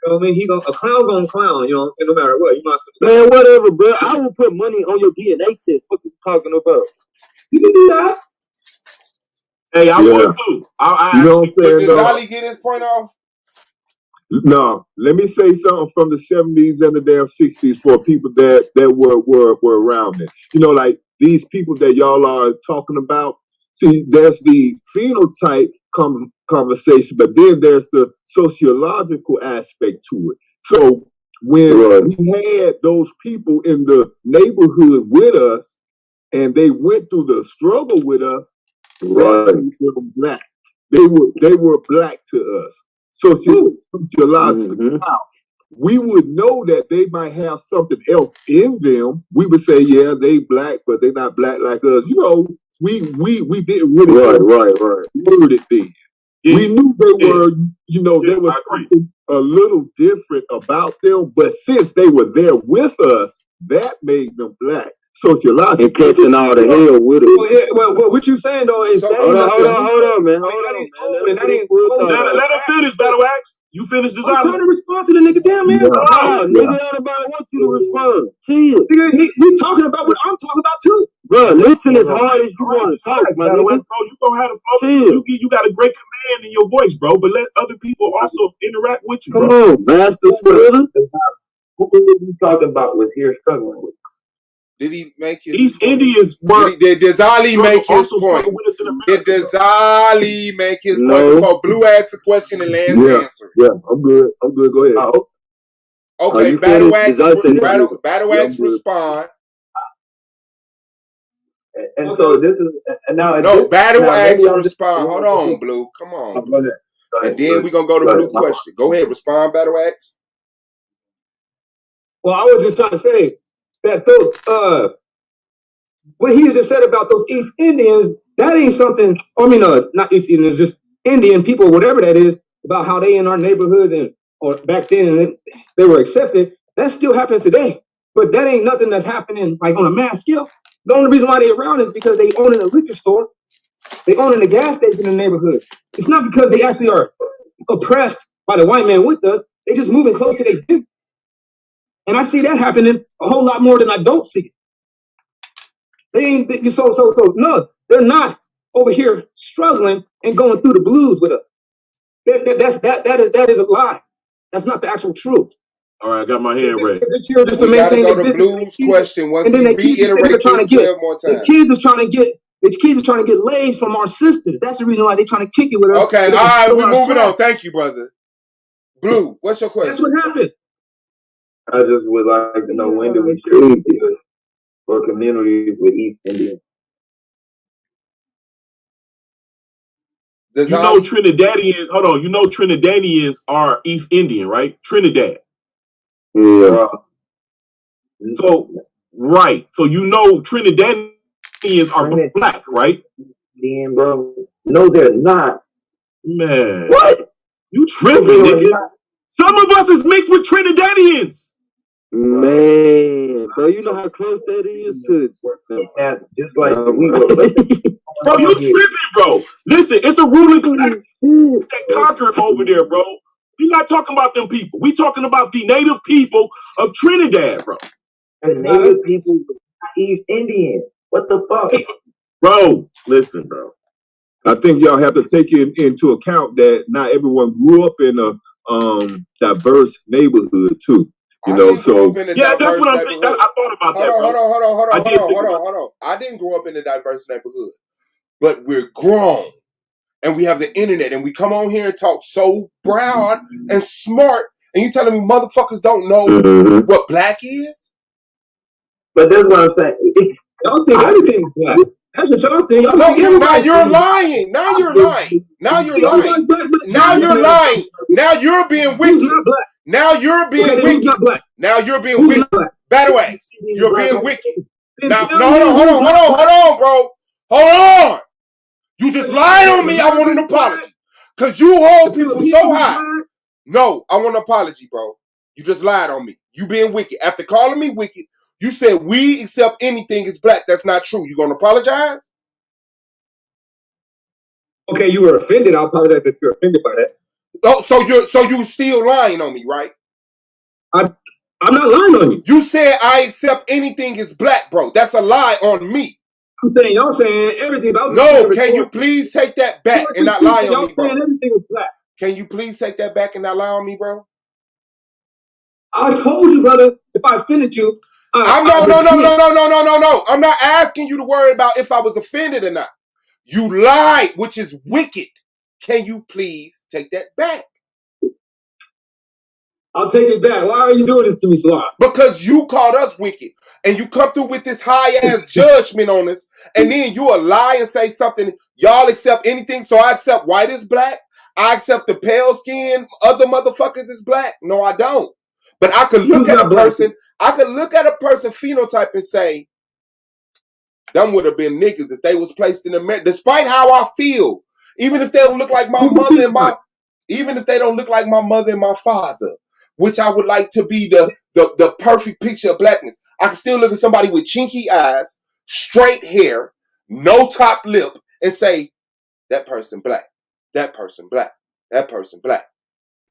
I mean, a clown gonna clown, you know what I'm saying? No matter what, you must. Man, whatever, bro. I will put money on your DNA test. What you talking about? You can do that. Hey, I would too. You know what I'm saying? Did Zali get his point off? No. Let me say something from the 70s and the damn 60s for people that were around it. You know, like these people that y'all are talking about. See, there's the phenotype conversation, but then there's the sociological aspect to it. So when we had those people in the neighborhood with us, and they went through the struggle with us, they were black. They were black to us. Sociologically. we would know that they might have something else in them. We would say, yeah, they black, but they're not black like us. You know, we didn't really right. word it then. Yeah, we knew they yeah, were, you know, yeah, there was I agree. something a little different about them. But since they were there with us, that made them black. Sociologically. And catching all the hell with it. Well, what you saying though is So- that ain't Hold nothing. on, man. Hold That on, ain't man. old and that ain't Real post. talk. Let him finish, Battle Axe. You finish this I'm out. trying to respond to the nigga. Damn man. Nah, nigga, everybody wants you to respond. Chill. Nigga, we talking about what I'm talking about too. Bro, listen as hard as you want to talk, my Battle nigga. Axe, bro, you gonna have Chill. you got a great command in your voice, bro. But let other people also interact with you, Come bro. on, master splitter. Who was you talking about was here struggling with? Did he make his East point? Indians were Does Ali make his also point? struggle with us in America. Does Ali make his point No. before Blue asks a question and Lance answers? Yeah, I'm good. Go ahead. Okay, you Battle finished? Axe, Battle Axe respond. And so this is and now No, Battle Axe maybe respond. Hold on, Blue. Come on, Go Blue. ahead. And then we're gonna go to Blue question. Go ahead, respond, Battle Axe. Well, I was just trying to say that those what he just said about those East Indians, that ain't something. I mean, not East Indians, just Indian people, whatever that is, about how they in our neighborhoods and or back then and they were accepted. That still happens today, but that ain't nothing that's happening like on a mass scale. The only reason why they around is because they own in a liquor store, they own in a gas station in the neighborhood. It's not because they actually are oppressed by the white man with us. They just moving close to their business, and I see that happening a whole lot more than I don't see it. They ain't so no, they're not over here struggling and going through the blues with us. That is a lie. That's not the actual truth. All right, I got my hand ready. This year just to We gotta maintain go their to business. Blue's question once And then he they kids are reiterate trying this to get 12 more the times. kids is trying to get laid from our sisters. That's the reason why they're trying to kick it with us. Okay, all right, we're moving on. Thank you, brother. Blue, what's your question? That's what happened. I just would like to know when do we share or communities with East Indians? Does You know Trinidadians, hold on, you know Trinidadians are East Indian, right? Trinidad. Yeah. So, right. So you know Trinidadians are black, right? Indian, bro. No, they're not. Man. What? You tripping, nigga. Some of us is mixed with Trinidadians. Man, bro, you know how close that is to just like we were. Bro, you tripping, bro. Listen, it's a ruling class that conquered over there, bro. We're not talking about them people. We talking about the native people of Trinidad, bro. The native people, East Indian. What the fuck? Bro, listen, bro. I think y'all have to take into account that not everyone grew up in a diverse neighborhood too. You know, so yeah, that's what I'm thinking. I thought about that. Hold on. I didn't grow up in a diverse neighborhood, but we're grown and we have the internet and we come on here and talk so broad and smart. And you telling me motherfuckers don't know what black is? But that's what I'm saying. Y'all think everything's black. That's what y'all think. Y'all think now you're lying. Now you're lying. Now you're lying. Now you're lying. Now you're being wicked. Now you're being wicked. Now you're being wicked. Battle Axe. You're being wicked. Now, hold on, bro. Hold on. You just lied on me. I want an apology. Because you hold people so high. No, I want an apology, bro. You just lied on me. You being wicked. After calling me wicked, you said we accept anything as black. That's not true. You gonna apologize? Okay, you were offended. I'll apologize if you're offended by that. Oh, so you still lying on me, right? I'm not lying on you. You said I accept anything as black, bro. That's a lie on me. I'm saying y'all saying everything. No, can you please take that back and not lie on me, bro? Y'all saying everything is black. Can you please take that back and not lie on me, bro? I told you, brother. If I offended you, No. I'm not asking you to worry about if I was offended or not. You lied, which is wicked. Can you please take that back? I'll take it back. Why are you doing this to me, Salah? Because you called us wicked. And you come through with this high-ass judgment on us. And then you a lie and say something. Y'all accept anything. So I accept white as black. I accept the pale skin. Other motherfuckers is black. No, I don't. But I could look Who's at not a black? person, phenotype and say, them would have been niggas if they was placed in America, despite how I feel. Even if they don't look like my Who's the mother and phenotype? even if they don't look like my mother and my father, which I would like to be the perfect picture of blackness. I can still look at somebody with chinky eyes, straight hair, no top lip, and say, that person black, that person black, that person black.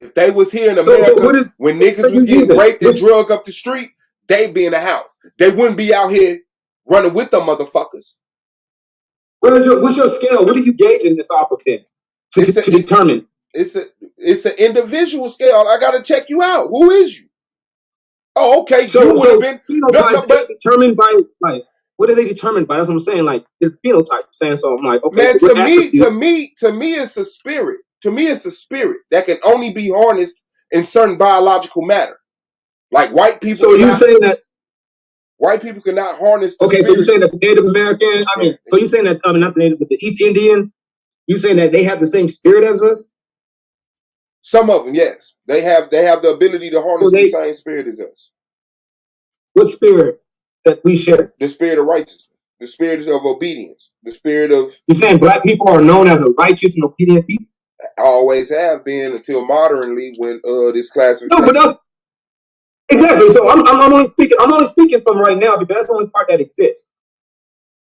If they was here in America when niggas was getting raped and drugged up the street, they'd be in the house. They wouldn't be out here running with them motherfuckers. What's your scale? What are you gauging this off of then to determine? It's an individual scale. I gotta check you out. Who is you? Oh, okay. So, you would have been phenotypes determined by like what are they determined by? That's what I'm saying. Like their phenotype. Saying so. I'm like, okay. Man, so to me, it's a spirit. To me, it's a spirit that can only be harnessed in certain biological matter. Like white people. So you saying that white people cannot harness the spirit. So you're saying that the Native American, so you're saying that not the Native, but the East Indian, you saying that they have the same spirit as us? Some of them, yes. They have the ability to harness the same spirit as us. What spirit that we share? The spirit of righteousness. The spirit of obedience. The spirit of... You're saying black people are known as a righteous and obedient people? Always have been until modernly when this classification... No, but that's... Exactly. So I'm only speaking from right now because that's the only part that exists.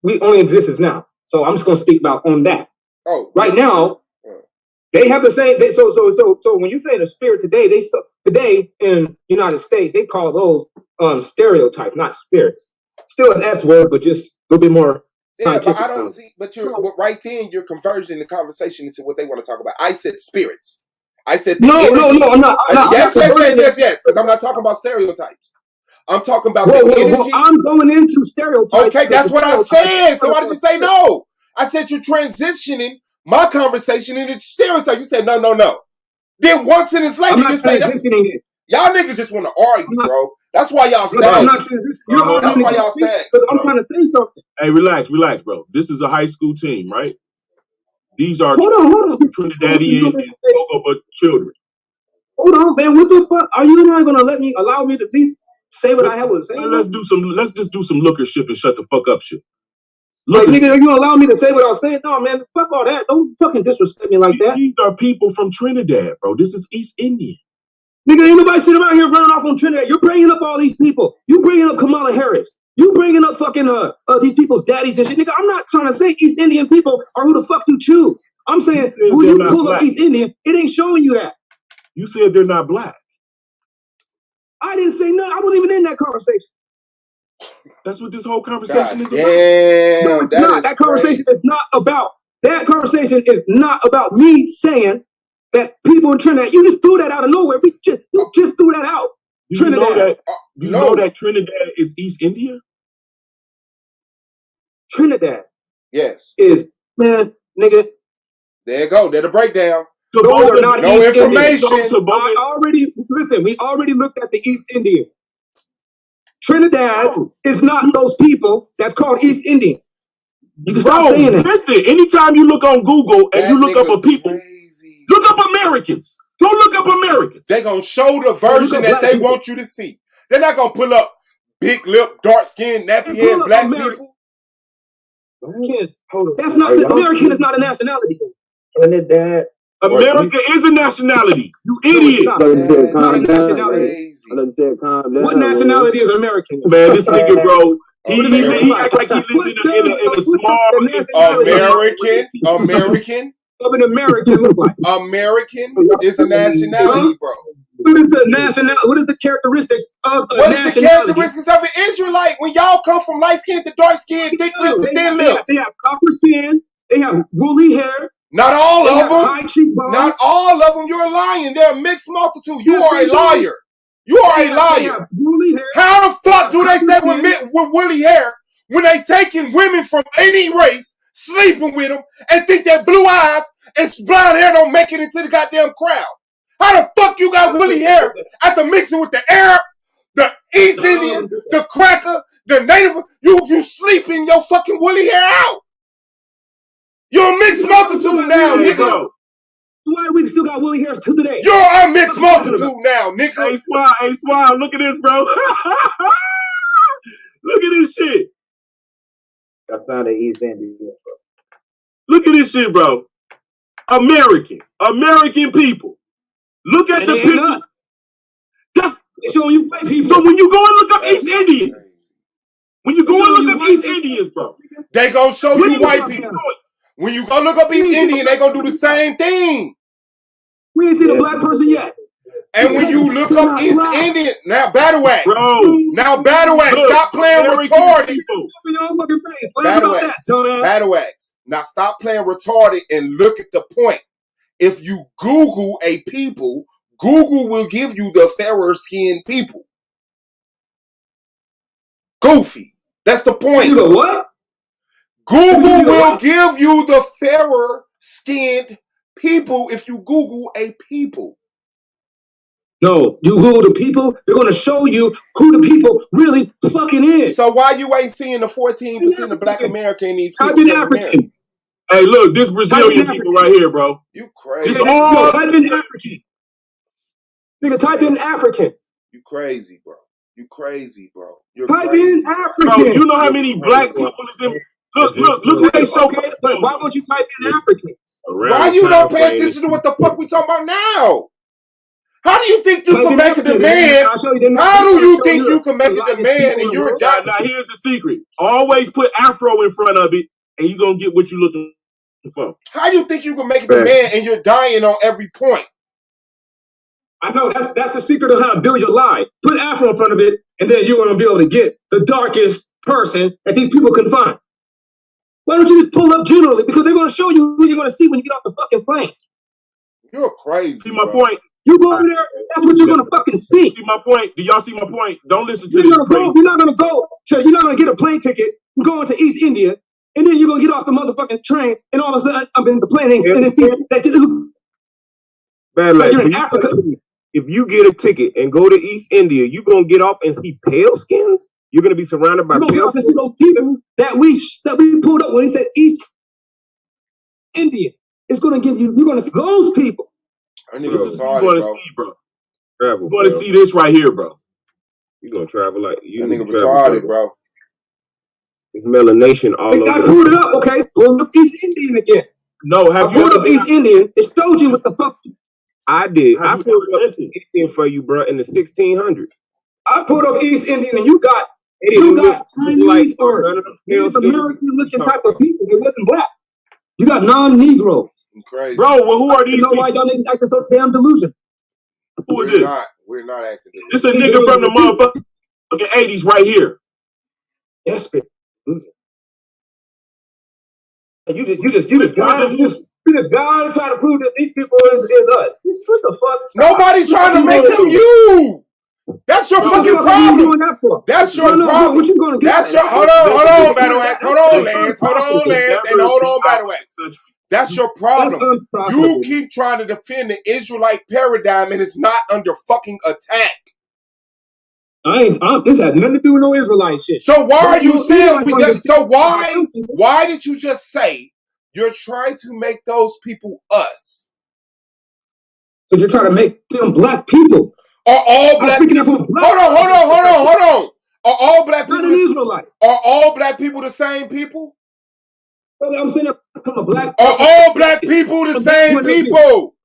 We only exist as now. So I'm just going to speak about on that. Oh, right now, they have the same. So when you say the spirit today, today in United States they call those stereotypes, not spirits. Still an S word, but just a little bit more scientific. Yeah, but I don't see. But right then you're converging the conversation into what they want to talk about. I said spirits. I said the energy. No, I'm not. Yes. Because I'm not talking about stereotypes. I'm talking about the energy. I'm going into stereotypes. Okay, that's what I said. So why did you say no? I said you're transitioning my conversation into stereotype. You said no. Then one sentence later you say y'all niggas just want to argue, bro. That's why y'all stand. That's why y'all stand. I'm trying to say something. Hey, relax, bro. This is a high school team, right? These are hold on. Trinidadian and Togo children. Hold on, man. What the fuck? Are you not gonna allow me to at least say what I have to say? Let's just do some looker shit and shut the fuck up shit. Like, nigga, are you gonna allow me to say what I was saying? No, man, fuck all that. Don't fucking disrespect me like that. These are people from Trinidad, bro. This is East Indian. Nigga, ain't nobody sitting around here running off on Trinidad. You're bringing up all these people. You bringing up Kamala Harris. You bringing up fucking these people's daddies and shit. Nigga, I'm not trying to say East Indian people are who the fuck you choose. I'm saying when you pull up East Indian, it ain't showing you that. You said they're not black. I didn't say nothing. I wasn't even in that conversation. That's what this whole conversation is about. No, it's not. That conversation is not about. That conversation is not about me saying that people in Trinidad. You just threw that out of nowhere. You just threw that out. Trinidad. You know that Trinidad is East India? Trinidad. Yes. Is, man, nigga. There you go. There's the breakdown. Those are not no East information. We already looked at the East Indian. Trinidad is not those people that's called East Indian. You can stop saying that. Listen, anytime you look on Google and you look up a people, look up Americans. Don't look up Americans. They're going to show the version that they want you to see. They're not going to pull up big lip, dark skin, nappy head black people. That's not, American is not a nationality. Trinidad. America is a nationality. You idiot. It's not a nationality. What nationality is American? Man, this nigga, bro. He act like he lived in a small American. Of an American look like? American is a nationality, bro. What is the national? What is the characteristics of a nationality? What is the characteristics of an Israelite when y'all come from light skin to dark skin, thick lips to thin lips? They have copper skin. They have woolly hair. Not all of them. Not all of them. You're lying. They're a mixed multitude. You are a liar. You are a liar. How the fuck do they stay with woolly hair when they taking women from any race, sleeping with them, and think that blue eyes and blonde hair don't make it into the goddamn crowd? How the fuck you got woolly hair after mixing with the Arab, the East Indian, the cracker, the native? You sleeping your fucking woolly hair out. You're a mixed multitude now, nigga. Why we still got Willie Harris to today? You're a mixed multitude now, nigga. Hey, Swab, look at this, bro. Look at this shit. I found an East Indian. Look at this shit, bro. American people. Look at the picture. That's showing you white people. So when you go and look up East Indians, East Indians, bro, they gonna show you white people. When you go look up East Indian, they gonna do the same thing. We ain't seen a black person yet. And when you look up East Indian, now Battle Wax. Bro. Now Battle Wax, stop playing retarded. Battle Wax. Now stop playing retarded and look at the point. If you Google a people, Google will give you the fairer skinned people. Goofy. That's the point. You know what? Google will give you the fairer skinned people if you Google a people. No, you Google the people, they're going to show you who the people really fucking is. So why you ain't seeing the 14% of Black America in these type in African. Hey, look, this Brazilian people right here, bro. You crazy. No, type in African. Nigga, type in African. You crazy, bro. You crazy, bro. You're type crazy. in African. Bro, you know how many black people is in... Look what they show. Okay, but why won't you type in African? Why you don't pay attention to what the fuck we talking about now? How do you think you can make a demand? How do you think you can make a demand and you're dying? Now here's the secret. Always put Afro in front of it and you're going to get what you're looking for. How you think you can make a demand and you're dying on every point? I know, that's the secret of how to build your lie. Put Afro in front of it and then you're going to be able to get the darkest person that these people can find. Why don't you just pull up generally? Because they're going to show you who you're going to see when you get off the fucking plane. You're crazy. See my point? You go over there, that's what you're going to fucking see. See my point? Do y'all see my point? Don't listen to this. You're not going to get a plane ticket and go into East India, and then you're going to get off the motherfucking train, and all of a sudden, I'm in the plane, and then see that this is bad luck. You're in Africa. If you get a ticket and go to East India, you're going to get off and see pale skins? You're going to be surrounded by pale skins? See those people that we pulled up when he said East India. It's going to give you, you're going to see those people. You're going to see, bro. Travel, you're going to see this right here, bro. You're going to travel like you. That nigga retarded, bro. It's melanation all over. I pulled it up, okay? Pull up East Indian again. No, I pulled up East Indian. It showed you what the fuck. I did. I pulled up East Indian for you, bro, in the 1600s. I pulled up East Indian, and you got Chinese or Native American looking type of people. They wasn't black. You got non-Negroes. Crazy. Bro, well, who are these? You know why y'all niggas acting so damn delusional? Who is this? We're not acting delusional. This a nigga from the motherfucking 80s right here. Yes, bitch. You just gotta try to prove that these people is us. What the fuck? Nobody's trying to make them you. That's your fucking problem. That's your problem. What you gonna get? That's your hold on, Battle Axe. Hold on, Lance, and hold on, Battle Axe. That's your problem. You keep trying to defend the Israelite paradigm and it's not under fucking attack. This has nothing to do with no Israelite shit. So why are you saying why did you just say you're trying to make those people us? Because you're trying to make them black people. Are all black people? Hold on. Are all black people? Are all black people the same people? Well, I'm saying from a black. Are all black people the same people?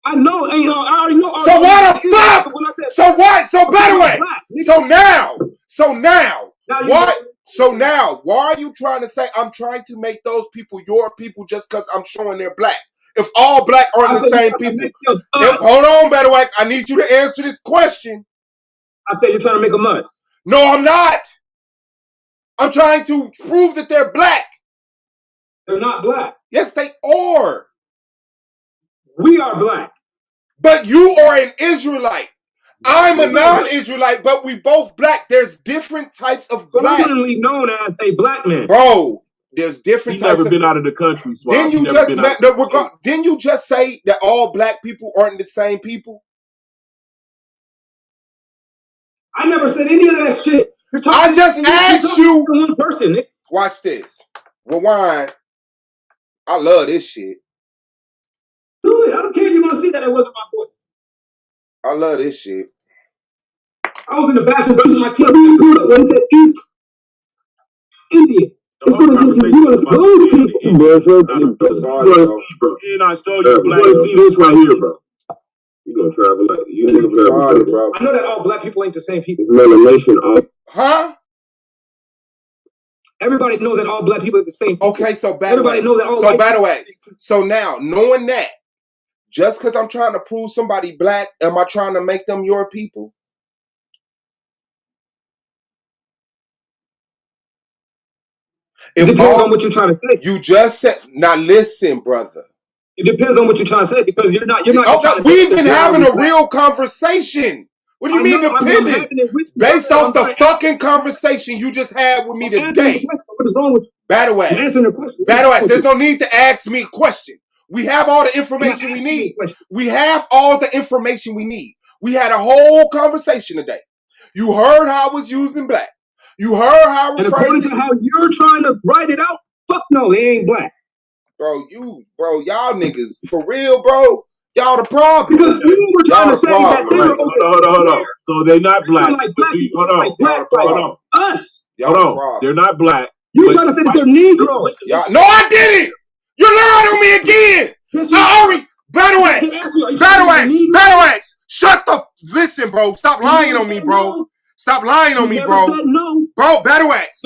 I know. I already know. So why the fuck? So what? So by the way. So now. What? So now, why are you trying to say I'm trying to make those people your people just because I'm showing they're black? If all black aren't the same people. Hold on, Battle Axe. I need you to answer this question. I said you're trying to make them us. No, I'm not. I'm trying to prove that they're black. They're not black. Yes, they are. We are black. But you are an Israelite. I'm a non-Israelite, but we both black. There's different types of black. I'm literally known as a black man. Bro, there's different types of... You've never been out of the country, Swab. Didn't you just say that all black people aren't the same people? I never said any of that shit. I just asked you. One person, Nick. Watch this. Rewind. I love this shit. Do it. I don't care if you want to see that it wasn't my voice. I love this shit. I was in the bathroom brushing my teeth. What is it? He's Indian. The whole conversation is about and I show you black. See this right here, bro. You gonna travel like you nigga, bro. I know that all black people ain't the same people. Huh? Everybody knows that all black people are the same people. Okay, so battle everybody knows that all so battle axe. So now, knowing that, just because I'm trying to prove somebody black, am I trying to make them your people? It depends on what you're trying to say. You just said, now listen, brother. It depends on what you're trying to say because you're not. We've been having a real conversation. What do you mean dependent? Based off the fucking conversation you just had with me today. What is wrong with you? Battle axe. Battle axe. There's no need to ask me a question. We have all the information we need. We have all the information we need. We had a whole conversation today. You heard how I was using black. You heard how I was. And according to how you're trying to write it out, fuck no, they ain't black. Bro, y'all niggas, for real, bro. Y'all the problem. Because you were trying to say that they were hold on. So they're not black. Like black hold on. Us. Y'all the problem. They're not black. You trying to say that they're Negroes. No, I didn't. You lied on me again. I already. Battle axe. Shut the. Listen, bro. Stop lying on me, bro. Stop lying on me, bro. Bro, battle axe.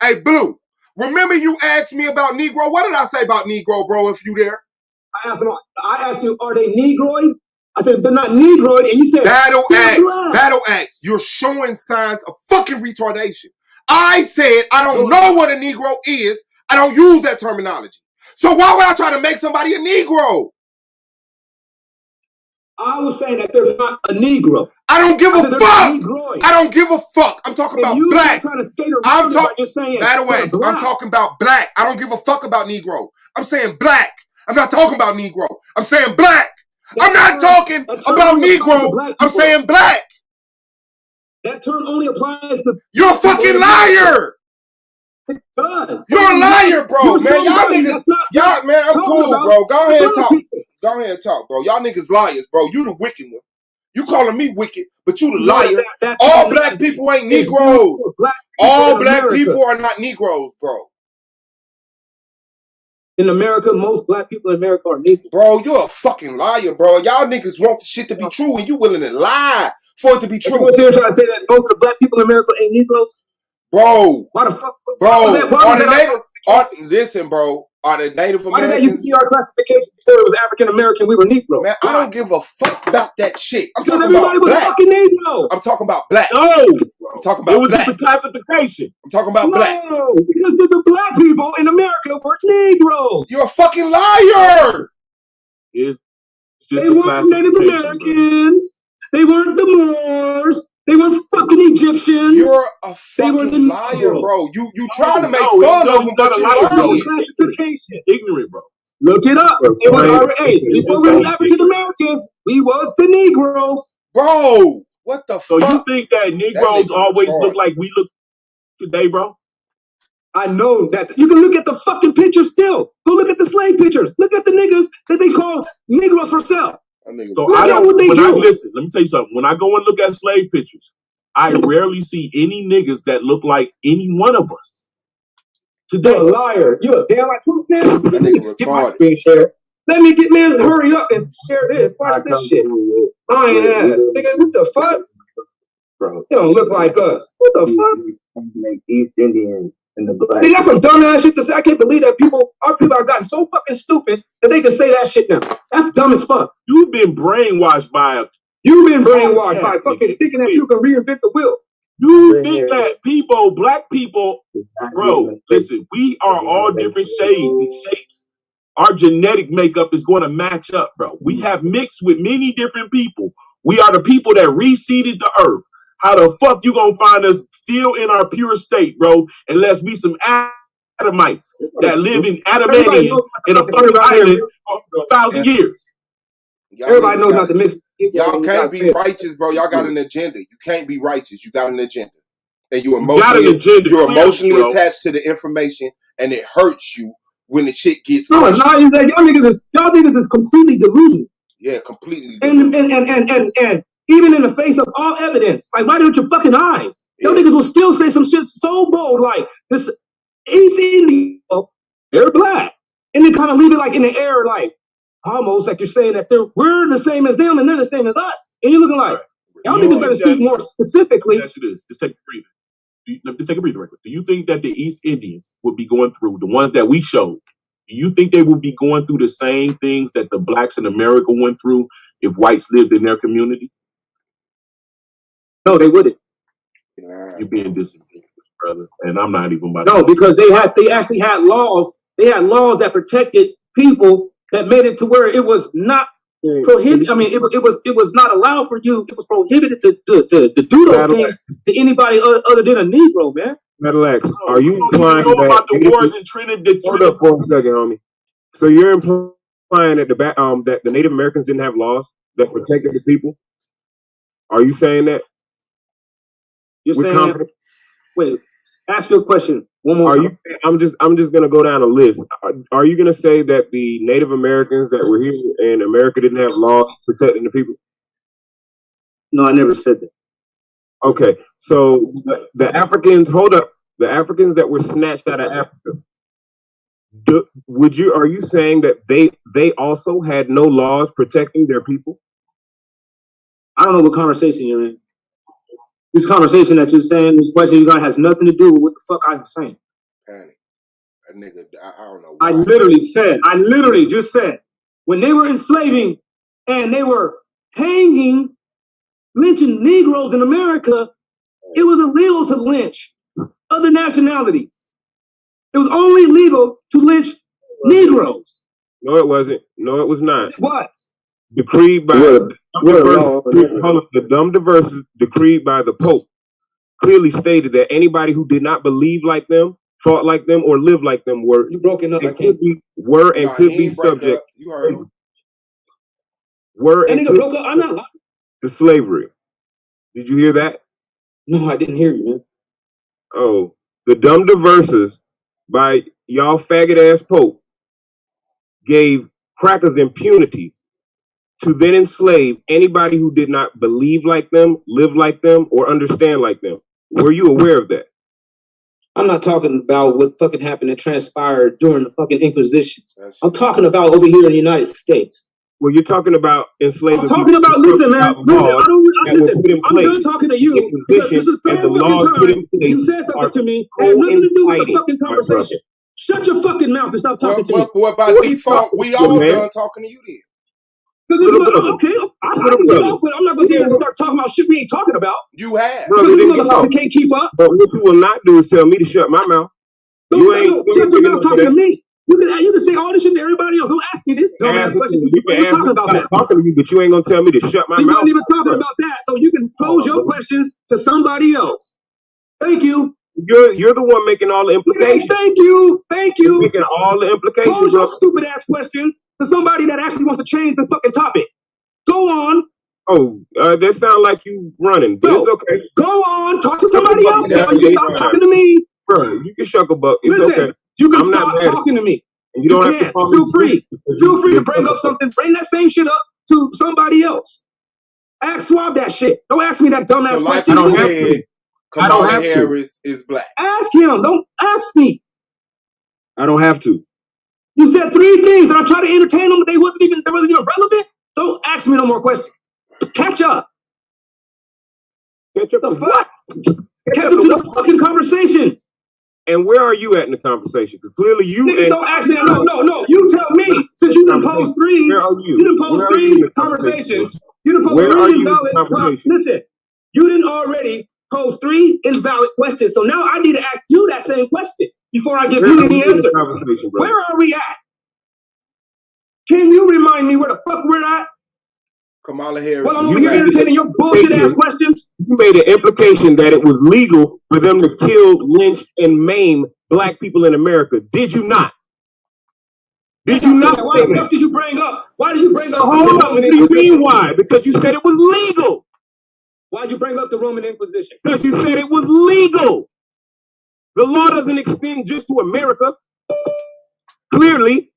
Hey, Blue. Remember you asked me about Negro? What did I say about Negro, bro, if you there? I asked you, are they Negroid? I said, they're not Negroid, and you said, Battle axe. You're showing signs of fucking retardation. I said, I don't know what a Negro is. I don't use that terminology. So why would I try to make somebody a Negro? I was saying that they're not a Negro. I don't give a fuck. I don't give a fuck. I'm talking about black. I'm talking battle axe. I'm talking about black. I don't give a fuck about Negro. I'm saying black. I'm not talking about Negro. I'm saying black. I'm not talking about Negro. I'm saying black. That term only applies to. You're a fucking liar. It does. You're a liar, bro. Man, y'all niggas. Y'all, man, I'm cool, bro. Go ahead and talk. Go ahead and talk, bro. Y'all niggas liars, bro. You the wicked one. You calling me wicked, but you the liar. All black people ain't Negroes. All black people are not Negroes, bro. In America, most black people in America are Negroes. Bro, you're a fucking liar, bro. Y'all niggas want the shit to be true, and you willing to lie for it to be true. You here trying to say that most of the black people in America ain't Negroes? Bro. Why the fuck? Bro, listen, bro. Are the Native Americans? Why did that used to be our classification before it was African American? We were Negro. Man, I don't give a fuck about that shit. I'm because talking everybody about was black. Fucking Negro. I'm talking about black. No, I'm talking about it was black. just a classification. I'm talking about black. No, because the black people in America were Negroes. You're a fucking liar. They weren't Native Americans. Bro. They weren't the Moors. They weren't fucking Egyptians. You're a fucking liar, bro. You trying to make fun of them, but you're lying. Ignorant, bro. Look it up. It was already before we was African Americans. We was the Negroes, bro. What the fuck? So you think that Negroes always look like we look today, bro? I know that. You can look at the fucking pictures still. Go look at the slave pictures. Look at the niggas that they call Negroes for sale. So listen, let me tell you something. When I go and look at slave pictures, I rarely see any niggas that look like any one of us. Today. You're a liar. You're a damn like man. Let me get my screen share. Let me get man. Hurry up and share this. Watch this shit. Lying ass. Nigga, what the fuck? Bro. You don't look like us. What the fuck? East Indians and the black. They got some dumbass shit to say. I can't believe that our people have gotten so fucking stupid that they can say that shit now. That's dumb as fuck. You've been brainwashed by fucking thinking that you can reinvent the wheel. You think that black people, bro, listen, we are all different shades and shapes. Our genetic makeup is going to match up, bro. We have mixed with many different people. We are the people that reseeded the earth. How the fuck you gonna find us still in our pure state, bro? Unless we some Adamites that live in Adamantium in a fucking island for 1,000 years. Everybody knows not to mix. Y'all can't be righteous, bro. Y'all got an agenda. You can't be righteous. You got an agenda. And you're emotionally attached to the information, and it hurts you when the shit gets no, it's not. Y'all niggas is completely delusional. Yeah, completely delusional. And even in the face of all evidence, like right with your fucking eyes, y'all niggas will still say some shit so bold like this East Indian, they're black, and then kind of leave it like in the air, like almost like you're saying that we're the same as them and they're the same as us, and you're looking like y'all niggas better speak more specifically. Just take a breather. Just take a breather real quick. Do you think that the East Indians would be going through, the ones that we showed, do you think they would be going through the same things that the blacks in America went through if whites lived in their community? No, they wouldn't. You're being disingenuous, brother, and I'm not even about No, because they actually had laws. They had laws that protected people that made it to where it was not prohibited. I mean, it was not allowed for you. It was prohibited to do those things to anybody other than a Negro, man. Metal X, are you implying about the wars in Trinidad? Hold up for a second, homie. So you're implying that that the Native Americans didn't have laws that protected the people? Are you saying that? You're saying? Wait, ask your question one more time. I'm just gonna go down a list. Are you gonna say that the Native Americans that were here in America didn't have laws protecting the people? No, I never said that. Okay, so the Africans, hold up, the Africans that were snatched out of Africa. Are you saying that they also had no laws protecting their people? I don't know what conversation you're in. This conversation that you're saying, this question you got has nothing to do with what the fuck I was saying. Panic. That nigga, I don't know why. I literally just said, when they were enslaving and they were hanging, lynching Negroes in America, it was illegal to lynch other nationalities. It was only legal to lynch Negroes. No, it wasn't. No, it was not. Yes, it was. Decreed by the dumb diverses decreed by the Pope clearly stated that anybody who did not believe like them, thought like them, or lived like them were you broken up. Could be subject. You heard him. Broke up. I'm not lying. To slavery. Did you hear that? No, I didn't hear you, man. Oh, the dumb diverses by y'all faggot ass Pope gave crackers impunity to then enslave anybody who did not believe like them, live like them, or understand like them. Were you aware of that? I'm not talking about what fucking happened and transpired during the fucking Inquisitions. I'm talking about over here in the United States. Well, you're talking about enslaving. I'm talking about, listen, man. Listen, I'm done talking to you because this is the third fucking time you said something to me that had nothing to do with the fucking conversation. Shut your fucking mouth and stop talking to me. Well, by default, we all done talking to you then. Okay, I can get off, but I'm not going to start talking about shit we ain't talking about. You have. Because this motherfucker can't keep up. But what you will not do is tell me to shut my mouth. Shut your mouth talking to me. You can say all this shit to everybody else. Don't ask me this dumbass question. We're talking about that. Talking to you, but you ain't gonna tell me to shut my mouth. We're not even talking about that. So you can pose your questions to somebody else. Thank you. You're the one making all the implications. Thank you. You're making all the implications. Pose your stupid ass questions to somebody that actually wants to change the fucking topic. Go on. Oh, that sounds like you running, but it's okay. Go on. Talk to somebody else. You stop talking to me. Bro, you can shucklebuck. It's Listen, okay. you can stop talking to me. And you don't have to feel free. Feel free to bring up something. Bring that same shit up to somebody else. Swab that shit. Don't ask me that dumbass question. I don't have to. Kamala Harris is black. Ask him. Don't ask me. I don't have to. You said 3 things and I tried to entertain them, but they wasn't even relevant. Don't ask me no more questions. Catch up. Catch up the fuck? Catch up to the fucking conversation. And where are you at in the conversation? Because clearly you don't ask me. No. You tell me. Since you done posed 3. Where are you? You done posed 3 conversations. You done posed 3 invalid. Listen, you didn't already pose 3 invalid questions. So now I need to ask you that same question before I give you any answer. Where are we at? Can you remind me where the fuck we're at? Kamala Harris. Well, I'm over here entertaining your bullshit ass questions. You made an implication that it was legal for them to kill, lynch, and maim black people in America. Did you not? Did you not? Why the fuck did you bring up? Why did you bring up? Hold on. What do you mean why? Because you said it was legal. Why did you bring up the Roman Inquisition? Because you said it was legal. The law doesn't extend just to America. Clearly,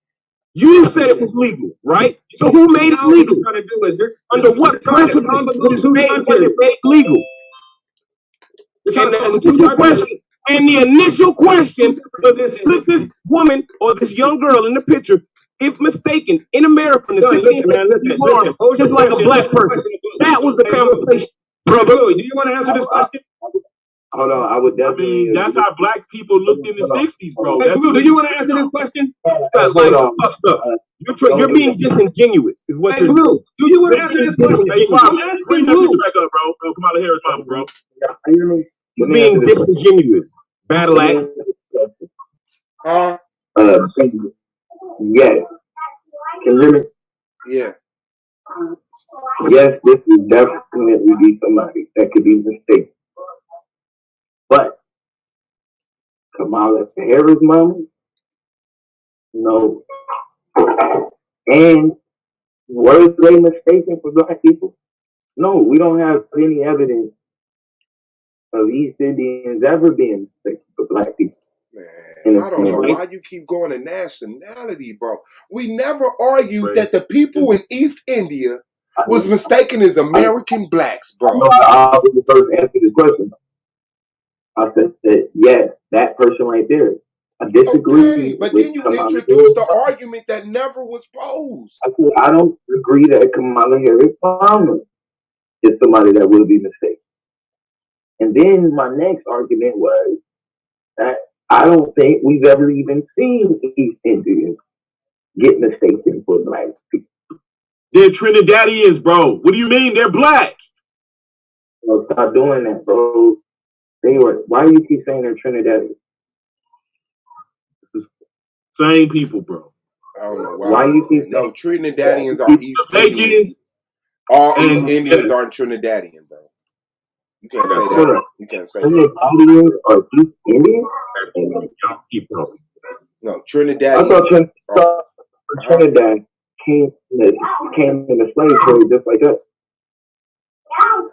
you said it was legal, right? So who made it legal? Under what principle was it made legal? And the initial question was this woman or this young girl in the picture, if mistaken, in America in the 16th, just like a black person. That was the conversation. Brother, do you want to answer this question? Hold on, I would definitely. that's how black people looked in the 60s, bro. Hey, Blue, do you want to answer this question? You're being disingenuous, is what you're doing. Blue, do you want to answer this question? Hey, Bob, bring that picture back up, bro. Kamala Harris' mama, bro. He's being disingenuous. Battle axe. Huh? Yes. Can you hear me? Yeah. Yes, this would definitely be somebody that could be mistaken. But Kamala Harris' mama? No. And were they mistaken for black people? No, we don't have any evidence of East Indians ever being mistaken for black people. Man, I don't know why you keep going to nationality, bro. We never argued that the people in East India was mistaken as American blacks, bro. I was the first to answer this question. I said that, yes, that person right there. I disagree. Okay, but then you introduced the argument that never was posed. I said, I don't agree that Kamala Harris Palmer is somebody that will be mistaken. And then my next argument was that I don't think we've ever even seen East Indians get mistaken for black people. They're Trinidadians, bro. What do you mean? They're black. No, stop doing that, bro. Why do you keep saying they're Trinidadians? Same people, bro. I don't know why you keep saying. No, Trinidadians are East Indians. Indians. All East Indians aren't Trinidadian, bro. You can't say that. You can't say that. Trinidadians are East Indians? Keep going. No, Trinidadians. I thought Trinidad came in the slave trade just like us.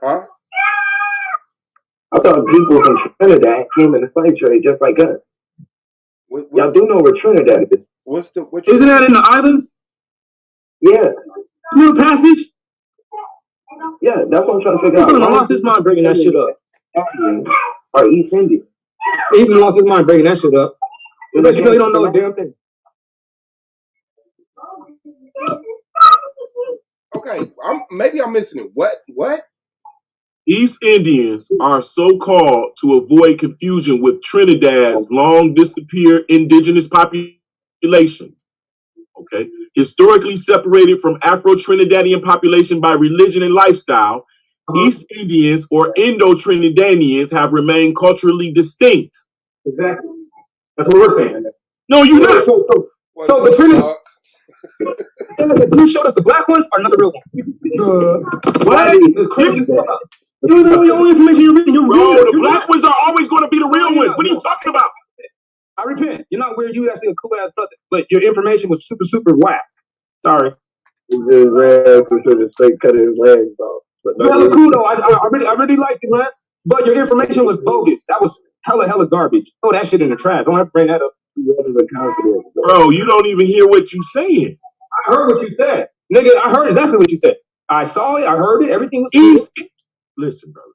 Huh? I thought people from Trinidad came in the slave trade just like us. Y'all do know where Trinidad is. Isn't that in the islands? Yeah. Little passage? Yeah, that's what I'm trying to figure out. He lost his mind bringing that shit up. Or East Indian. He even lost his mind bringing that shit up. It's like you really don't know a damn thing. Okay, maybe I'm missing it. What? East Indians are so called to avoid confusion with Trinidad's long disappeared indigenous population. Okay, historically separated from Afro-Trinidadian population by religion and lifestyle, East Indians or Indo-Trinidadians have remained culturally distinct. Exactly. That's what we're saying. No, you're not. So the Trinidad. You showed us the black ones are not the real ones. What? It's crazy. You know the only information you're reading. The black ones are always going to be the real ones. What are you talking about? I repent. You're not weird. You actually a cool ass brother, but your information was super whack. Sorry. He just ran to the straight cut his legs off. You hella cool though. I really like you, Lance. But your information was bogus. That was hella garbage. Throw that shit in the trash. Don't have to bring that up. Bro, you don't even hear what you saying. I heard what you said. Nigga, I heard exactly what you said. I saw it, I heard it, everything was East. Listen, brother.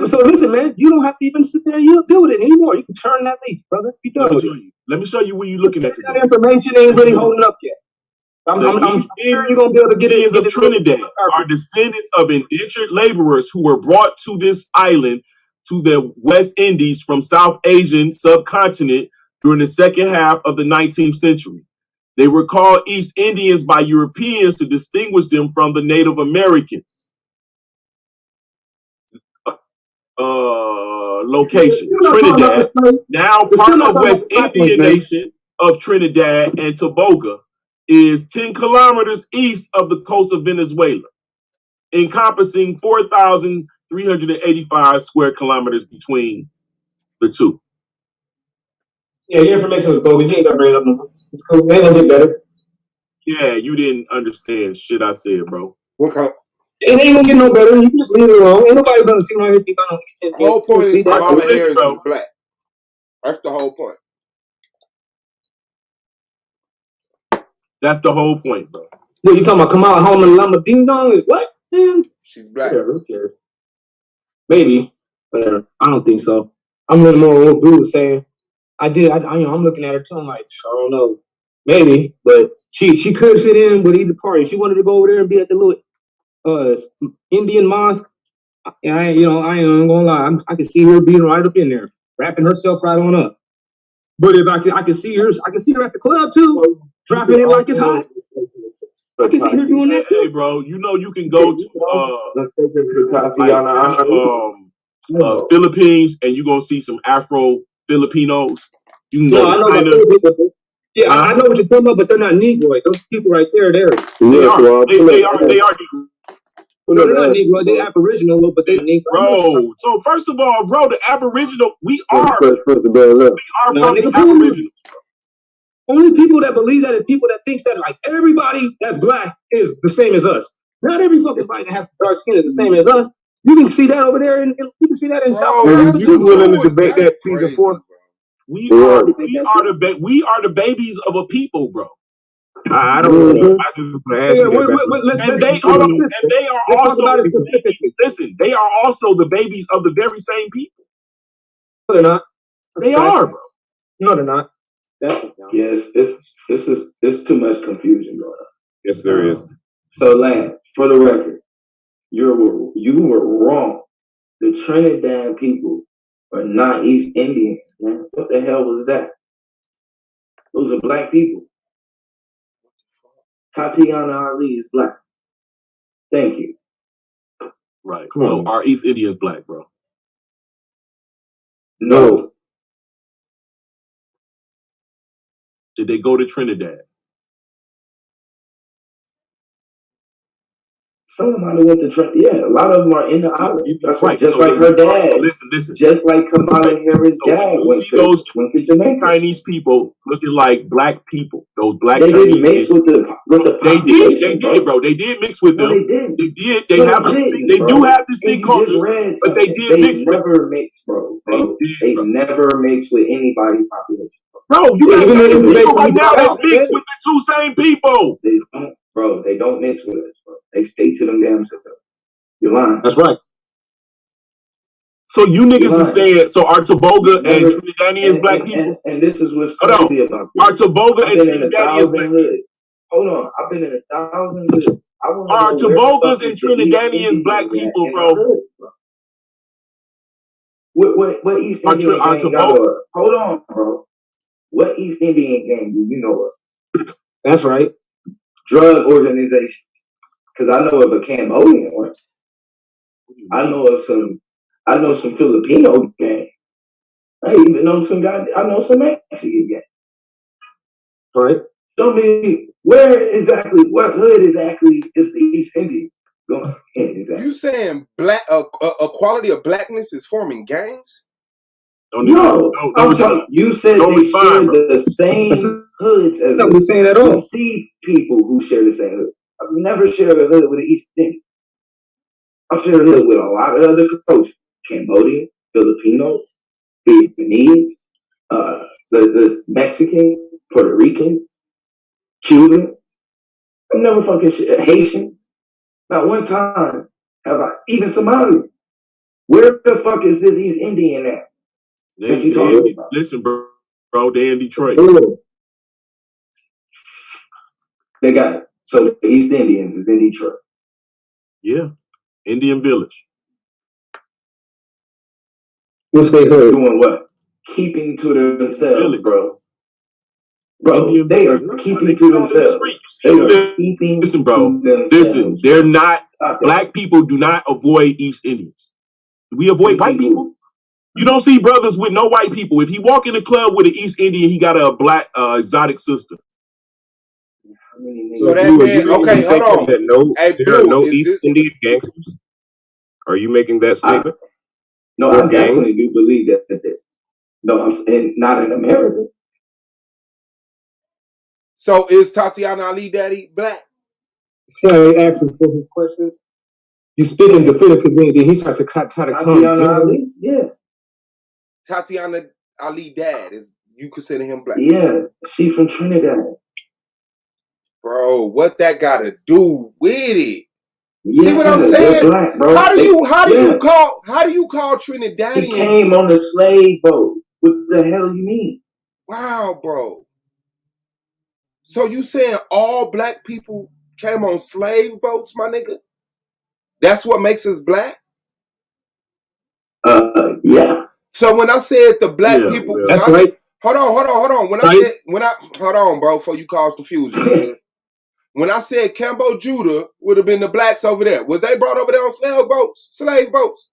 So listen, man, you don't have to even sit there and deal with it anymore. You can turn that leaf, brother. Be done with it. Let me show you where you're looking at. That information ain't really holding up yet. I'm sure you're gonna be able to get it. Indians of Trinidad are descendants of indentured laborers who were brought to this island, to the West Indies from South Asian subcontinent during the second half of the 19th century. They were called East Indians by Europeans to distinguish them from the Native Americans. Location, Trinidad, now part of West Indian Nation of Trinidad and Tobago, is 10 kilometers east of the coast of Venezuela, encompassing 4,385 square kilometers between the two. Yeah, your information was bogus. You ain't gonna bring it up no more. It's cool. They ain't gonna get better. Yeah, you didn't understand shit I said, bro. What kind? It ain't gonna get no better. You can just leave it alone. Ain't nobody gonna see my think I don't. The whole point is Kamala Harris is black. That's the whole point. That's the whole point, bro. What you talking about? Kamala Lama Ding Dong? What? Man? She's black. Whatever, who cares? Maybe. I don't think so. I'm really more what Blue was saying. I'm looking at her too. I'm like, I don't know. Maybe, but she could fit in with either party. She wanted to go over there and be at the little Indian mosque. And I ain't gonna lie. I can see her being right up in there, wrapping herself right on up. But if I can see her at the club too, dropping it like it's hot. I can see her doing that too. Hey, bro, you know you can go to Philippines and you gonna see some Afro Filipinos. You can go I know about Filipinos. Yeah, I know what you're talking about, but they're not Negroid. Those people right there, they are. They are Negroid. No, they're not Negro. They're Aboriginal, but they're Negro. Bro, so first of all, bro, the Aboriginal, we are from the Aboriginals. Only people that believe that is people that thinks that like everybody that's black is the same as us. Not every fucking body that has dark skin is the same as us. You can see that over there, and you can see that in South America. You willing to debate that season 4? We are the babies of a people, bro. I don't know. I just and they are also listen. They are also the babies of the very same people. No, they're not. They are, bro. No, they're not. Yes, it's too much confusion going on. Yes, there is. So, Lance, for the record, you were wrong. The Trinidad people are not East Indians, man. What the hell was that? Those are black people. Tatiana Ali is black. Thank you. Right. So are East Indians black, bro? No. Did they go to Trinidad? Some of them might have went to Trinidad. Yeah, a lot of them are in the islands. That's right. Just like her dad. Listen. Just like Kamala Harris' dad went to Jamaica. Chinese people looking like black people. Those black they Chinese didn't mix with the population. They did, bro. They did mix with them. They did. They did. They have. They do have distinct cultures, but they did mix. They never mixed, bro. They never mixed with anybody's population. Bro, you got people right now that's mixed with the two same people. They don't, bro. They don't mix with us, bro. They stay to them damn self. You're lying. That's right. So you niggas is saying, so are Toboga and Trinidadians black people? And this is what's crazy about this. Are Toboga and Trinidadians black people? Hold on. I've been in 1,000 hoods. Are Tobogas and Trinidadians black people, bro? What East Indian gang got a, hold on, bro. What East Indian gang do you know of? That's right. Drug organization. Because I know of a Cambodian one. I know some Filipino gang. I even know some Mexican gang. Right. Show me what hood exactly is the East Indian going in exactly? You saying black a quality of blackness is forming gangs? No, I'm telling you said they share the same hoods as us. We're saying at all. We see people who share the same hood. I've never shared a hood with an East Indian. I've shared a hood with a lot of other cultures: Cambodian, Filipinos, Vietnamese, the Mexicans, Puerto Ricans, Cubans. I've never fucking Haitians. Not one time have I, even Somali. Where the fuck is this East Indian at? Listen, bro, they in Detroit. They got it. So the East Indians is in Detroit. Yeah. Indian Village. What's they hood? Doing what? Keeping to themselves, bro. Bro, they are keeping to themselves. They are keeping to themselves. Listen, they're not, black people do not avoid East Indians. We avoid white people. You don't see brothers with no white people. If he walk in the club with an East Indian, he got a black exotic sister. So that man, okay, hold on. There are no East Indian gangsters? Are you making that statement? No, I definitely do believe that. No, I'm saying not in America. So is Tatiana Ali daddy black? See how he asks him for his questions? You speaking definitively, then he tries to try to come. Tatiana Ali? Yeah. Tatiana Ali dad, is you consider him black? Yeah, she's from Trinidad. bro, what that got to do with it? Yeah, see what I'm they're saying? black, bro. How do you call He Trinidadians? came on the slave boat. What the hell you mean? Wow, bro. So you saying all black people came on slave boats, my nigga? That's what makes us black? Yeah. So when I said the black Yeah, people, yeah. That's right. hold on. Right? Hold on, bro, before you cause confusion, nigga. When I said Cambo Judah would have been the blacks over there, was they brought over there on slave boats?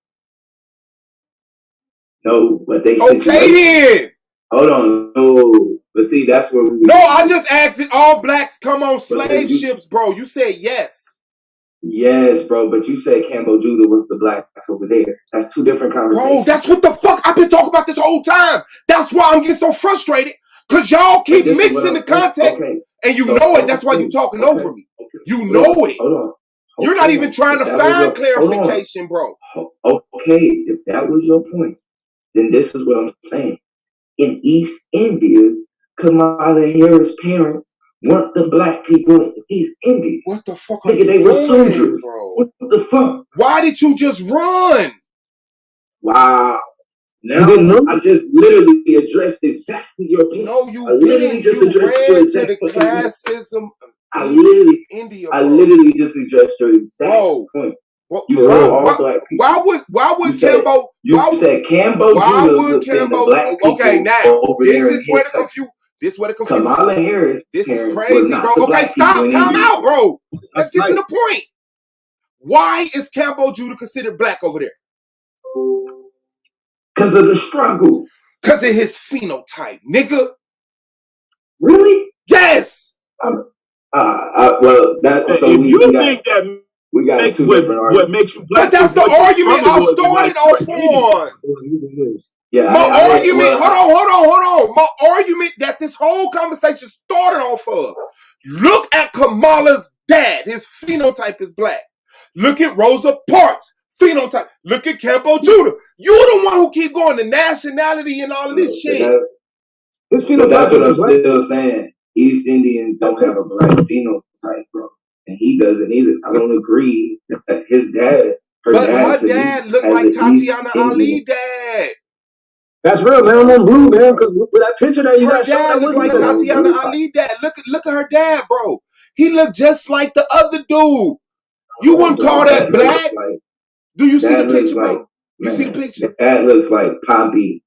No, but they Okay situation. then. Hold on. No. But see, that's where we No, I just asked if all blacks come on slave you, ships, bro. You said yes. yes, bro, but you said Cambo Judah was the blacks over there. That's two different conversations. Bro, that's what the fuck I've been talking about this whole time. That's why I'm getting so frustrated. Cause y'all keep mixing the context and you know it. That's why you talking over me. You know it. Hold on. You're not even trying to find clarification, bro. Okay, if that was your point, then this is what I'm saying. In East India, Kamala Harris' parents weren't the black people in East India. What the fuck are Nigga, you they were doing, soldiers, bro? What the fuck? Why did you just run? Wow. You Now didn't know? I just literally addressed exactly your point. No, I you literally didn't. just You addressed your ran to exact the fucking point. classism of I East literally, India, I bro. literally just addressed your exact point. You said all black people. Why would You said Cambo? you said Cambo Why Judah would would send the Cambo? black people Okay, now over this there is and where hit the Texas. confusion. This where the confusion. Kamala Harris' This is parents crazy, were bro. not the Okay, black people stop. in Time India. out, bro. Let's That's get to right. the point. Why is Cambo Judah considered black over there? Because of the struggle. Because of his phenotype, nigga. Really? Yes. Well, that If so you we think got that we got makes two different what arguments. makes you But black that's is the what your argument struggle I was in life, started you off an idiot. on. Yeah, Hold on. My argument that this whole conversation started off of. Look at Kamala's dad. His phenotype is black. Look at Rosa Parks' phenotype. Look at Campo Judah. You're the one who keep going to nationality and all of this shit. His But that's phenotype what I'm is black. still saying. East Indians don't have a black phenotype, bro. And he doesn't either. I don't agree that his dad, Her dad looked like Tatiana Ali dad. That's real, man. I'm on blue, man. Because with that picture that you Her got shown, dad that looked wasn't like him. Tatiana Ali dad. Look at her dad, bro. He looked just like the other dude. You wouldn't call that black? Do you see the picture, bro? You see the picture? That looks like Poppy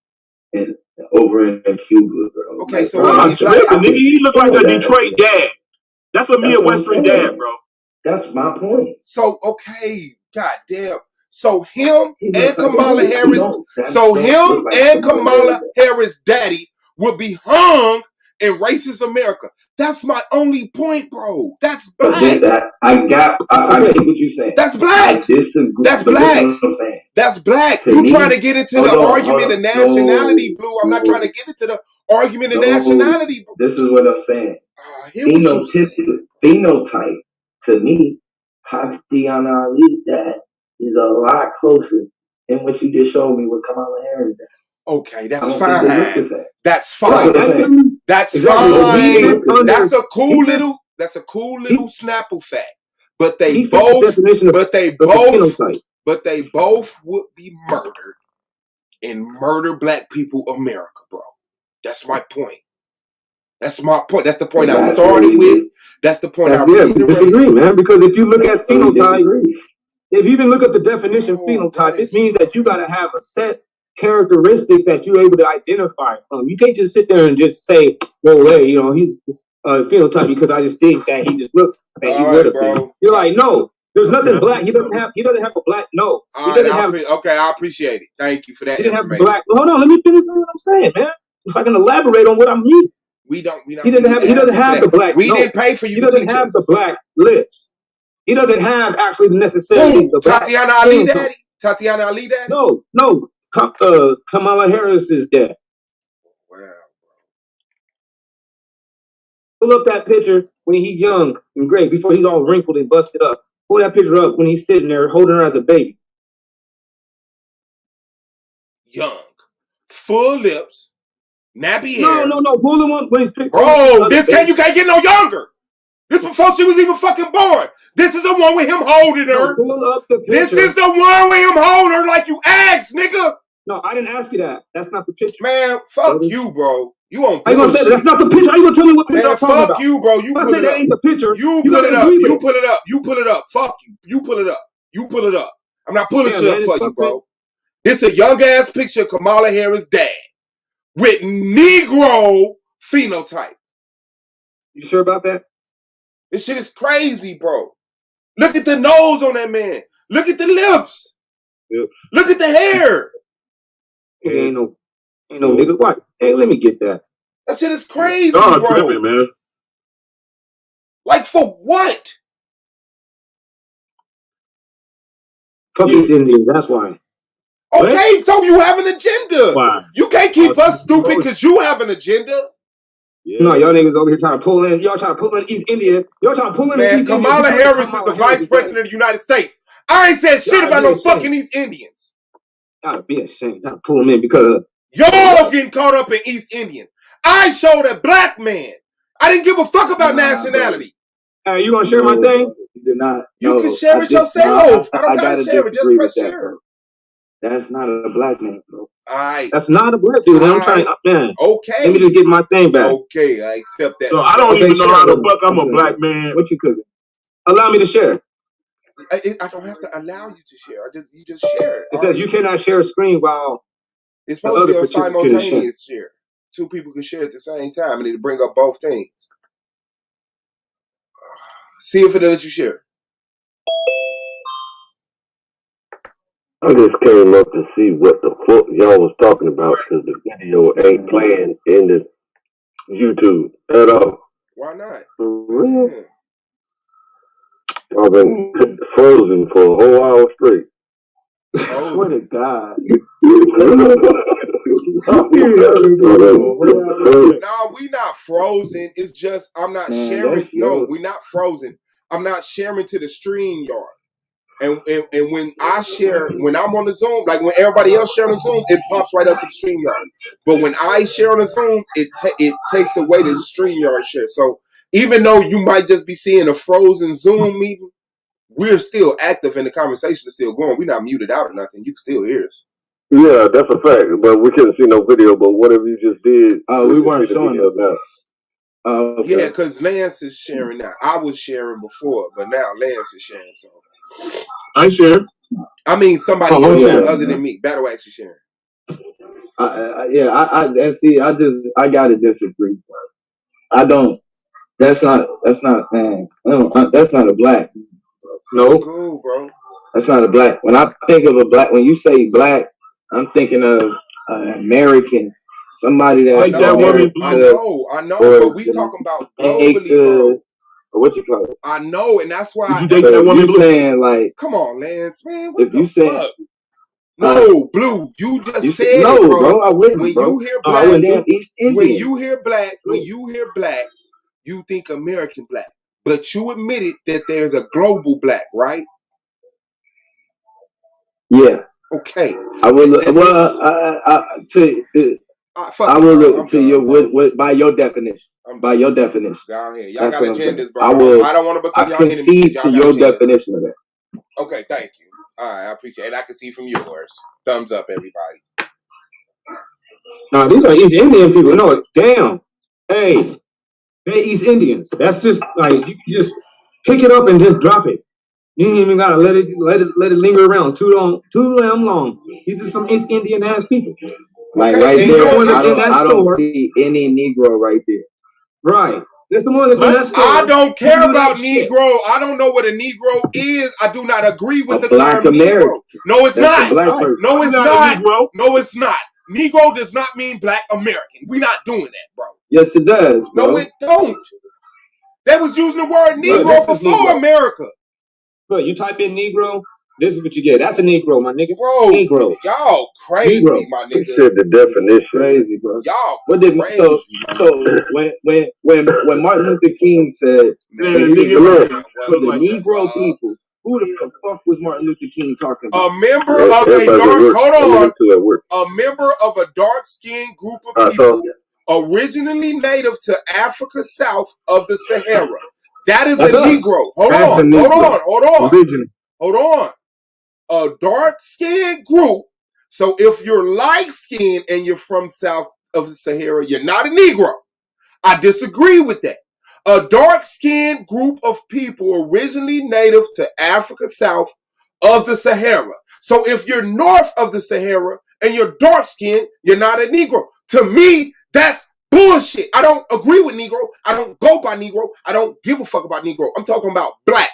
and over in Cuba, bro. Okay, like, so bro, I'm is he black? tripping, nigga. He look like a Detroit dad. That's a Midwestern dad, bro. That's my point. So, okay, goddamn. So him He and looks like Kamala that. Harris. So him and Kamala Harris' daddy would be hung in racist America. That's my only point, bro. That's black. I get what you're saying. That's black. I disagree. That's but black. This is what I'm saying. That's black. To You me- trying to get into the argument of nationality, Blue. I'm not trying to get into the argument of nationality. This is what I'm saying. Hear what you saying. Phenotype, to me, Tatiana Ali dad is a lot closer than what you just showed me with Kamala Harris dad. Okay, that's fine. That's fine. Right. That's Exactly. fine. That's a cool little Snapple fact. But they both would be murdered in murder black people America, bro. That's my point. That's my point. That's the point I started with. That's the point I disagree, man. Because if you look at phenotype, if you even look at the definition phenotype, it means that you got to have a set characteristics that you're able to identify from. You can't just sit there and just say, "Well, hey, you know, he's phenotype because I just think that he just looks that he would have been." You're like, no, there's nothing black. He doesn't have a black nose. He doesn't have. Okay, I appreciate it. Thank you for that. He didn't have black. Hold on, let me finish what I'm saying, man. If I can elaborate on what I mean. He doesn't have the black. We didn't pay for you. He doesn't have the black lips. He doesn't have actually necessarily the black. Tatiana Ali daddy? Tatiana Ali daddy? No. Kamala Harris is dad. Wow. Pull up that picture when he's young and great, before he's all wrinkled and busted up. Pull that picture up when he's sitting there holding her as a baby. Young. Full lips. Nappy hair. No. Pull the one when he's picked. Bro, you can't get no younger. This before she was even fucking born. This is the one with him holding her. Pull up the picture. This is the one with him holding her like you asked, nigga. No, I didn't ask you that. That's not the picture. Man, fuck you, bro. You on bullshit. How you gonna say that? That's not the picture. How you gonna tell me what picture I'm talking about? Fuck you, bro. You pull it that up. ain't the picture. You pull it up. You pull it up. You pull it up. Fuck you. You pull it up. You pull it up. I'm not pulling shit up for you, bro. This a young ass picture of Kamala Harris' dad with Negro phenotype. You sure about that? This shit is crazy, bro. Look at the nose on that man. Look at the lips. Yep. Look at the hair. Ain't no nigga. What? Hey, let me get that. That shit is crazy, bro. Tripping, man. Like for what? Fuck these Indians. That's why. Okay, so you have an agenda. Why? You can't keep us stupid because you have an agenda. Yeah. No, y'all niggas over here trying to pull in. Y'all trying to pull in East India. Y'all trying to pull in East India. Kamala Harris is the vice president of the United States. I ain't said shit about no fucking East Indians. Gotta be ashamed. Gotta pull them in because y'all getting caught up in East Indian. I showed a black man. I didn't give a fuck about nationality. Hey, you gonna share my thing? You did not. You can share it yourself. I don't gotta share it. Just press that, share. Bro. That's not a black man, bro. Alright. That's not a black dude. I'm trying. Man. Okay. Let me just get my thing back. Okay, I accept that. So I don't even know how the fuck I'm a black man. What you cooking? Allow me to share. I don't have to allow you to share. You just share it. It says you cannot share a screen while it's supposed to be a simultaneous share. Two people can share at the same time and it'll bring up both things. See if it lets you share. I just came up to see what the fuck y'all was talking about because the video ain't playing in the YouTube at all. Why not? For real? I've been frozen for a whole hour straight. Swear to God. No, we not frozen. It's just I'm not sharing. No, we not frozen. I'm not sharing to the StreamYard. And when I share, when I'm on the Zoom, like when everybody else share on the Zoom, it pops right up to the StreamYard. But when I share on the Zoom, it takes away the StreamYard share. So even though you might just be seeing a frozen Zoom meeting, we're still active and the conversation is still going. We're not muted out or nothing. You can still hear us. Yeah, that's a fact. But we couldn't see no video. But whatever you just did, we weren't showing it now. Okay. Yeah, because Lance is sharing now. I was sharing before, but now Lance is sharing. So I share. I mean, somebody else other than me. Battle actually sharing. I gotta disagree. I don't. That's not, man. That's not a black. No. Cool, bro. That's not a black. When I think of a black, when you say black, I'm thinking of an American. Somebody that's I know, but we talking about globally, bro. What you call it? I know, and that's why you saying like, come on, Lance, man, what the fuck? No, Blue, you just said no, it, bro. I wouldn't, when bro. you hear black, when you hear black, you think American black, but you admitted that there's a global black, right? Yeah. Okay. I will. I will look to your by your definition. By your definition. Down here, y'all got agendas, bro. I don't want to become y'all enemies. I concede to your definition of that. Okay, thank you. All right, I appreciate it. I can see from yours. Thumbs up, everybody. No, these are East Indian people. No, damn. Hey, they're East Indians. That's just like you just pick it up and just drop it. You ain't even gotta let it linger around too damn long. These are some East Indian ass people. Like right there, I don't see any Negro right there. Right. That's the one that's in that store. I don't care about Negro. I don't know what a Negro is. I do not agree with the term Negro. No, it's not. No, it's not. No, it's not. Negro does not mean Black American. We're not doing that, bro. Yes, it does, bro. No, it don't. They was using the word Negro before America. Look, you type in Negro, this is what you get. That's a Negro, my nigga. Bro, Negro. Y'all crazy, Negro. My nigga. You said the definition. Crazy, bro. Y'all crazy. So when Martin Luther King said for the Negro people, who the fuck was Martin Luther King talking about? A member of a dark a member of a dark-skinned group of people originally native to Africa south of the Sahara. That is That's a us. Negro. Hold That's a on. Negro. Original. Hold on. A dark-skinned group. So if you're light-skinned and you're from south of the Sahara, you're not a Negro. I disagree with that. A dark-skinned group of people originally native to Africa south of the Sahara. So if you're north of the Sahara and you're dark-skinned, you're not a Negro. To me, that's bullshit. I don't agree with Negro. I don't go by Negro. I don't give a fuck about Negro. I'm talking about black.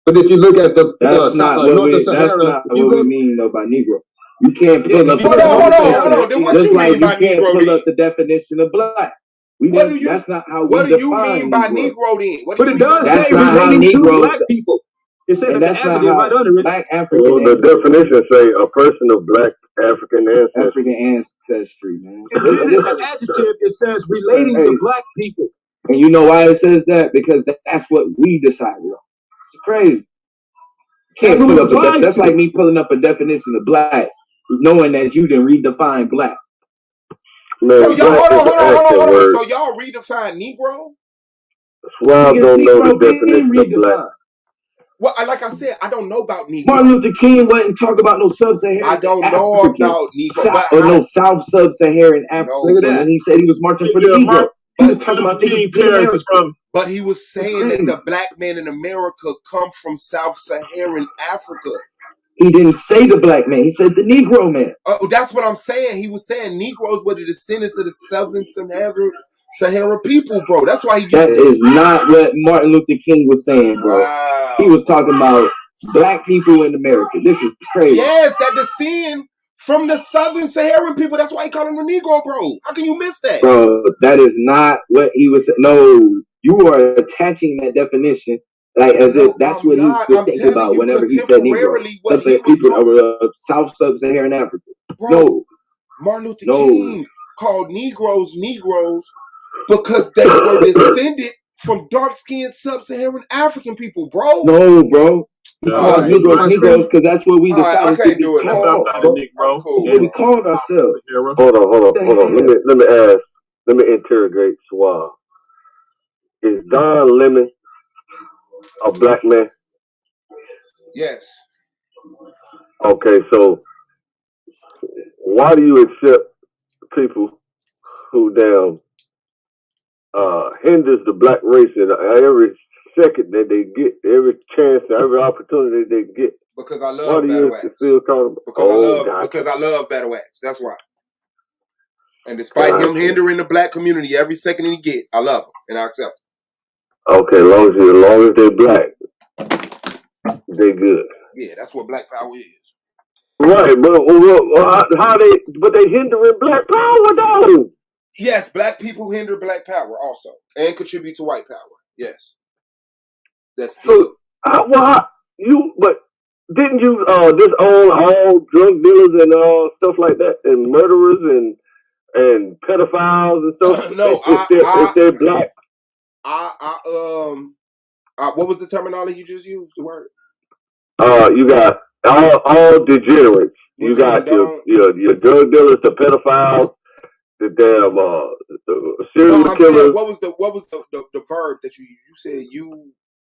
But if you look at the That's not what north of we. That's Sahara, not if you what go, we mean though by Negro. You can't pull if up you the look at north of Hold Sahara, on. Then what just you like mean you by can't Negro pull then? up the definition of black. We What didn't. do you That's not how what we do you mean define by Negro. Negro then? What do but you it mean by does that? That's say not how relating to Negro. black people. It says And that the that's not adjective how right under it. black Well, African the ancestry. definition say a person of black African ancestry. African ancestry, man. And then in the adjective, it says relating to black people. And you know why it says that? Because that's what we decided on. It's crazy. Can't That's what pull it up a applies that's to. like me pulling up a definition of black, knowing that you didn't redefine black. Man, So y'all black is an action hold on. word. So y'all redefine Negro? Swab don't know the Negro been definition of black. redefined. Well, like I said, I don't know about Negro. Martin Luther King wasn't talk about no sub-Saharan I don't know African, about Negro, but no South sub-Saharan African. No. And he said he was marching for the Negro. He was talking about niggas in America. But he was saying that the black man in America come from South Saharan Africa. He didn't say the black man. He said the Negro man. Oh, that's what I'm saying. He was saying Negroes were the descendants of the Southern Sahara people, bro. That's why he That is not what Martin Luther King was saying, bro. Wow. He was talking about black people in America. This is crazy. Yes, that descend from the Southern Saharan people. That's why he called him a Negro, bro. How can you miss that? Bro, that is not what he was saying. No, you are attaching that definition like as if that's what he was thinking about whenever he said Negro. People South Sub-Saharan Africa. Bro, no. Martin Luther King called Negroes because they were descended from dark-skinned Sub-Saharan African people, bro. No, bro. He called Negroes because that's what we decided I can't do it. That's not a Negro. Cool. What we called ourselves. Hold on. Let me ask. Let me interrogate Suave. Is Don Lemon a black man? Yes. Okay, so why do you accept people who hinders the black race in every second that they get, every chance, every opportunity they get? Because I love battle wax. Because I love battle wax. That's why. And despite him hindering the black community every second he get, I love him and I accept him. Okay, as long as they're black, they good. Yeah, that's what black power is. Right, but how they hindering black power though? Yes, black people hinder black power also and contribute to white power. Yes, that's good. But didn't you disown all drug dealers and stuff like that, and murderers and pedophiles and stuff? No, if they're black. What was the terminology you just used? The word? You got all degenerates. You got your drug dealers, the pedophiles, the damn the serial killers. What was the verb that you said? You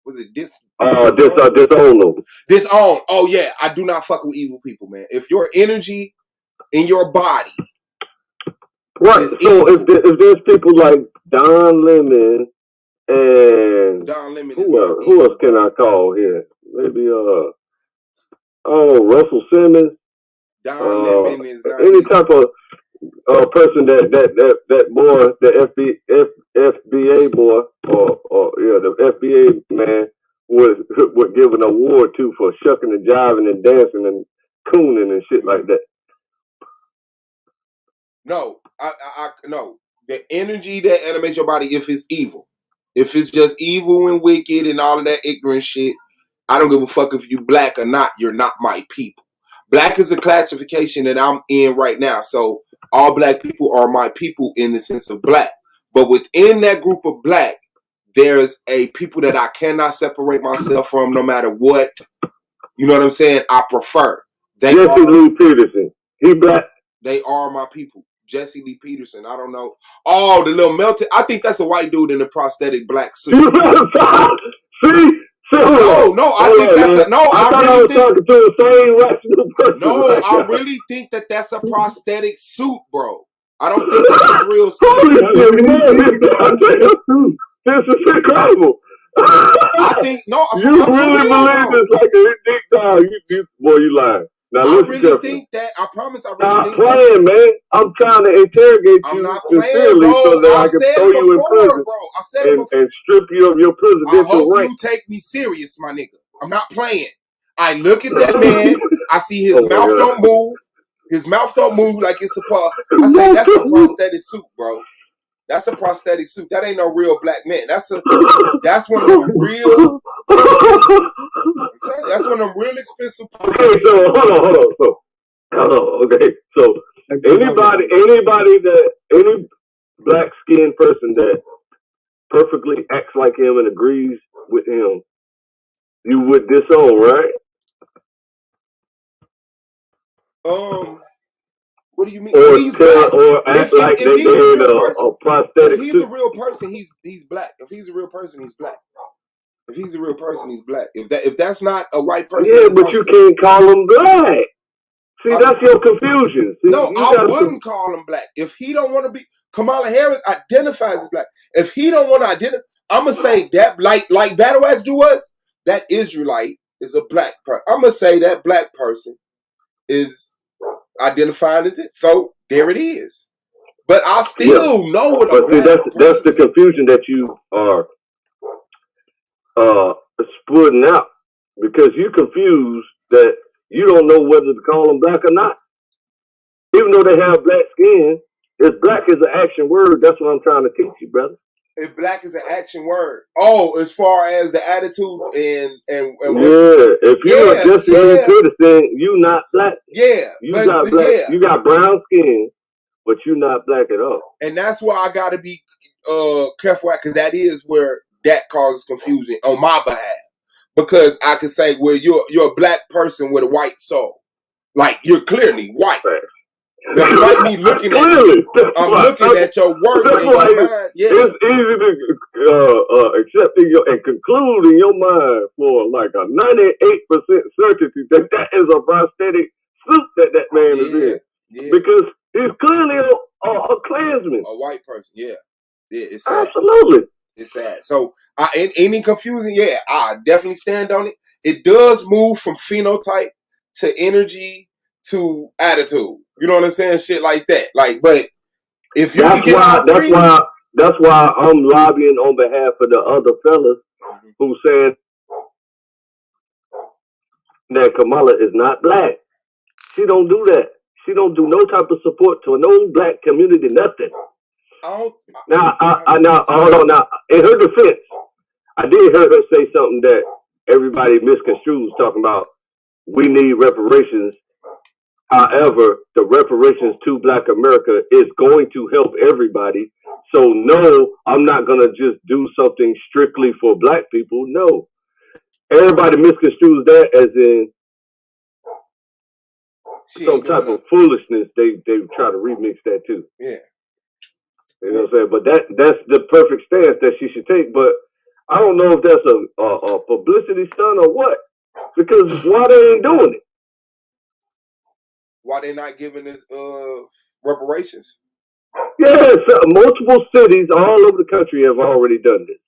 was it disown them. Disown. Oh yeah, I do not fuck with evil people, man. If your energy in your body, right? So if there's people like Don Lemon and who else can I call here? Maybe Russell Simmons. Don Lemon is not any type of person that boy, the FBA boy, or the FBA man would give an award to for shucking and jiving and dancing and cooning and shit like that. No, no. The energy that animates your body, if it's evil, if it's just evil and wicked and all of that ignorant shit, I don't give a fuck if you black or not. You're not my people. Black is a classification that I'm in right now. So all black people are my people in the sense of black. But within that group of black, there's a people that I cannot separate myself from no matter what. You know what I'm saying? I prefer. Jesse Lee Peterson. He black. They are my people. Jesse Lee Peterson. I don't know. Oh, the little melted. I think that's a white dude in a prosthetic black suit. See? No, I think that's a, no. I really think talking to the same rational person. no. I really think that's a prosthetic suit, bro. I don't think that's his real skin. Holy shit, this is incredible. I think no. You really believe this like a dick dog? Boy, you lying. Now I really think that. I promise. I really think playing, man. I'm trying to interrogate I'm you not playing, sincerely bro. so that I I've can said throw it you in before, prison, bro. I said it before. and strip you of your I presidential hope rank. you take me serious, my nigga. I'm not playing. I look at that man. I see his mouth don't move. His mouth don't move like it's supposed. I say that's a prosthetic suit, bro. That's a prosthetic suit. That ain't no real black man. That's one of them real expensive. I'm telling you, that's one of them real expensive. Okay, so hold on. Okay, so any black skinned person that perfectly acts like him and agrees with him, you would disown, right? What do you mean? Or He's black. or act like If he's a real person, a prosthetic if he's suit. a real person, he's black. If he's a real person, he's black. If he's a real person, he's black. If that's not a white person, yeah, but you can't call him black. See, that's your confusion. See, no, I wouldn't call him black. If he don't want to be, Kamala Harris identifies as black. If he don't want to identify, I'm gonna say that like Battle Axe do us, that Israelite is a black person. I'm gonna say that black person is identified as it. So there it is. But I still know what a black person that's the confusion that you are splitting out, because you confused that you don't know whether to call them black or not. Even though they have black skin, if black is an action word, that's what I'm trying to teach you, brother. If black is an action word. Oh, as far as the attitude and if you're just a citizen, you not black. Yeah. You got black. Yeah. You got brown skin, but you're not black at all. And that's why I gotta be careful, because that is where that causes confusion on my behalf. Because I can say, well, you're a black person with a white soul. Like, you're clearly white. Right. That's like me looking at you. I'm looking at your work and your mind. Yeah. It's easy to accept and conclude in your mind for like a 98% certainty that is a prosthetic suit that man is in. Yeah. Because he's clearly a Klansman. A white person, yeah. Yeah, it's sad. Absolutely. It's sad. So, any confusion, yeah, I definitely stand on it. It does move from phenotype to energy to attitude. You know what I'm saying? Shit like that. Like, but if you that's why I'm lobbying on behalf of the other fellas who said that Kamala is not black. She don't do that. She don't do no type of support to no black community, nothing. Now, hold on. Now, in her defense, I did hear her say something that everybody misconstrues, talking about we need reparations. However, the reparations to Black America is going to help everybody. So no, I'm not going to just do something strictly for Black people. No. Everybody misconstrues that as in some type of foolishness. They try to remix that too. Yeah. You know what I'm saying? But that's the perfect stance that she should take. But I don't know if that's a publicity stunt or what. Because why they ain't doing it? Why they not giving us reparations? Yes, multiple cities all over the country have already done this.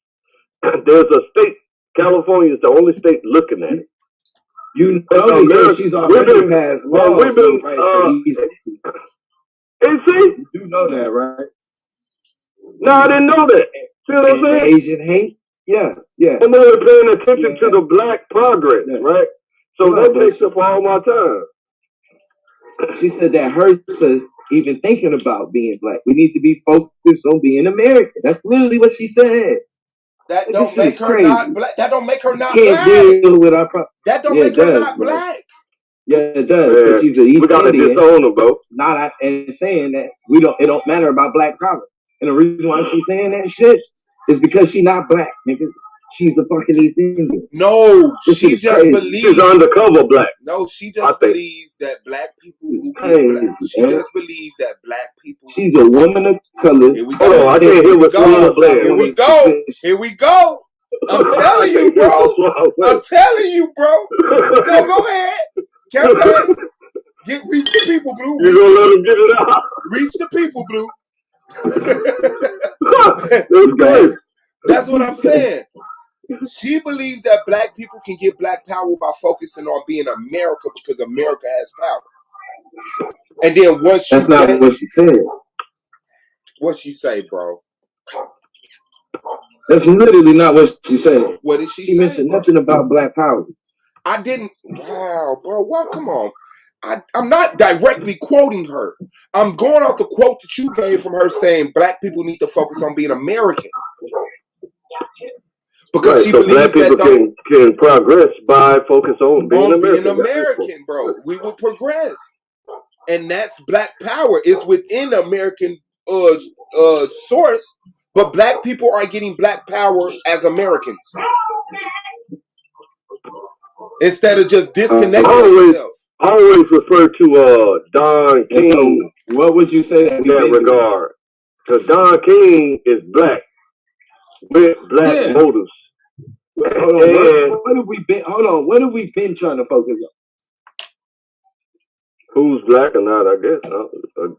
There's a state, California is the only state looking at it. You know, she's already passed laws. We've been, and see? You do know that, right? No, I didn't know that. See what I'm saying? Asian hate? Yeah. I'm only paying attention to the Black progress, right? So that takes up all my time. She said that hurts us even thinking about being Black. We need to be focused on being American. That's literally what she said. That don't make her not black. That don't make her not black. Deal with our that don't make her not black. Yeah, it does. Yeah. She's an East we got to disown her, bro. Not and saying that it don't matter about Black power. And the reason why she's saying that shit is because she's not Black, niggas. she's a fucking East Indian. No, This she shit is just crazy. believes. She's undercover black. No, she I just think. believes that black people will get Crazy, black. She man. just believes that black people. She's a woman of color. Here we Hold go. on, I Said can't hear Here we what go. Slim playing. Here we go. Here we go. I'm I telling you, can't hear bro. what Slim I'm playing. telling you, bro. No, go ahead. Campaign. Reach the people, Blue. You gonna let him get it out? Reach the people, Blue. That's crazy. That's what I'm saying. She believes that black people can get black power by focusing on being America because America has power. And then once That's you not gain, what she said. what she say, bro? That's literally not what she said. What did she She say, mentioned bro? nothing about black power. I didn't. Wow, bro. Well, come on. I'm not directly quoting her. I'm going off the quote that you gave from her saying black people need to focus on being American. Because Right, she so black believes people that can progress by focus on being American. American, bro. We will progress. And that's black power. It's within American source, but black people are getting black power as Americans instead of just disconnecting themselves. I always refer to Don King. So what would you say in that regard? Because Don King is black with black motives. Hold on, what have we been? Hold on, what have we been trying to focus on? Who's black or not? I guess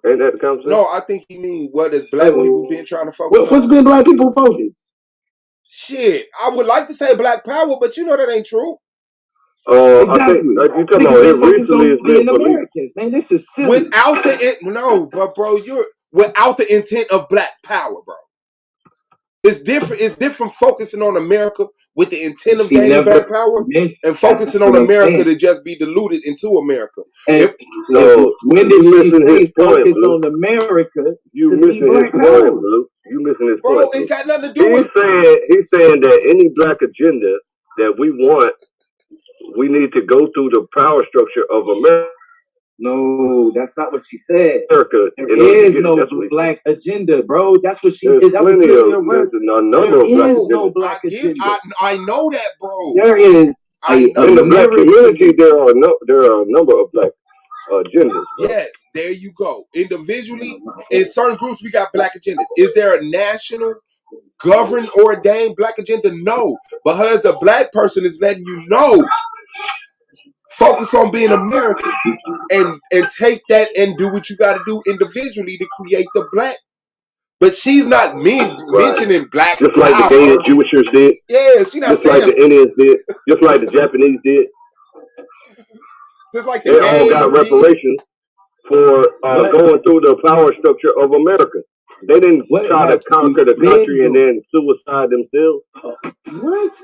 ain't that the conversation? No, I think you mean what has black people been trying to focus on? What's been black people focus? Shit, I would like to say black power, but you know that ain't true. Exactly. I think you talking about it recently is being Americans, man. This is silly. Without bro, you're without the intent of black power, bro. It's different. It's different focusing on America with the intent of gaining black power and focusing on America to just be diluted into America. And when did she say focus on America? You missing his point, Luke. You missing his point. Bro, it got nothing to do with. He's saying that any black agenda that we want, we need to go through the power structure of America. No, that's not what she said. There is no black agenda, bro. That's what she did. That was there's a number of black agendas. No black agenda. I know that, bro. There is. In the black community, there are a number of black agendas. Bro. Yes, there you go. Individually, in certain groups, we got black agendas. Is there a national, governed, ordained black agenda? No. But her as a black person is letting you know. Focus on being American and take that and do what you got to do individually to create the black. But she's not mentioning black just like power. The gay Jewishers did. Yeah, she's not just saying like the Indians did. Just like the Japanese did. Just like the they all got reparations for going through the power structure of America. They didn't try to conquer the country and then suicide themselves. What?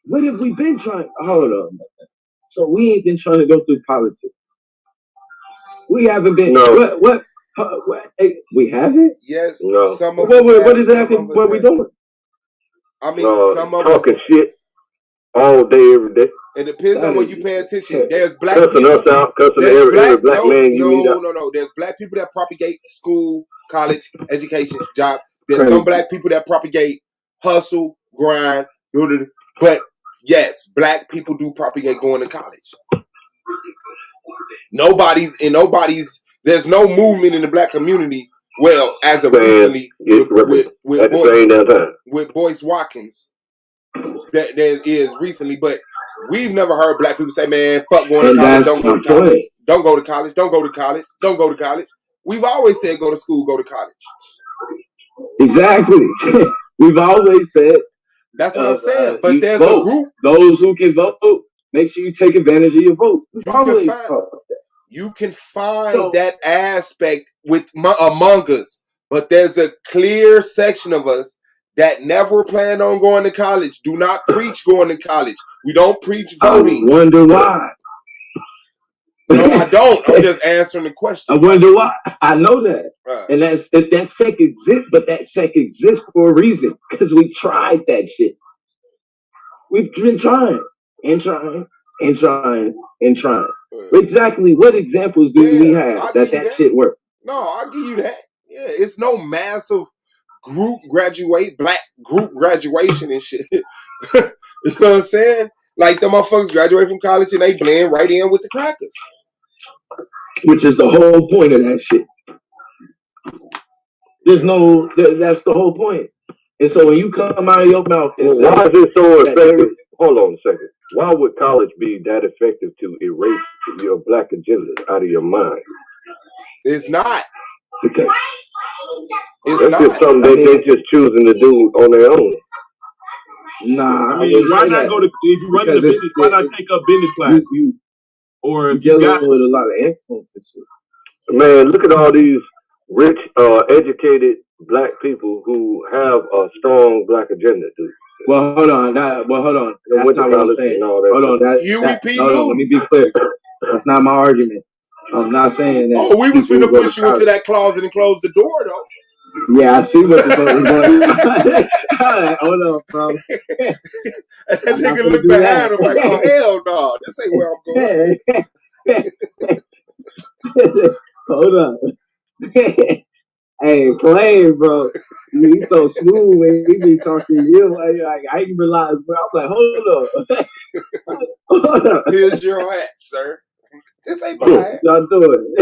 What have we been trying? Hold on. So we ain't been trying to go through politics. We haven't been. No. What? We haven't? Yes. No. Some of us what exactly what we doing? I mean, some of talking us shit all day, every day. It depends on when you pay attention. There's black cussing people. Us out, cussing every black man you meet up. No. There's black people that propagate school, college, education, job. There's some black people that propagate hustle, grind, but yes, black people do propagate going to college. There's no movement in the black community. Well, as of recently, with Boyce Watkins, that there is recently, but we've never heard black people say, "Man, fuck going to college. Don't go to college. Don't go to college. Don't go to college. Don't go to college." We've always said, "Go to school. Go to college." Exactly. We've always said. That's what I'm saying. But there's vote. A group. Those who can vote, make sure you take advantage of your vote. You can find that aspect among us, but there's a clear section of us that never planned on going to college. Do not preach going to college. We don't preach voting. I wonder why. No, I don't. I'm just answering the question. I wonder why. I know that. Right. And that sect exists, but that sect exists for a reason. Because we tried that shit. We've been trying and trying and trying and trying. Right. Exactly what examples do we have that shit worked? No, I'll give you that. Yeah, it's no massive black group graduation and shit. You know what I'm saying? Like the motherfuckers graduate from college and they blend right in with the crackers. Which is the whole point of that shit. That's the whole point. And so when you come out of your mouth and say, why is it so effective? Hold on a second. Why would college be that effective to erase your black agenda out of your mind? It's not. Because that's just something they just choosing to do on their own. Nah, I mean, why not go to if you run the business? Why not take up business classes? Or if you got with a lot of influence and shit. Man, look at all these rich, educated black people who have a strong black agenda, dude. Well, hold on. That's not what I'm saying. Hold on. Let me be clear. That's not my argument. I'm not saying that. Oh, we was finna push you into that closet and close the door, though. Yeah, I see what the fuck is going on. Hold on, bro. That nigga looked behind him like, oh, hell no. This ain't where I'm going. Hold on. Hey, Clay, bro. He's so smooth when he be talking to you. Like I didn't realize, bro. I'm like, hold up. Here's your hat, sir. This ain't my hat. Y'all doing?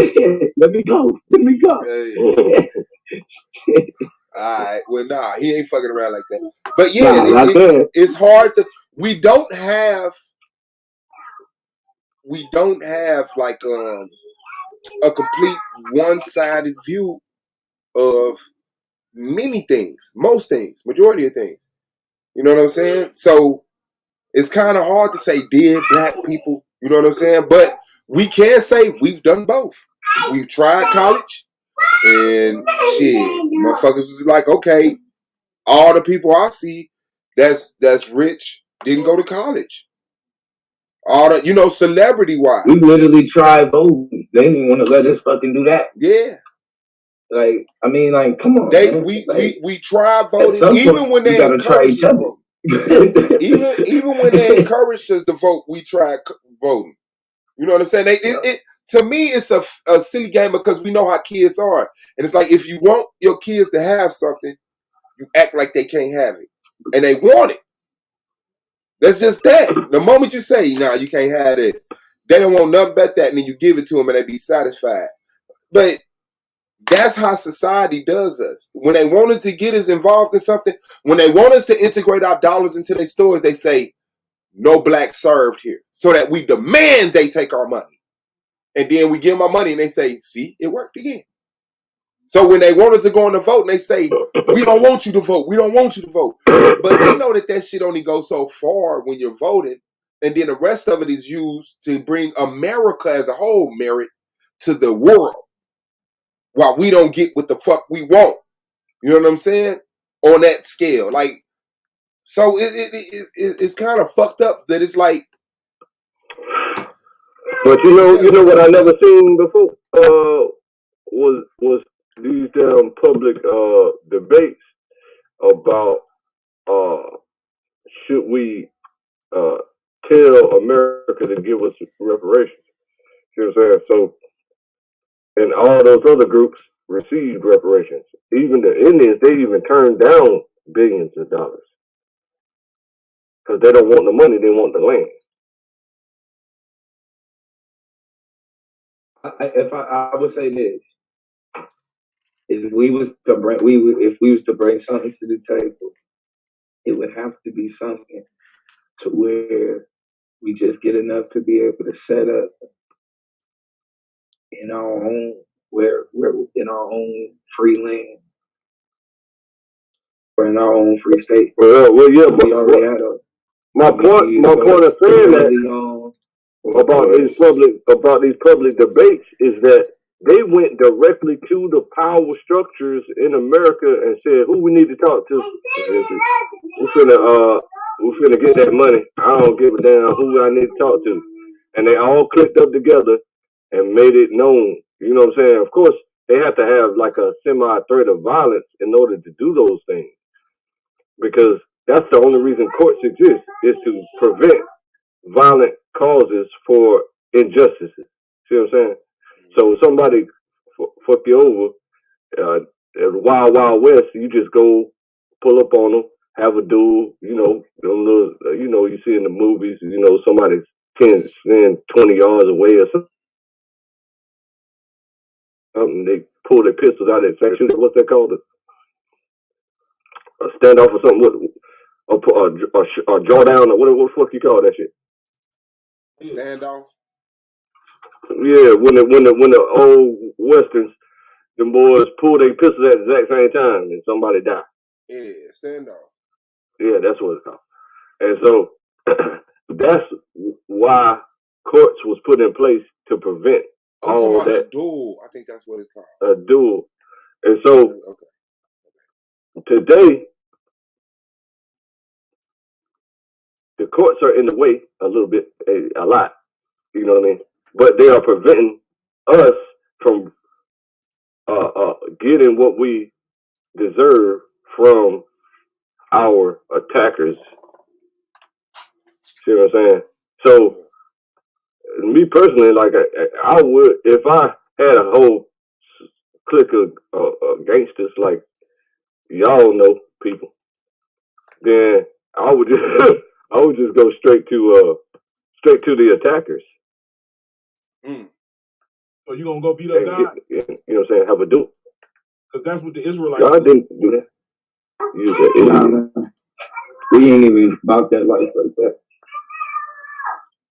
Let me go. Hey. Alright. Well, nah, he ain't fucking around like that. But yeah, it's hard to. We don't have like a complete one-sided view of many things, most things, majority of things. You know what I'm saying? So it's kind of hard to say did black people, you know what I'm saying? But we can say we've done both. We've tried college and shit, motherfuckers was like, okay, all the people I see that's rich didn't go to college. All the, celebrity-wise. We literally tried voting. They didn't want to let us fucking do that. Yeah. Like, I mean, like, come on. We tried voting even when they encouraged us to vote. even when they encouraged us to vote, we tried voting. You know what I'm saying? To me, it's a silly game because we know how kids are, and it's like if you want your kids to have something, you act like they can't have it, and they want it. That's just that. The moment you say, "Nah, you can't have it," they don't want nothing but that, and then you give it to them, and they be satisfied. But that's how society does us. When they want us to get us involved in something, when they want us to integrate our dollars into their stores, they say, no black served here. So that we demand they take our money. And then we give them our money and they say, see, it worked again. So when they want us to go on the vote and they say, we don't want you to vote. We don't want you to vote. But they know that shit only goes so far when you're voting. And then the rest of it is used to bring America as a whole merit to the world. While we don't get what the fuck we want. You know what I'm saying? On that scale. Like, so it's kind of fucked up that it's like. But you know what I never seen before was these damn public debates about should we tell America to give us reparations. You know what I'm saying? So, and all those other groups received reparations. Even the Indians, they even turned down billions of dollars because they don't want the money; they want the land. I would say this: if we was to bring something to the table, it would have to be something to where we just get enough to be able to set up in our own where in our own free land or in our own free state. Well, yeah, but we already had my point of saying that about these public debates is that they went directly to the power structures in America and said, who we need to talk to. We're finna get that money. I don't give a damn who I need to talk to. And they all clicked up together and made it known. You know what I'm saying? Of course, they have to have like a semi-threat of violence in order to do those things. Because that's the only reason courts exist, is to prevent violent causes for injustices. See what I'm saying? So if somebody fuck you over, the Wild Wild West, you just go pull up on them, have a duel. You know, you see in the movies. You know, somebody's 10, 20 yards away or something. They pull their pistols out and say, "What's that called? A standoff or something? Or draw down, or what the fuck you call that shit?" Standoff. Yeah, when the old westerns, the boys pull their pistols at the exact same time and somebody die. Yeah, standoff. Yeah, that's what it's called. And so that's why courts was put in place to prevent all that. A duel. I think that's what it's called. A duel. And so today, the courts are in the way a little bit, a lot. You know what I mean? But they are preventing us from getting what we deserve from our attackers. See what I'm saying? So, me personally, like I would, if I had a whole clique of gangsters like y'all know people, then I would just I would just go straight to the attackers. So you gonna go beat up God? You know what I'm saying? Have a duel. Because that's what the Israelites. God didn't do that. We ain't even about that life like that.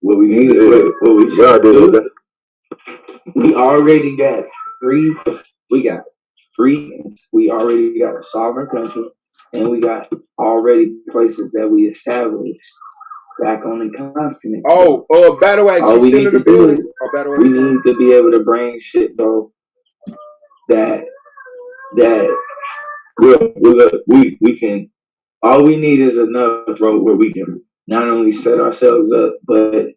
What we need is what we should do. We already got free. We got free. We already got a sovereign country, and we got already places that we established back on the continent. Battle Axe, you still in the building? We need to be able to bring shit, bro. That we can. All we need is enough, bro, where we can not only set ourselves up but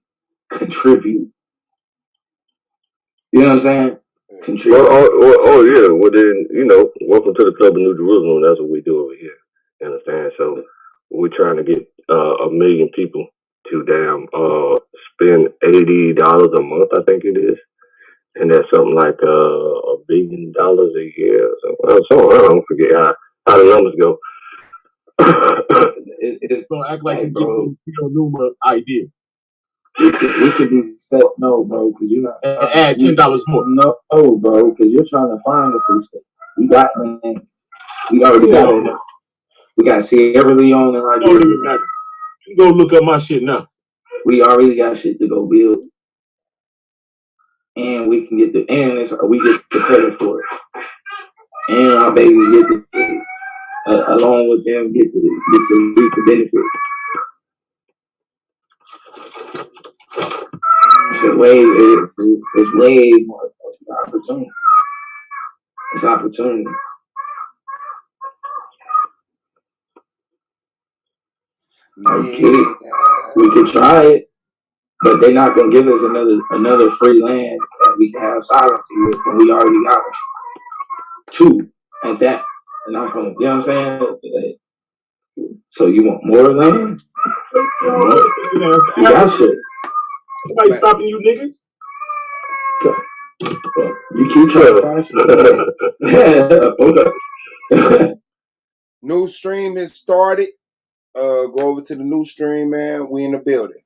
contribute. You know what I'm saying? Contribute. Oh yeah. Well then, welcome to the Club of New Jerusalem. That's what we do over here. You understand? So we're trying to get 1 million people to spend $80 a month, I think it is. And that's something like $1 billion a year. So I don't forget how the numbers go. It's gonna act like you give a new idea. We could be set, no, bro, because you're not. Add $10 more. No, bro, because you're trying to find the free state. We got man. We already got it. We got Sierra Leone and like. Don't even matter. You go look up my shit now. We already got shit to go build, and we can get we get the credit for it, and our babies get the along with them get the benefit. It's way more opportunity. It's opportunity. Okay, we could try it, but they're not gonna give us another free land that we can have sovereignty with, and we already got two at that. They're not gonna, you know what I'm saying? So you want more land? You got shit. Nobody stopping you niggas? You keep trying to find shit. New stream has started. Go over to the new stream, man. We in the building.